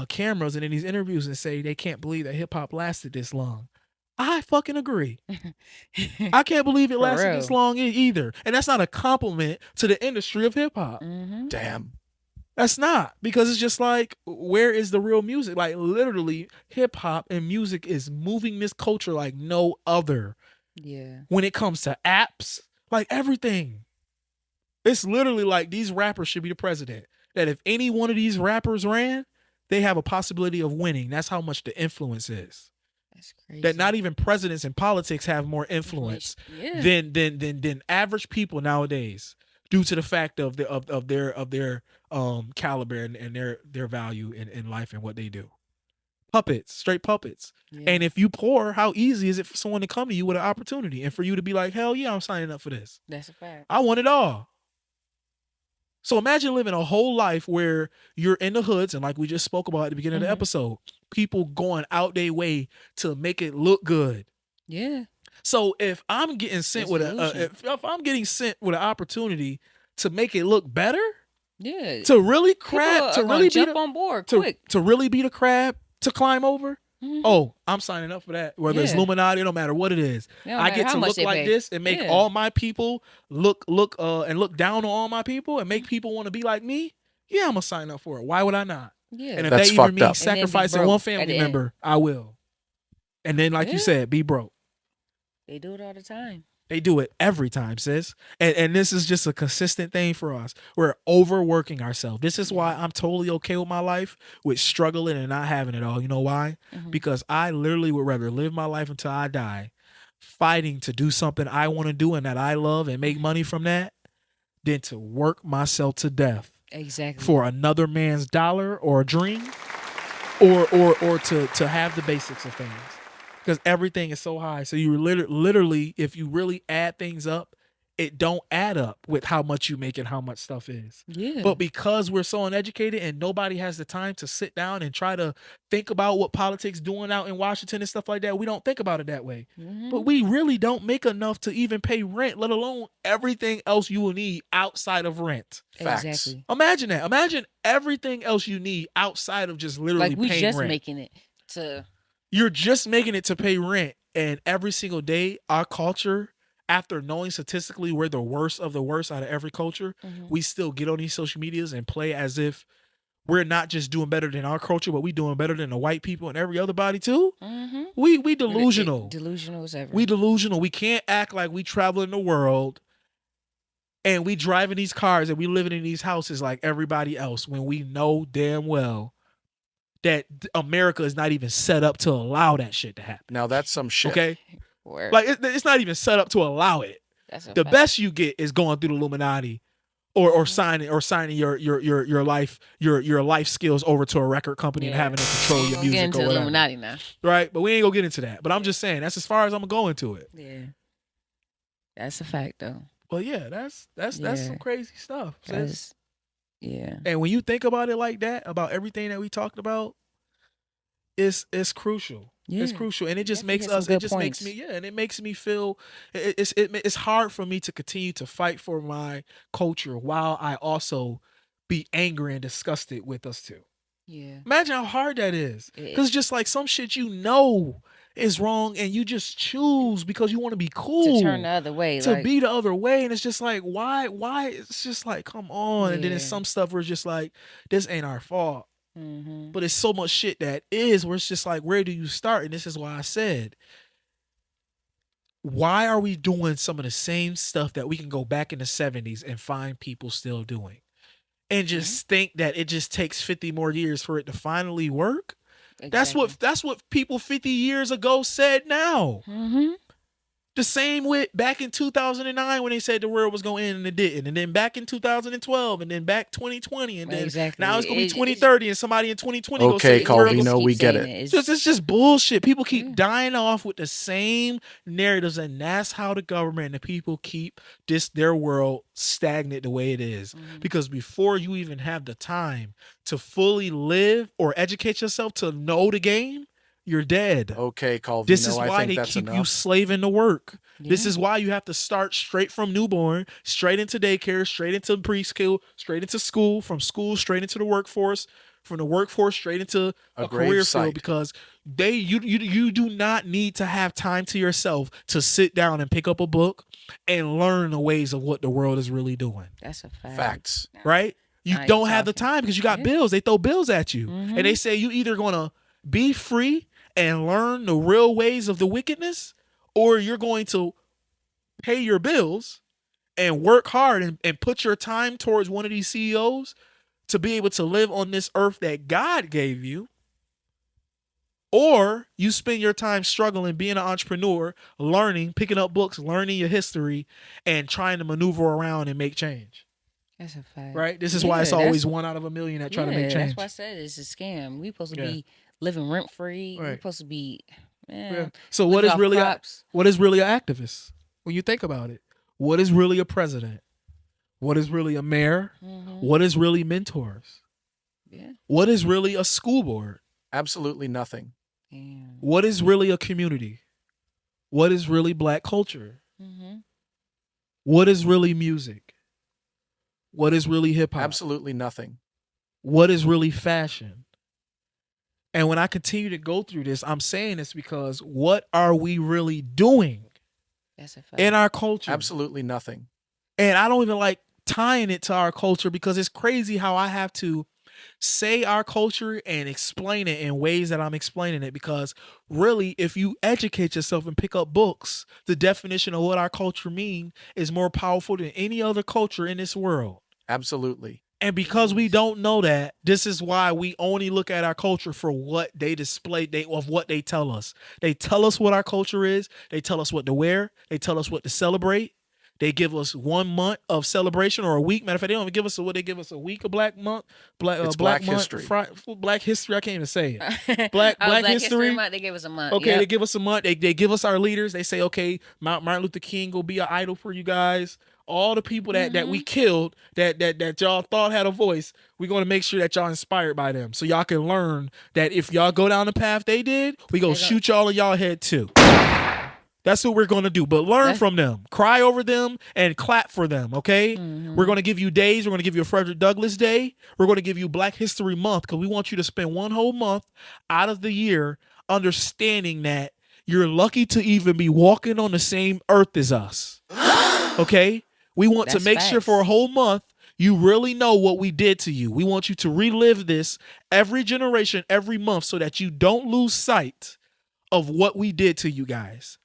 cameras and in these interviews and say they can't believe that hip hop lasted this long. I fucking agree. I can't believe it lasted this long either. And that's not a compliment to the industry of hip hop. Damn. That's not, because it's just like, where is the real music? Like literally hip hop and music is moving this culture like no other. Yeah. When it comes to apps, like everything. It's literally like these rappers should be the president. That if any one of these rappers ran, they have a possibility of winning. That's how much the influence is. That's crazy. That not even presidents in politics have more influence than average people nowadays, due to the fact of their caliber and their value in life and what they do. Puppets, straight puppets. Yeah. And if you poor, how easy is it for someone to come to you with an opportunity and for you to be like, hell yeah, I'm signing up for this. That's a fact. I want it all. So imagine living a whole life where you're in the hoods, and like we just spoke about at the beginning of the episode, people going out their way to make it look good. Yeah. So if I'm getting sent with if I'm getting sent with an opportunity to make it look better, to really crab, to really jump on board quick, to really be the crab to climb over. Oh, I'm signing up for that. Whether it's Illuminati, no matter what it is, I get to look like this and make all my people look down on all my people and make people want to be like me. Yeah, I'm gonna sign up for it. Why would I not? Yeah, and if that's they even mean up. sacrificing one family member, I will. And then, like you said, be broke. They do it all the time. They do it every time, sis. And this is just a consistent thing for us. We're overworking ourselves. This is why I'm totally okay with my life, with struggling and not having it all. You know why? Because I literally would rather live my life until I die, fighting to do something I want to do and that I love and make money from that, than to work myself to death. Exactly. For another man's dollar or a dream, or to have the basics of things. Because everything is so high. So you literally, if you really add things up, it don't add up with how much you make and how much stuff is. Yeah. But because we're so uneducated and nobody has the time to sit down and try to think about what politics doing out in Washington and stuff like that, we don't think about it that way. But we really don't make enough to even pay rent, let alone everything else you will need outside of rent. Facts. Exactly. Imagine that. Imagine everything else you need outside of just literally like we paying just rent. making it to. You're just making it to pay rent, and every single day, our culture, after knowing statistically we're the worst of the worst out of every culture, we still get on these social medias and play as if we're not just doing better than our culture, but we doing better than the white people and every other body too. We delusional. Delusional as ever. We delusional. We can't act like we traveling the world and we driving these cars and we living in these houses like everybody else when we know damn well that America is not even set up to allow that shit to happen. Now that's some shit. Okay? Word. Like it's not even set up to allow it. That's The best you get is going through the Illuminati or signing your life skills over to a record company and having to control your music. Get into or whatever. Illuminati now. Right? But we ain't gonna get into that. But I'm just saying that's as far as I'm gonna go into it. Yeah. That's a fact though. Well, yeah, that's some crazy stuff. Sis. Yeah. And when you think about it like that, about everything that we talked about, it's crucial. Yeah. It's crucial, and it just Definitely makes us. some It good just points. makes me. Yeah, and it makes me feel. It's hard for me to continue to fight for my culture while I also be angry and disgusted with us too. Yeah. Imagine how hard that is. Because just like some shit you know is wrong, and you just choose because you want to be cool To turn the other way. to like, be the other way, and it's just like why it's just like come on. And then there's some stuff where it's just like this ain't our fault, but it's so much shit that is where it's just like where do you start? And this is why I said why are we doing some of the same stuff that we can go back in the 70s and find people still doing? And just think that it just takes 50 more years for it to finally work? Exactly. That's what people 50 years ago said now. The same with back in 2009 when they said the world was going to end and it didn't. And then back in 2012 and then back 2020 and then now it's going to be 2030 and somebody in 2020 going to say Okay, the world Calvino, we get it. It's just bullshit. People keep dying off with the same narratives, and that's how the government and the people keep their world stagnant the way it is. Because before you even have the time to fully live or educate yourself to know the game, you're dead. Okay, Calvino, this is I why think they that's keep you enough. slaving to work. This is why you have to start straight from newborn, straight into daycare, straight into preschool, straight into school, from school straight into the workforce, from the workforce straight into a career field, because you do not need to have time to yourself to sit down and pick up a book and learn the ways of what the world is really doing. That's a fact. Facts. Right? You don't have the time because you got bills. They throw bills at you. And they say you either going to be free and learn the real ways of the wickedness, or you're going to pay your bills and work hard and put your time towards one of these CEOs to be able to live on this earth that God gave you, or you spend your time struggling, being an entrepreneur, learning, picking up books, learning your history, and trying to maneuver around and make change. That's a fact. Right? This is why it's always 1 out of a million that try to make change. That's why I said it's a scam. We supposed to be living rent free. We're supposed to be So what is really an activist when you think about it? What is really a president? What is really a mayor? What is really mentors? What is really a school board? Absolutely nothing. What is really a community? What is really Black culture? What is really music? What is really hip hop? Absolutely nothing. What is really fashion? And when I continue to go through this, I'm saying this because what are we really doing in our culture? Absolutely nothing. And I don't even like tying it to our culture because it's crazy how I have to say our culture and explain it in ways that I'm explaining it, because really, if you educate yourself and pick up books, the definition of what our culture means is more powerful than any other culture in this world. Absolutely. And because we don't know that, this is why we only look at our culture for what they display, of what they tell us. They tell us what our culture is. They tell us what to wear. They tell us what to celebrate. They give us 1 month of celebration or a week. Matter of fact, they don't even give us they give us a week of Black month. Black History. Black History. I can't even say it. Black History Month. They give us a month. Okay, they give us a month. They give us our leaders. They say, okay, Martin Luther King will be an idol for you guys. All the people that we killed, that y'all thought had a voice, we're going to make sure that y'all inspired by them, so y'all can learn that if y'all go down the path they did, we gonna shoot y'all in y'all head too. That's what we're going to do. But learn from them, cry over them, and clap for them, okay? We're going to give you days. We're going to give you a Frederick Douglass Day. We're going to give you Black History Month, because we want you to spend 1 whole month out of the year understanding that you're lucky to even be walking on the same earth as us, okay? We want to make sure for a whole month you really know what we did to you. We want you to relive this every generation, every month, so that you don't lose sight of what we did to you guys.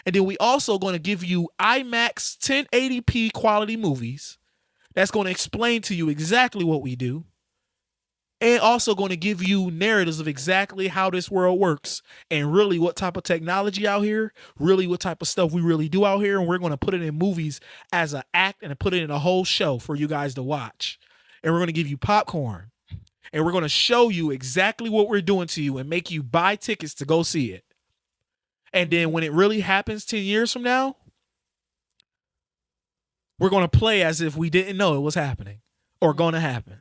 And then we also going to give you IMAX 1080p quality movies that's going to explain to you exactly what we do, and also going to give you narratives of exactly how this world works and really what type of technology out here, really what type of stuff we really do out here. And we're going to put it in movies as an act and put it in a whole show for you guys to watch. And we're going to give you popcorn, and we're going to show you exactly what we're doing to you and make you buy tickets to go see it. And then when it really happens 10 years from now, we're going to play as if we didn't know it was happening or going to happen.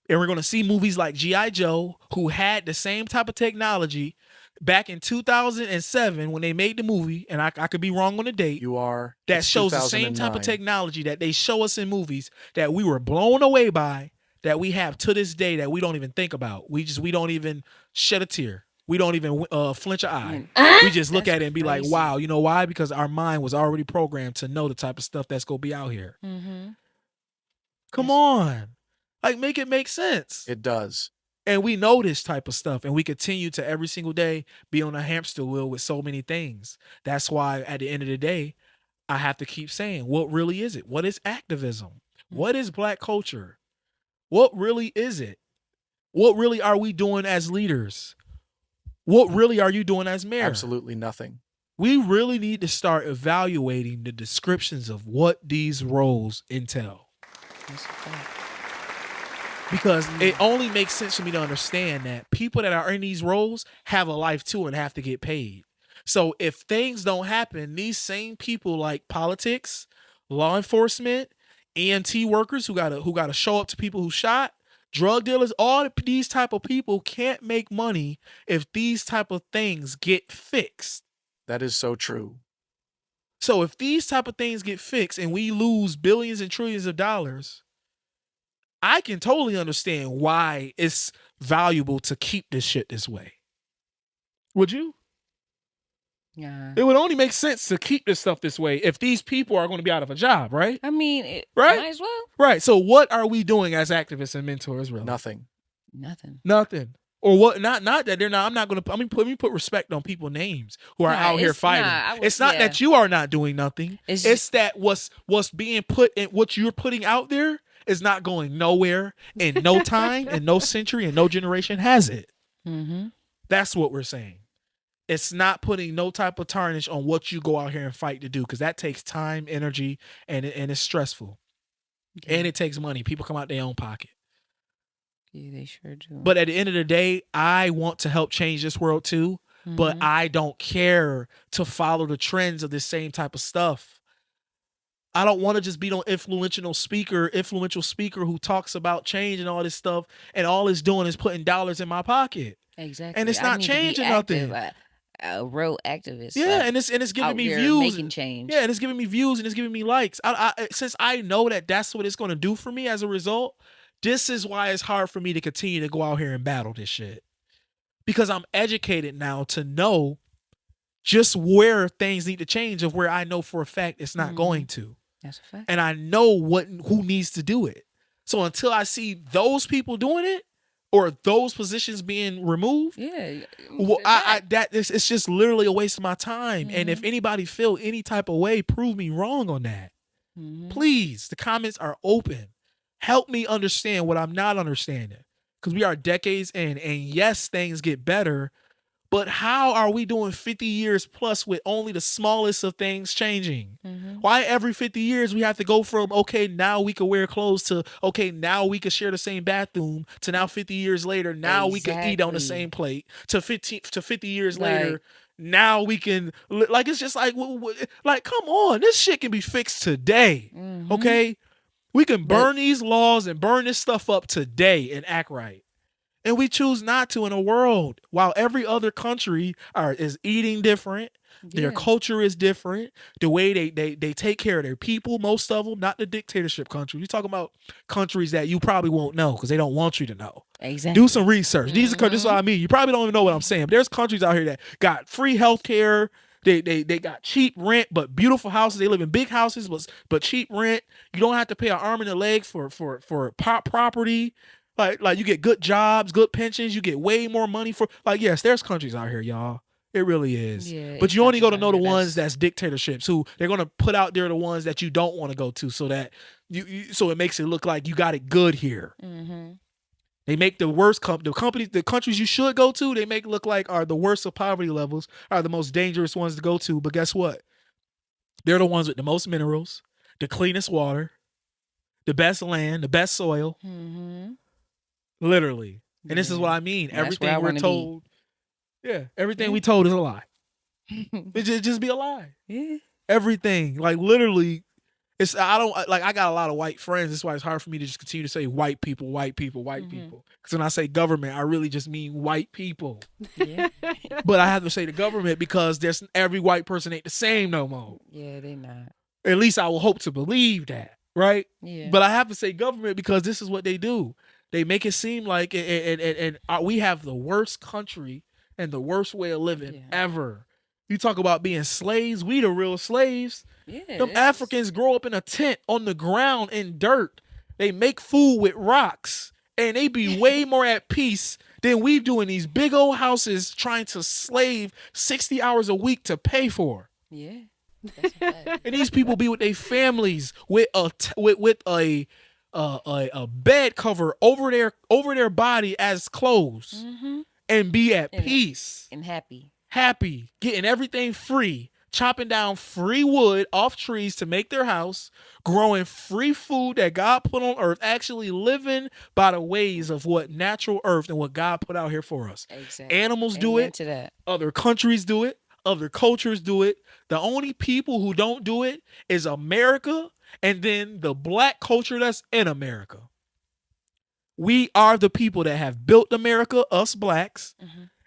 And we're going to see movies like G.I. Joe, who had the same type of technology back in 2007 when they made the movie, and I could be wrong on the date. You are. That shows the same type of technology that they show us in movies that we were blown away by, that we have to this day that we don't even think about. We don't even shed a tear. We don't even flinch an eye. We just look at it and be like, wow, you know why? Because our mind was already programmed to know the type of stuff that's going to be out here. Come on. Like, make it make sense. It does. And we know this type of stuff, and we continue to every single day be on a hamster wheel with so many things. That's why at the end of the day, I have to keep saying, what really is it? What is activism? What is Black culture? What really is it? What really are we doing as leaders? What really are you doing as mayor? Absolutely nothing. We really need to start evaluating the descriptions of what these roles entail. That's a fact. Because it only makes sense for me to understand that people that are in these roles have a life too and have to get paid. So if things don't happen, these same people like politics, law enforcement, EMT workers who gotta show up to people who shot, drug dealers, all these type of people can't make money if these type of things get fixed. That is so true. So if these type of things get fixed and we lose billions and trillions of dollars, I can totally understand why it's valuable to keep this shit this way. Would you? Yeah. It would only make sense to keep this stuff this way if these people are going to be out of a job, right? I mean, right? Might as well. Right. So what are we doing as activists and mentors, really? Nothing. Nothing. Or what? Not that they're not. I'm not going to. Let me put respect on people's names who are out here fighting. It's not that you are not doing nothing. It's that what's being put in, what you're putting out there is not going nowhere in no time and no century and no generation has it. Mm-hmm. That's what we're saying. It's not putting no type of tarnish on what you go out here and fight to do, because that takes time, energy, and it's stressful. Yeah. And it takes money. People come out their own pocket. Yeah, they sure do. But at the end of the day, I want to help change this world too, but I don't care to follow the trends of this same type of stuff. I don't want to just be no influential speaker who talks about change and all this stuff, and all it's doing is putting dollars in my pocket. Exactly. And it's not changing nothing. A real activist. Yeah, and it's giving me views. Making change. Yeah, and it's giving me views and it's giving me likes. Since I know that that's what it's going to do for me as a result, this is why it's hard for me to continue to go out here and battle this shit. Because I'm educated now to know just where things need to change, of where I know for a fact it's not going to. That's a fact. And I know who needs to do it. So until I see those people doing it, or those positions being removed, well, it's just literally a waste of my time. And if anybody feel any type of way, prove me wrong on that. Please, the comments are open. Help me understand what I'm not understanding, because we are decades in, and yes, things get better, but how are we doing 50 years plus with only the smallest of things changing? Why every 50 years we have to go from, okay, now we can wear clothes, to, okay, now we can share the same bathroom, to now 50 years later, now we can eat on the same plate, to 50 years later, now we can, like, it's just like come on, this shit can be fixed today, okay? We can burn these laws and burn this stuff up today and act right. And we choose not to, in a world while every other country is eating different. Their culture is different. The way they take care of their people, most of them, not the dictatorship countries. You're talking about countries that you probably won't know because they don't want you to know. Exactly. Do some research. These are countries, this is what I mean. You probably don't even know what I'm saying. But there's countries out here that got free healthcare. They got cheap rent, but beautiful houses. They live in big houses, but cheap rent. You don't have to pay an arm and a leg for property. Like you get good jobs, good pensions. You get way more money for, like, yes, there's countries out here, y'all. It really is. Yeah, but you only go to know the ones that's dictatorships, who they're going to put out there the ones that you don't want to go to, so that so it makes it look like you got it good here. They make the worst the countries you should go to, they make look like are the worst of poverty levels, are the most dangerous ones to go to. But guess what? They're the ones with the most minerals, the cleanest water, the best land, the best soil. Literally. And this is what I mean. Everything we're told. Everything we told is a lie. It just be a lie. Everything. Like, literally, I got a lot of white friends. That's why it's hard for me to just continue to say white people, white people, white people. Because when I say government, I really just mean white people. But I have to say the government because every white person ain't the same no more. Yeah, they not. At least I will hope to believe that, right? Yeah. But I have to say government because this is what they do. They make it seem like and we have the worst country and the worst way of living ever. You talk about being slaves. We the real slaves. Them Africans grow up in a tent on the ground in dirt. They make food with rocks and they be way more at peace than we do in these big old houses trying to slave 60 hours a week to pay for. Yeah. That's a fact. And these people be with their families with a bed cover over their body as clothes, and be at peace and happy, getting everything free, chopping down free wood off trees to make their house, growing free food that God put on earth, actually living by the ways of what natural earth and what God put out here for us. Exactly. Animals do it. To that. Other countries do it. Other cultures do it. The only people who don't do it is America, and then the black culture that's in America. We are the people that have built America, us blacks,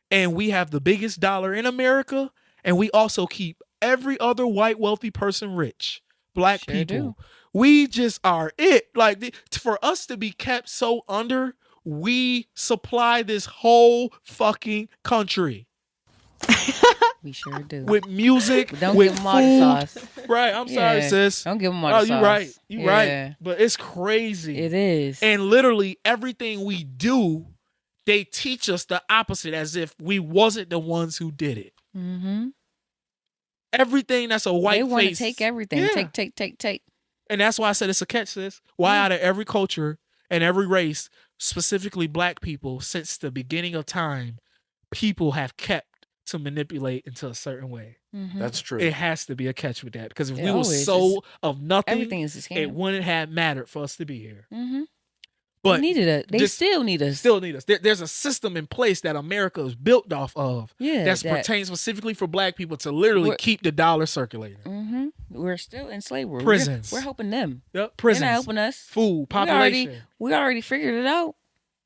and we have the biggest dollar in America, and we also keep every other white wealthy person rich. Black people. We just are it. Like, for us to be kept so under, we supply this whole fucking country. We sure do. With music, don't with give them food. all the sauce. Right, I'm sorry, sis. Don't give them all the sauce. You right. You right. But it's crazy. It is. And literally everything we do, they teach us the opposite, as if we wasn't the ones who did it. Everything that's a white face. They want to take everything. Yeah. Take. And that's why I said it's a catch, sis. Why out of every culture and every race, specifically black people, since the beginning of time, people have kept to manipulate into a certain way. That's true. It has to be a catch with that, because if we were so of nothing, everything is a scam. It wouldn't have mattered for us to be here. But they needed us. They still need us. There's a system in place that America is built off of. Yeah, that pertains specifically for black people to literally keep the dollar circulating. We're still in slavery. Prisons. We're helping them. Yep. Prisons. They're not helping us. Food. Population. We already figured it out.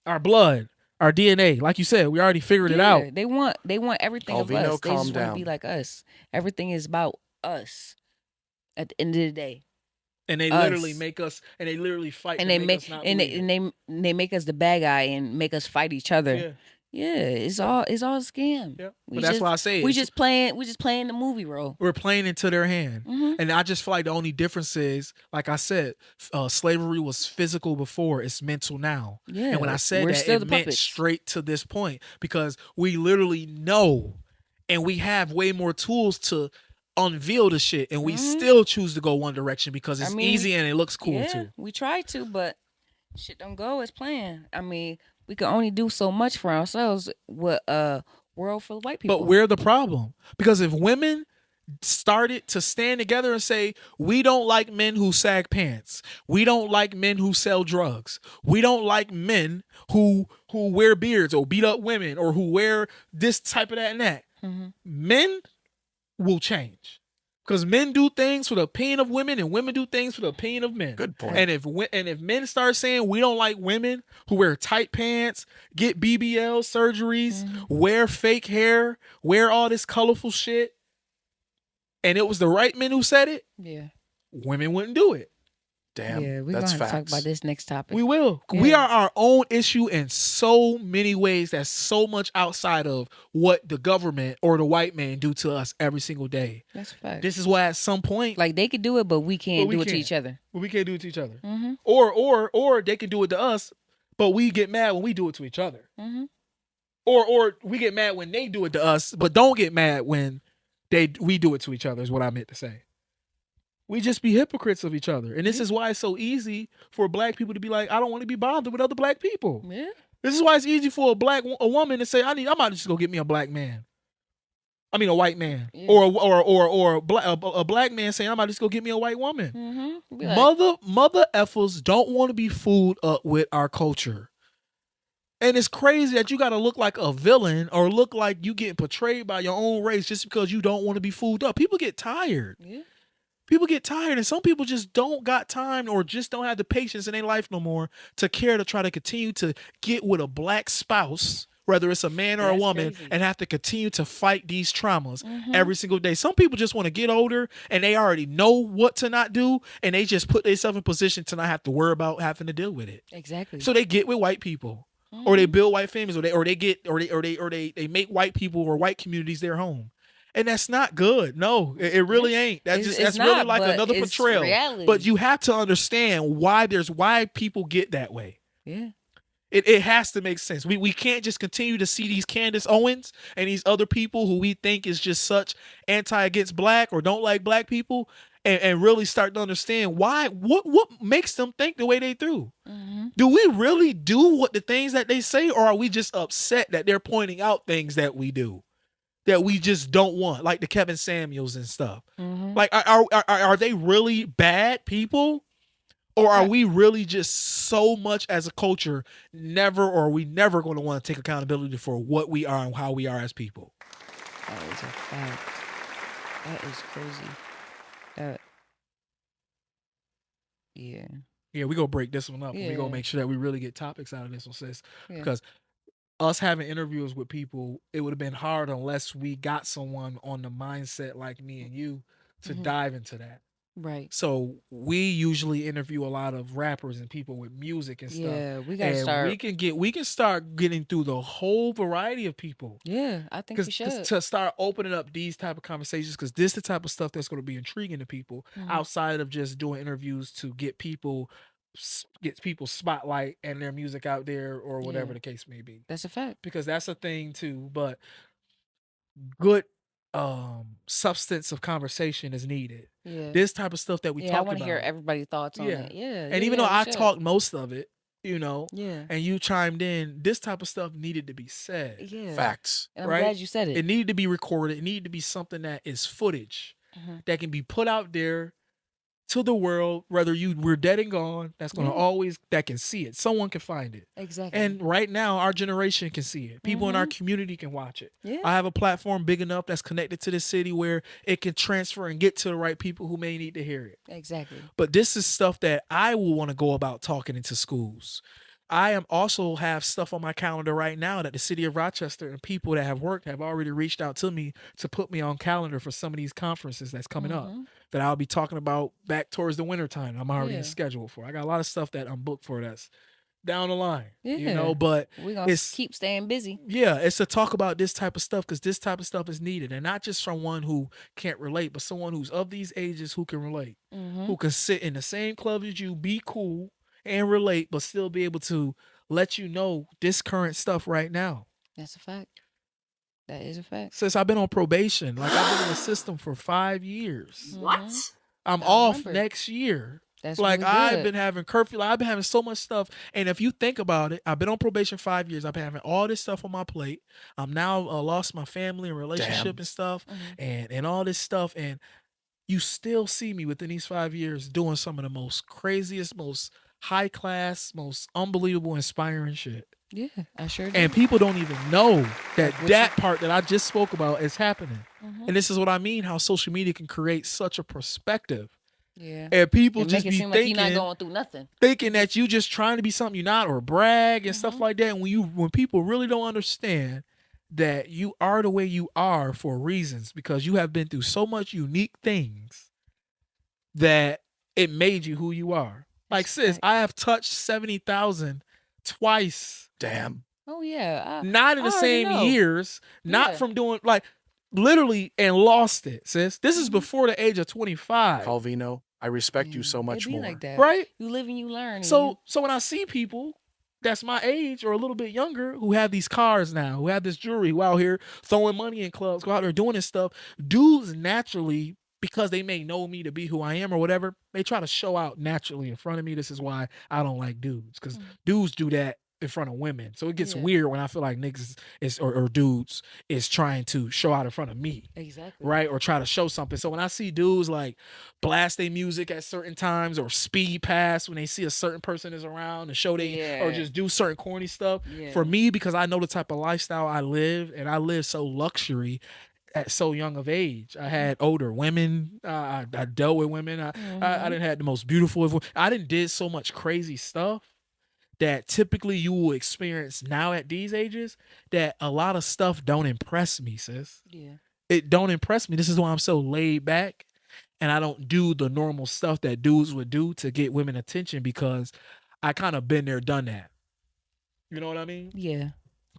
Our blood. Our DNA, like you said, we already figured it out. They want everything of us. They just want to be like us. Everything is about us. At the end of the day, and they literally make us, and they literally fight, and they make us the bad guy and make us fight each other. Yeah, it's all a scam. Yeah, but that's why I say we just playing the movie role. We're playing into their hand, and I just feel like the only difference is, like I said, slavery was physical before; it's mental now. Yeah, and when I said that, it meant straight to this point, because we literally know, and we have way more tools to unveil the shit, and we still choose to go one direction because it's easy and it looks cool too. We try to, but shit don't go as planned. I mean, we can only do so much for ourselves with a world full of white people. But we're the problem, because if women started to stand together and say, we don't like men who sag pants, we don't like men who sell drugs, we don't like men who wear beards or beat up women or who wear this type of that and that, men will change, because men do things for the opinion of women and women do things for the opinion of men. Good point. And if men start saying we don't like women who wear tight pants, get BBL surgeries, wear fake hair, wear all this colorful shit, and it was the right men who said it, women wouldn't do it. Damn, yeah, we're that's gonna facts. talk about this next topic. We will. Yeah. We are our own issue in so many ways. That's so much outside of what the government or the white man do to us every single day. That's a fact. This is why at some point, like, they could do it, but we can't do it to each other. Well, we can't do it to each other. Or they can do it to us, but we get mad when we do it to each other. Or we get mad when they do it to us, but don't get mad when we do it to each other, is what I meant to say. We just be hypocrites of each other. And this is why it's so easy for black people to be like, I don't want to be bothered with other black people. Yeah. This is why it's easy for a woman to say, I might just go get me a black man. I mean, a white man. Yeah. Or a black man saying, I might just go get me a white woman. Like, mother effers don't want to be fooled up with our culture. And it's crazy that you got to look like a villain or look like you getting portrayed by your own race just because you don't want to be fooled up. People get tired. Yeah. People get tired, and some people just don't got time or just don't have the patience in their life no more to care to try to continue to get with a black spouse, whether it's a man or a woman, crazy, and have to continue to fight these traumas every single day. Some people just want to get older and they already know what to not do, and they just put themselves in position to not have to worry about having to deal with it. Exactly. So they get with white people, or they build white families, or they make white people or white communities their home. And that's not good. No, it really ain't. That's really like another portrayal. Reality. But you have to understand why people get that way. Yeah. It has to make sense. We can't just continue to see these Candace Owens and these other people who we think is just such anti against black or don't like black people and really start to understand why what makes them think the way they do. Do we really do what the things that they say, or are we just upset that they're pointing out things that we do that we just don't want, like the Kevin Samuels and stuff? Like are they really bad people? Or are we really just so much as a culture we never going to want to take accountability for what we are and how we are as people? That is a fact. That is crazy. Yeah. Yeah, we gonna break this one up. And we gonna make sure that we really get topics out of this one, sis. Yeah. Because us having interviews with people, it would have been hard unless we got someone on the mindset like me and you to dive into that. Right. So we usually interview a lot of rappers and people with music and stuff. Yeah, we gotta start. We can start getting through the whole variety of people. Yeah, I think we should. To start opening up these type of conversations, because this is the type of stuff that's going to be intriguing to people outside of just doing interviews to get people spotlight and their music out there or whatever the case may be. That's a fact. Because that's a thing too. But good substance of conversation is needed. Yeah. This type of stuff that we talk about. I want to hear everybody's thoughts on it. Yeah. And even though I talked most of it, and you chimed in, this type of stuff needed to be said. Yeah. Facts. And I'm glad you said it. It needed to be recorded. It needed to be something that is footage that can be put out there to the world, whether we're dead and gone, that's going to that can see it. Someone can find it. Exactly. And right now, our generation can see it. People in our community can watch it. Yeah. I have a platform big enough that's connected to the city where it can transfer and get to the right people who may need to hear it. Exactly. But this is stuff that I will want to go about talking into schools. I am also have stuff on my calendar right now that the city of Rochester and people that have worked have already reached out to me to put me on calendar for some of these conferences that's coming up that I'll be talking about back towards the winter time. I'm already scheduled for. I got a lot of stuff that I'm booked for that's down the line, but we're going to keep staying busy. Yeah, it's to talk about this type of stuff because this type of stuff is needed. And not just from one who can't relate, but someone who's of these ages who can relate, who can sit in the same club as you, be cool, and relate, but still be able to let you know this current stuff right now. That's a fact. That is a fact. Since I've been on probation, like I've been in the system for 5 years. What? I'm off next year. That's like really I've been having curfew. I've been having so much stuff. And if you think about it, I've been on probation 5 years. I've been having all this stuff on my plate. I'm now lost my family and relationship and stuff and all this stuff. And you still see me within these 5 years doing some of the most craziest, most high class, most unbelievable, inspiring shit. Yeah, I sure do. And people don't even know that part that I just spoke about is happening. And this is what I mean, how social media can create such a perspective. Yeah. And people it just make it be seem thinking, like you're not going through nothing. Thinking that you just trying to be something you're not or brag and stuff like that. And when people really don't understand that you are the way you are for reasons because you have been through so much unique things that it made you who you are. Like, sis, I have touched 70,000 twice. Damn. Oh, yeah. Not in the same years. Not from doing, like, literally, and lost it, sis. This is before the age of 25. Calvino, I respect you so much more. Like that. Right? You live and you learn. So when I see people that's my age or a little bit younger who have these cars now, who have this jewelry, who out here throwing money in clubs, go out there doing this stuff, dudes naturally, because they may know me to be who I am or whatever, they try to show out naturally in front of me. This is why I don't like dudes, because dudes do that in front of women. So it gets weird when I feel like niggas or dudes is trying to show out in front of me. Exactly. Right? Or try to show something. So when I see dudes like blast their music at certain times or speed pass when they see a certain person is around and show they or just do certain corny stuff. For me, because I know the type of lifestyle I live, and I live so luxury at so young of age. I had older women. I dealt with women. I didn't have the most beautiful. I didn't did so much crazy stuff that typically you will experience now at these ages that a lot of stuff don't impress me, sis. Yeah. It don't impress me. This is why I'm so laid back and I don't do the normal stuff that dudes would do to get women attention because I kind of been there, done that. You know what I mean? Yeah.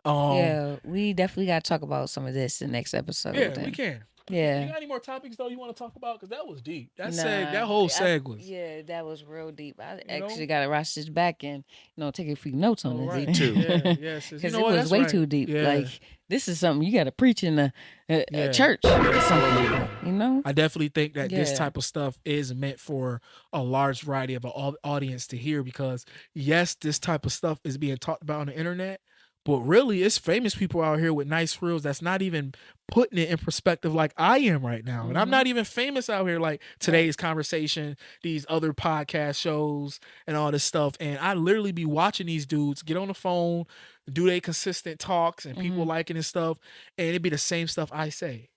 Yeah, we definitely got to talk about some of this in the next episode. Yeah, we can. Yeah. You got any more topics though you want to talk about? Because that was deep. That Nah, whole seg was. yeah, that was real deep. I You know? actually got to watch this back and take a few notes on Oh, this. right. Me too. Yeah, yes. You Because know it what? was That's way right. too deep. Yeah. Like, this is something you got to preach in a Yeah. church or Yeah. something. You know? I definitely think that this Yeah. type of stuff is meant for a large variety of an audience to hear because, yes, this type of stuff is being talked about on the internet, but really it's famous people out here with nice reels that's not even putting it in perspective like I am right now. And I'm not even famous out here like today's conversation, these other podcast shows and all this stuff. And I literally be watching these dudes get on the phone, do they consistent talks and people liking and stuff, and it'd be the same stuff I say.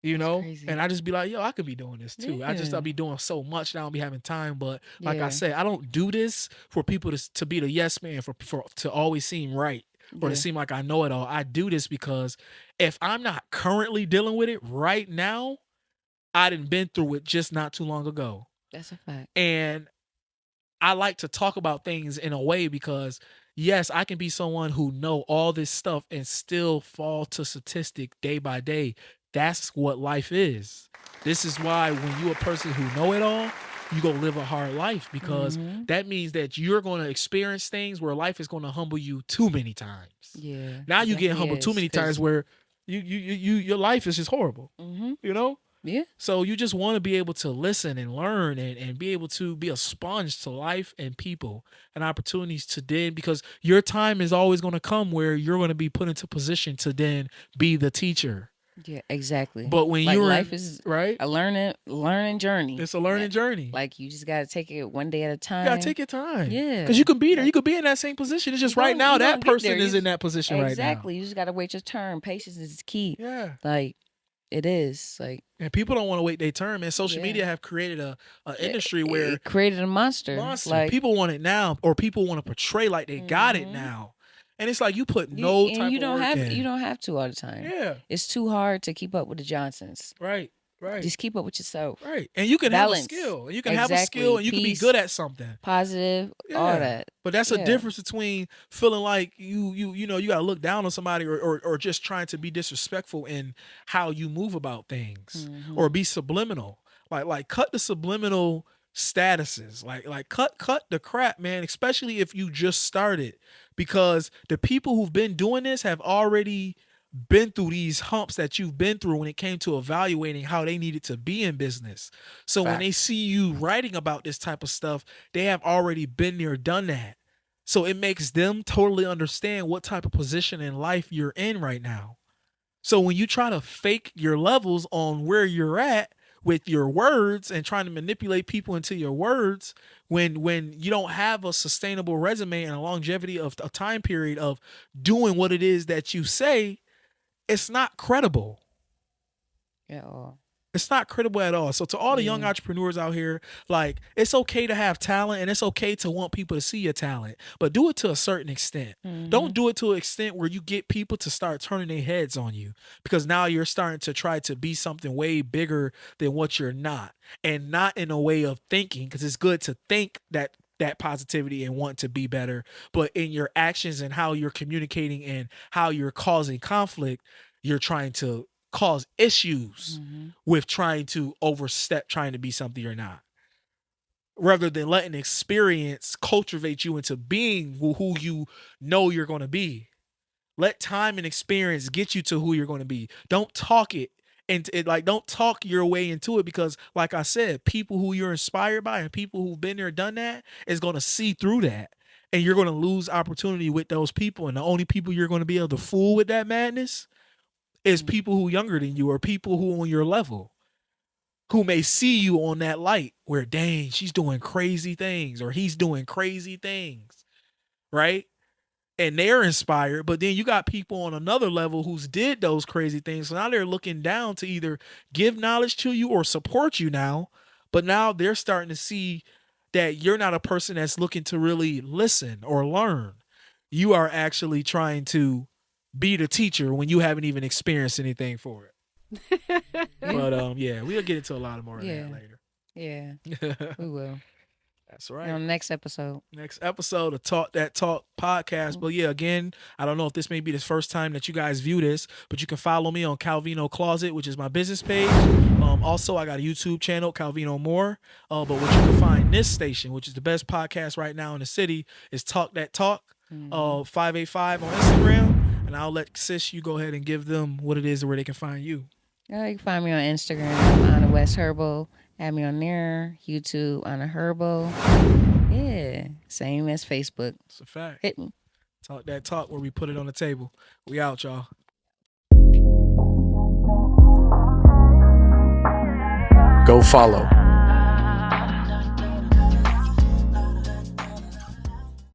You That's know, crazy. and I just be like, yo, I could be doing this too. I'll Yeah. be doing so much now. I don't be having time. But like I Yeah. say, I don't do this for people to be the yes man, for to always seem right or to Yeah. seem like I know it all. I do this because if I'm not currently dealing with it right now, I done been through it just not too long ago. That's a fact. And I like to talk about things in a way because yes, I can be someone who know all this stuff and still fall to statistic day by day. That's what life is. This is why when you a person who know it all, you go live a hard life because that means that you're going to experience things where life is going to humble you too many times. Yeah. Now it you get definitely humbled too is, many 'cause- times where your life is just horrible. You know? Yeah. So you just want to be able to listen and learn and be able to be a sponge to life and people and opportunities to then, because your time is always going to come where you're going to be put into position to then be the teacher. Yeah, exactly. But when like you're life is right, a learning journey. it's a learning journey. Like you just gotta take it one day at a time. You gotta take your time. Yeah. Because you can be there. You could be in that same position. It's just right now that person is in that position right now. Exactly. You just gotta wait your turn. Patience is key. Yeah. Like it is. Like, and people don't want to wait their turn, man. Social media have created a industry where it created a monster. Like, people want it now, or people want to portray like they got it now. And it's like you put no type you don't of work have in. you don't have to all the time. Yeah. It's too hard to keep up with the Johnsons. Right. Just keep up with yourself. Right. And you can Balance. have a skill. You can have a skill and you can be Peace, good at something. Positive, all that. But that's a difference between feeling like you know you gotta look down on somebody or just trying to be disrespectful in how you move about things or be subliminal. Like cut the subliminal statuses. Like cut the crap, man, especially if you just started. Because the people who've been doing this have already been through these humps that you've been through when it came to evaluating how they needed to be in business. So when they see you writing about this type of stuff, they have already been there, done that. So it makes them totally understand what type of position in life you're in right now. So when you try to fake your levels on where you're at with your words and trying to manipulate people into your words, when you don't have a sustainable resume and a longevity of a time period of doing what it is that you say, it's not credible. At all. It's not credible at all. So to all the young entrepreneurs out here, like, it's okay to have talent and it's okay to want people to see your talent, but do it to a certain extent. Don't do it to an extent where you get people to start turning their heads on you, because now you're starting to try to be something way bigger than what you're not, and not in a way of thinking, because it's good to think that positivity and want to be better, but in your actions and how you're communicating and how you're causing conflict, you're trying to cause issues with trying to overstep, trying to be something you're not, rather than letting experience cultivate you into being who you know you're going to be. Let time and experience get you to who you're going to be. Don't talk it. And don't talk your way into it, because like I said, people who you're inspired by and people who've been there, done that, is going to see through that. And you're going to lose opportunity with those people. And the only people you're going to be able to fool with that madness is people who younger than you, or people who on your level, who may see you on that light where, dang, she's doing crazy things or he's doing crazy things, right? And they're inspired. But then you got people on another level who's did those crazy things. So now they're looking down to either give knowledge to you or support you now. But now they're starting to see that you're not a person that's looking to really listen or learn. You are actually trying to be the teacher when you haven't even experienced anything for it. But yeah, we'll get into a lot more of that later. Yeah, we will. That's And right. on the next episode. Next episode of Talk That Talk podcast. But yeah, again, I don't know if this may be the first time that you guys view this, but you can follow me on Calvino Closet, which is my business page. Also, I got a YouTube channel, Calvino More. But what you can find this station, which is the best podcast right now in the city, is Talk That Talk, 585 on Instagram. And I'll let Sis, you go ahead and give them what it is where they can find you. You can find me on Instagram, Anna West Herbal. Add me on there. YouTube, Anna Herbal. Yeah, same as Facebook. It's a fact. Hit me. Talk That Talk where we put it on the table. We out, y'all. Go follow